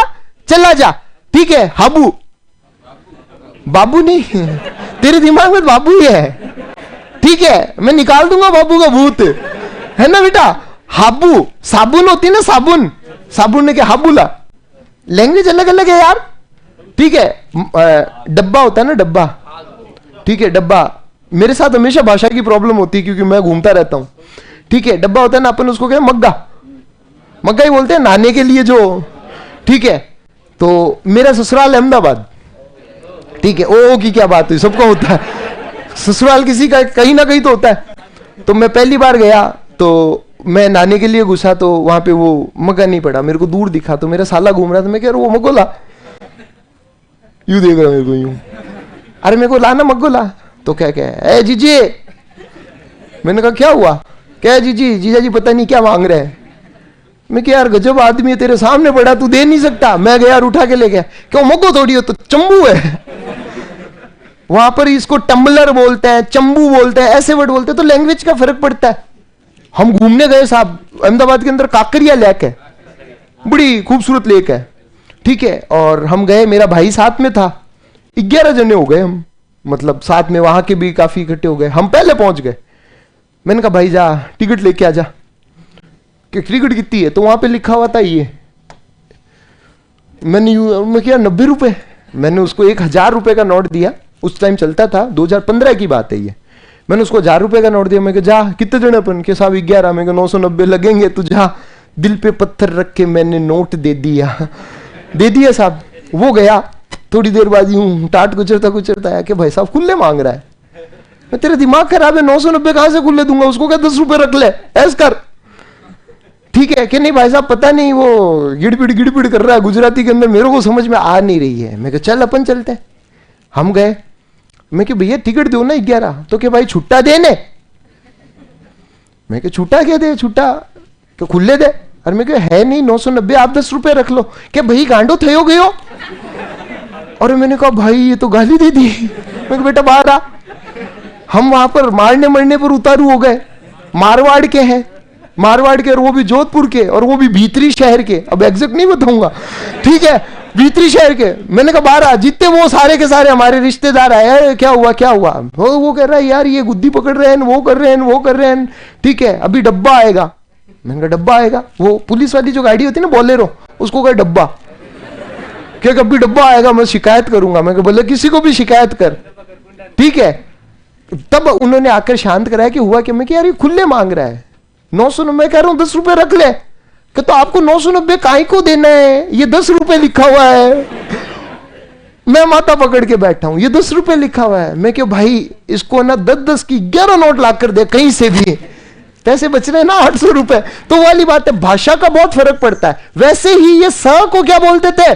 चला जा, ठीक है। हाबू, बाबू नहीं, तेरे दिमाग में बाबू ही है, ठीक है, मैं निकाल दूंगा बाबू का भूत, है ना बेटा। हाबू साबुन होती ना, साबुन, साबुन ने क्या हाबूला। लैंग्वेज अलग अलग है यार, ठीक है। डब्बा होता है ना, डब्बा, ठीक है, डब्बा। मेरे साथ हमेशा भाषा की प्रॉब्लम होती है क्योंकि मैं घूमता रहता हूं, ठीक है। डब्बा होता है ना, अपन उसको क्या, मग्गा, मग्गा ही बोलते हैं नहाने के लिए जो, ठीक है। तो मेरा ससुराल अहमदाबाद, ठीक है। ओ की क्या बात हुई, सबका होता है ससुराल, किसी का कहीं ना कहीं तो होता है। तो मैं पहली बार गया तो मैं नहाने के लिए घुसा, तो वहां पे वो मग्गा नहीं पड़ा, मेरे को दूर दिखा, तो मेरा साला घूम रहा था। मैं कह रहा वो मग्गो ला, यूं देख रहा मेरे को यूं, अरे मेरे को ला ना मग्गो ला। तो क्या क्या है जीजी, मैंने कहा क्या हुआ? क्या जीजी, जीजा जी पता नहीं क्या मांग रहे हैं। मैं क्या यार गजब आदमी है, तेरे सामने पड़ा, तू दे नहीं सकता। मैं गया उठा के ले गया, क्यों मग्गो थोड़ी हो, तो चंबू है। वहां पर इसको टम्बलर बोलते हैं, चंबू बोलते हैं, ऐसे वर्ड बोलते हैं। तो लैंग्वेज का फर्क पड़ता है। हम घूमने गए साहब, अहमदाबाद के अंदर काकरिया लेक है, बड़ी खूबसूरत लेक है, ठीक है। और हम गए, मेरा भाई साथ में था, 11 जने हो गए हम, मतलब साथ में वहां के भी काफी इकट्ठे हो गए। हम पहले पहुंच गए, मैंने कहा भाई जा टिकट लेके आ जा, कि टिकट कितनी है? तो वहां पे लिखा हुआ था ये, मैं क्या 90 रुपए। मैंने उसको 1000 रुपए का नोट दिया, उस टाइम चलता था, 2015 की बात है ये। मैंने उसको 1000 रुपए का नोट दिया। मैं जा, कितने जने अपन के? साहब 11। मैं 990 लगेंगे, तू जा। दिल पे पत्थर रख के मैंने नोट दे दिया साहब। वो गया, थोड़ी देर बाद यूं टाट कुचरता आया कि भाई साहब खुले मांग रहा है। मैं तेरे दिमाग खराब है, 990 कहां से खुले दूंगा? उसको क्या 10 रुपए रख ले, ऐसा कर, ठीक है। कि नहीं भाई साहब पता नहीं वो गिड़पिड़ कर रहा है गुजराती के अंदर, मेरे को समझ में आ नहीं रही है। मैं कहा चल अपन चलते हैं। हम गए, मैं कि भैया टिकट दो ना 11। तो क्या भाई छुट्टा देने? मैं कि छुट्टा क्या दे, छुट्टा तो खुले दे। अरे मैं है नहीं 990, आप 10 रुपए रख लो। क्या भाई गांडो थे हो गए हो? और मैंने कहा भाई ये तो गाली दे दी। मैं बेटा बाहर आ। हम वहां पर मारने मरने पर उतारू हो गए। मारवाड़ के हैं, मारवाड़ के, और वो भी जोधपुर के, और वो भी भीतरी शहर के। अब एग्जैक्ट नहीं बताऊंगा, ठीक है, भीतरी शहर के। मैंने कहा बाहर आ। जितने वो सारे के सारे हमारे रिश्तेदार आए, क्या हुआ क्या हुआ? वो कह रहा है यार ये गुद्दी पकड़ रहे हैं, वो कर रहे हैं, वो कर रहे हैं, ठीक है, अभी डब्बा आएगा। मैंने कहा डब्बा आएगा? वो पुलिस वाली जो गाड़ी होती है ना बोलेरो, उसको कहा डब्बा। क्या कभी डब्बा आएगा मैं शिकायत करूंगा। मैं बोले किसी को भी शिकायत कर, ठीक है। तब उन्होंने आकर शांत कराया कि हुआ कि मैं यार ये खुले मांग रहा है 900, मैं कह रहा हूं 10 रुपए रख ले। कि तो आपको 990 काहे को देना है, ये 10 रुपए लिखा हुआ है। मैं माथा पकड़ के बैठा हूं, ये 10 रुपए लिखा हुआ है। मैं क्यों भाई, इसको ना 10-10 की 11 नोट ला कर दे कहीं से भी, पैसे बच रहे हैं ना 800 रुपए। तो वाली बात है, भाषा का बहुत फर्क पड़ता है। वैसे ही ये स को क्या बोलते थे,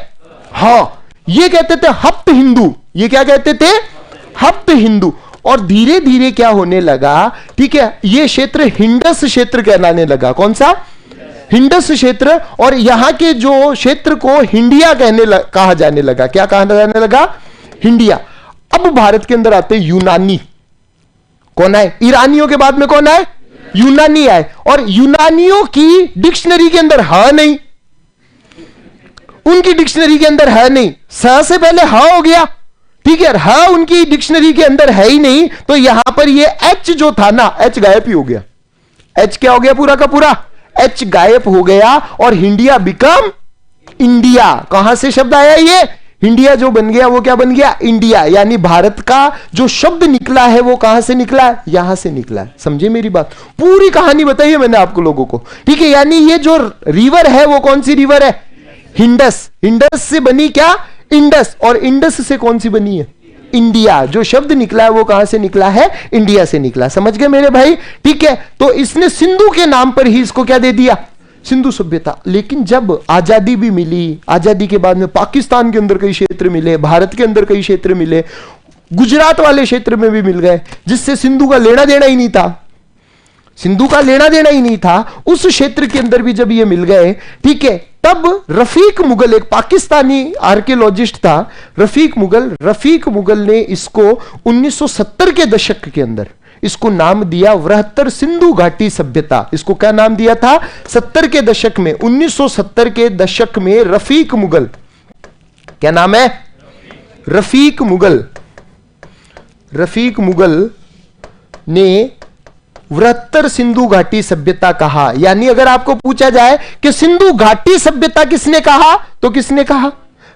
हाँ, ये कहते थे हप्त हिंदू। ये क्या कहते थे, हप्त हिंदू। और धीरे धीरे क्या होने लगा, ठीक है, ये क्षेत्र हिंडस क्षेत्र कहलाने लगा। कौन सा, हिंडस क्षेत्र। और यहां के जो क्षेत्र को हिंडिया कहा जाने लगा। क्या कहा जाने लगा, हिंडिया। अब भारत के अंदर आते यूनानी। कौन आए, ईरानियों के बाद में कौन आए, यूनानी आए। और यूनानियों की डिक्शनरी के अंदर हा नहीं, उनकी डिक्शनरी के अंदर है नहीं। स से पहले हा हो गया, ठीक है, हा उनकी डिक्शनरी के अंदर है ही नहीं। तो यहां पर ये एच जो था ना, एच गायब ही हो गया। एच क्या हो गया, पूरा का पूरा एच गायब हो गया। और हिंडिया बिकम इंडिया। कहां से शब्द आया ये, इंडिया जो बन गया वो क्या बन गया, इंडिया। यानी भारत का जो शब्द निकला है वो कहां से निकला है, यहां से निकला है। समझे मेरी बात, पूरी कहानी बताई है मैंने आपको लोगों को, ठीक है। यानी ये जो रिवर है वो कौन सी रिवर है, हिंडस। हिंडस से बनी क्या, इंडस। और इंडस से कौन सी बनी है, इंडिया। जो शब्द निकला है वो कहां से निकला है, इंडिया से निकला। समझ गए मेरे भाई, ठीक है। तो इसने सिंधु के नाम पर ही इसको क्या दे दिया, सिंधु सभ्यता। लेकिन जब आजादी भी मिली, आजादी के बाद में पाकिस्तान के अंदर कई क्षेत्र मिले, भारत के अंदर कई क्षेत्र मिले, गुजरात वाले क्षेत्र में भी मिल गए, जिससे सिंधु का लेना देना ही नहीं था, सिंधु का लेना देना ही नहीं था। उस क्षेत्र के अंदर भी जब ये मिल गए, ठीक है, तब रफीक मुगल, एक पाकिस्तानी आर्कियोलॉजिस्ट था, रफीक मुगल ने इसको 1970 के दशक के अंदर इसको नाम दिया वृहत्तर सिंधु घाटी सभ्यता। इसको क्या नाम दिया था, 70 के दशक में, 1970 के दशक में रफीक मुगल, क्या नाम है, रफीक मुगल ने वृहत्तर सिंधु घाटी सभ्यता कहा। यानी अगर आपको पूछा जाए कि सिंधु घाटी सभ्यता किसने कहा, तो किसने कहा,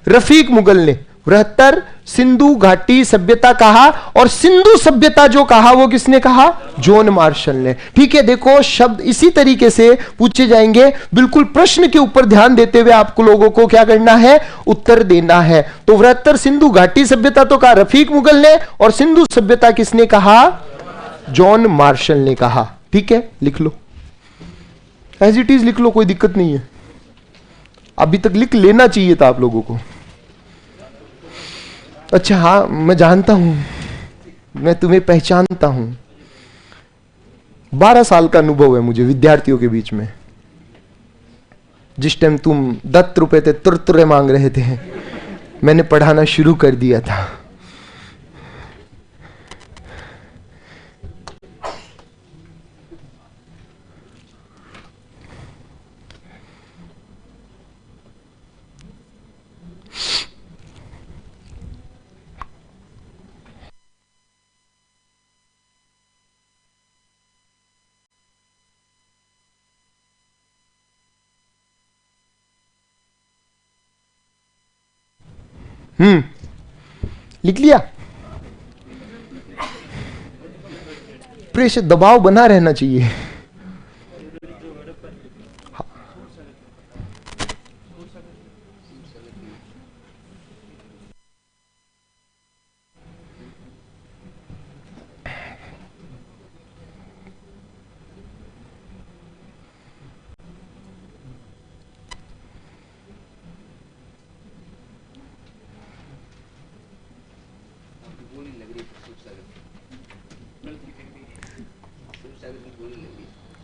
रफीक मुगल ने वृहत्तर सिंधु घाटी सभ्यता कहा। और सिंधु सभ्यता जो कहा वो किसने कहा, जॉन मार्शल ने। ठीक है, देखो शब्द इसी तरीके से पूछे जाएंगे, बिल्कुल प्रश्न के ऊपर ध्यान देते हुए आपको लोगों को क्या करना है, उत्तर देना है। तो वृहत्तर सिंधु घाटी सभ्यता तो कहा रफीक मुगल ने, और सिंधु सभ्यता किसने कहा, जॉन मार्शल ने कहा। ठीक है, लिख लो, एज इट इज लिख लो, कोई दिक्कत नहीं है। अभी तक लिख लेना चाहिए था आप लोगों को। अच्छा हाँ, मैं जानता हूं, मैं तुम्हें पहचानता हूं। 12 साल का अनुभव है मुझे विद्यार्थियों के बीच में। जिस टाइम तुम 10 रुपए थे, तुरतुरे मांग रहे थे, मैंने पढ़ाना शुरू कर दिया था। लिख लिया। प्रेशर, दबाव बना रहना चाहिए।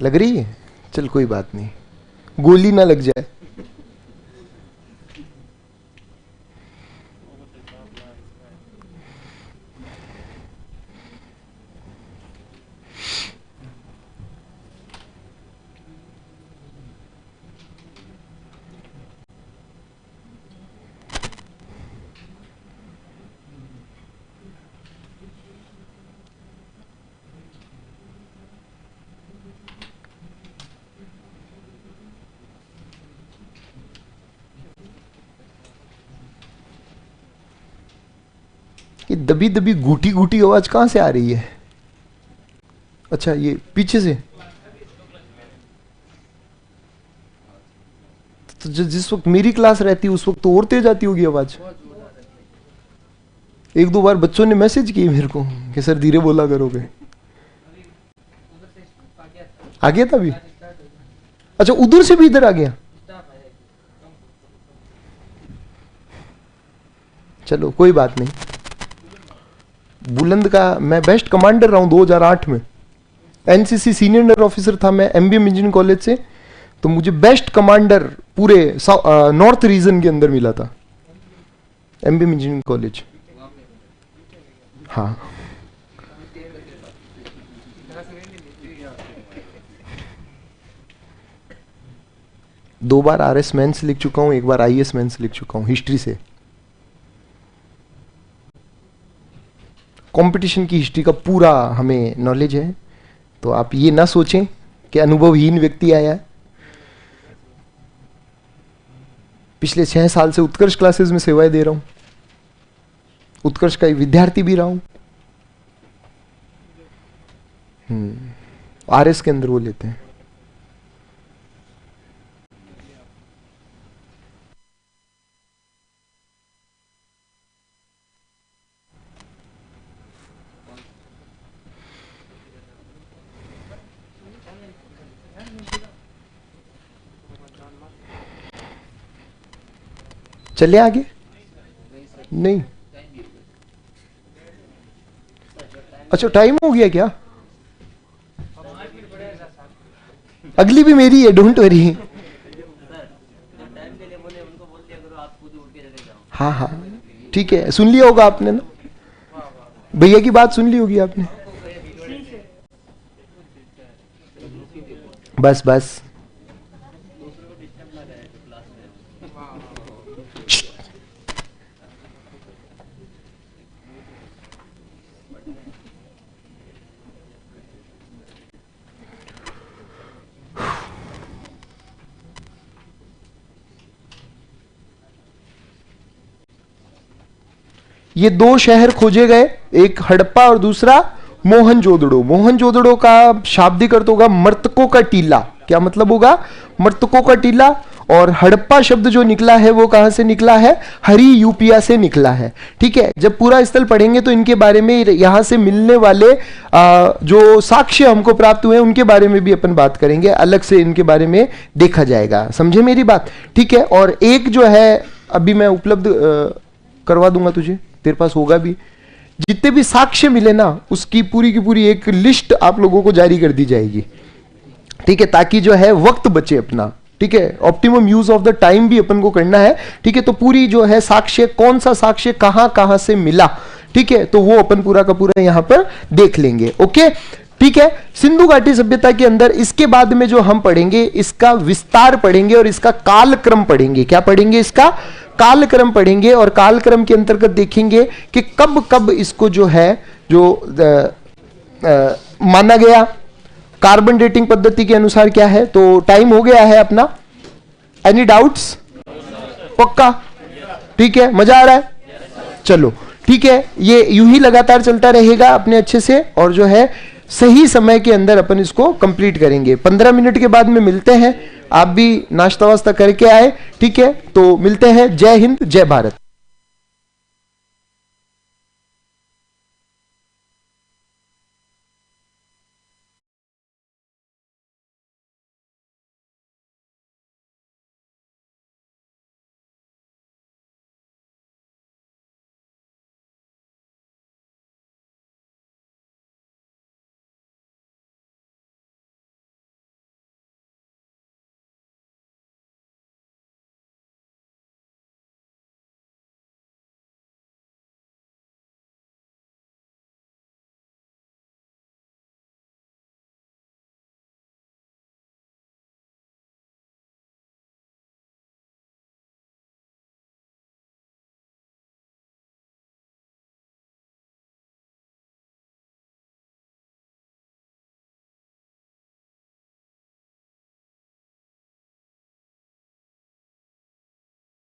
लग रही है, चल कोई बात नहीं, गोली ना लग जाए। ये दबी दबी घूटी घूटी आवाज कहां से आ रही है? अच्छा, ये पीछे से। तो जिस वक्त मेरी क्लास रहती उस वक्त तो और तेज आती होगी आवाज। एक दो बार बच्चों ने मैसेज किए मेरे को कि सर धीरे बोला करोगे। आ गया था अभी? अच्छा, उधर से भी इधर आ गया। चलो कोई बात नहीं। बुलंद का मैं बेस्ट कमांडर रहा हूं 2008 में। एनसीसी सीनियर नर ऑफिसर था मैं एमबीएम इंजीनियरिंग कॉलेज से, तो मुझे बेस्ट कमांडर पूरे नॉर्थ रीजन के अंदर मिला था, एमबीएम इंजीनियरिंग कॉलेज। हाँ, दो बार आरएस मेंस लिख चुका हूं, एक बार आईएएस मेंस लिख चुका हूं हिस्ट्री से। कंपटीशन की हिस्ट्री का पूरा हमें नॉलेज है, तो आप ये ना सोचें कि अनुभवहीन व्यक्ति आया है। पिछले 6 साल से उत्कर्ष क्लासेस में सेवाएं दे रहा हूं, उत्कर्ष का एक विद्यार्थी भी रहा हूं। आरएस के अंदर वो लेते हैं। चले आगे? नहीं, अच्छा टाइम हो गया क्या? अगली भी मेरी है, डोंट वरी। हाँ हाँ ठीक है, सुन लिया होगा आपने ना, भैया की बात सुन ली होगी आपने। बस बस ये 2 शहर खोजे गए, एक हड़प्पा और दूसरा मोहनजोदड़ो। मोहनजोदड़ो का शाब्दिक अर्थ होगा मृतकों का टीला। क्या मतलब होगा? मृतकों का टीला। और हड़प्पा शब्द जो निकला है वो कहां से निकला है? हरी यूपिया से निकला है। ठीक है, जब पूरा स्थल पढ़ेंगे तो इनके बारे में, यहां से मिलने वाले जो साक्ष्य हमको प्राप्त हुए उनके बारे में भी अपन बात करेंगे, अलग से इनके बारे में देखा जाएगा। समझे मेरी बात? ठीक है, और एक जो है अभी मैं उपलब्ध करवा दूंगा तुझे, तेरे पास होगा भी, जितने भी साक्ष्य मिले ना उसकी पूरी की पूरी एक लिस्ट आप लोगों को जारी कर दी जाएगी। ठीक है, ताकि जो है वक्त बचे अपना। ठीक है, optimum use of the time भी अपन को करना है। ठीक है, तो पूरी जो है साक्ष्य, कौन सा साक्ष्य कहां कहां से मिला, ठीक है, तो वो अपन पूरा का पूरा यहां पर देख लेंगे। ओके, ठीक है। सिंधु घाटी सभ्यता के अंदर इसके बाद में जो हम पढ़ेंगे, इसका विस्तार पढ़ेंगे और इसका कालक्रम पढ़ेंगे। क्या पढ़ेंगे? इसका कालक्रम पढ़ेंगे, और कालक्रम के अंतर्गत देखेंगे कि कब कब इसको जो है जो माना गया, कार्बन डेटिंग पद्धति के अनुसार क्या है। तो टाइम हो गया है अपना। Any doubts? पक्का? ठीक है, मजा आ रहा है? चलो ठीक है, ये यूं ही लगातार चलता रहेगा अपने अच्छे से, और जो है सही समय के अंदर अपन इसको कंप्लीट करेंगे। 15 मिनट के बाद में मिलते हैं। आप भी नाश्ता वास्ता करके आए, ठीक है? तो मिलते हैं। जय हिंद, जय भारत।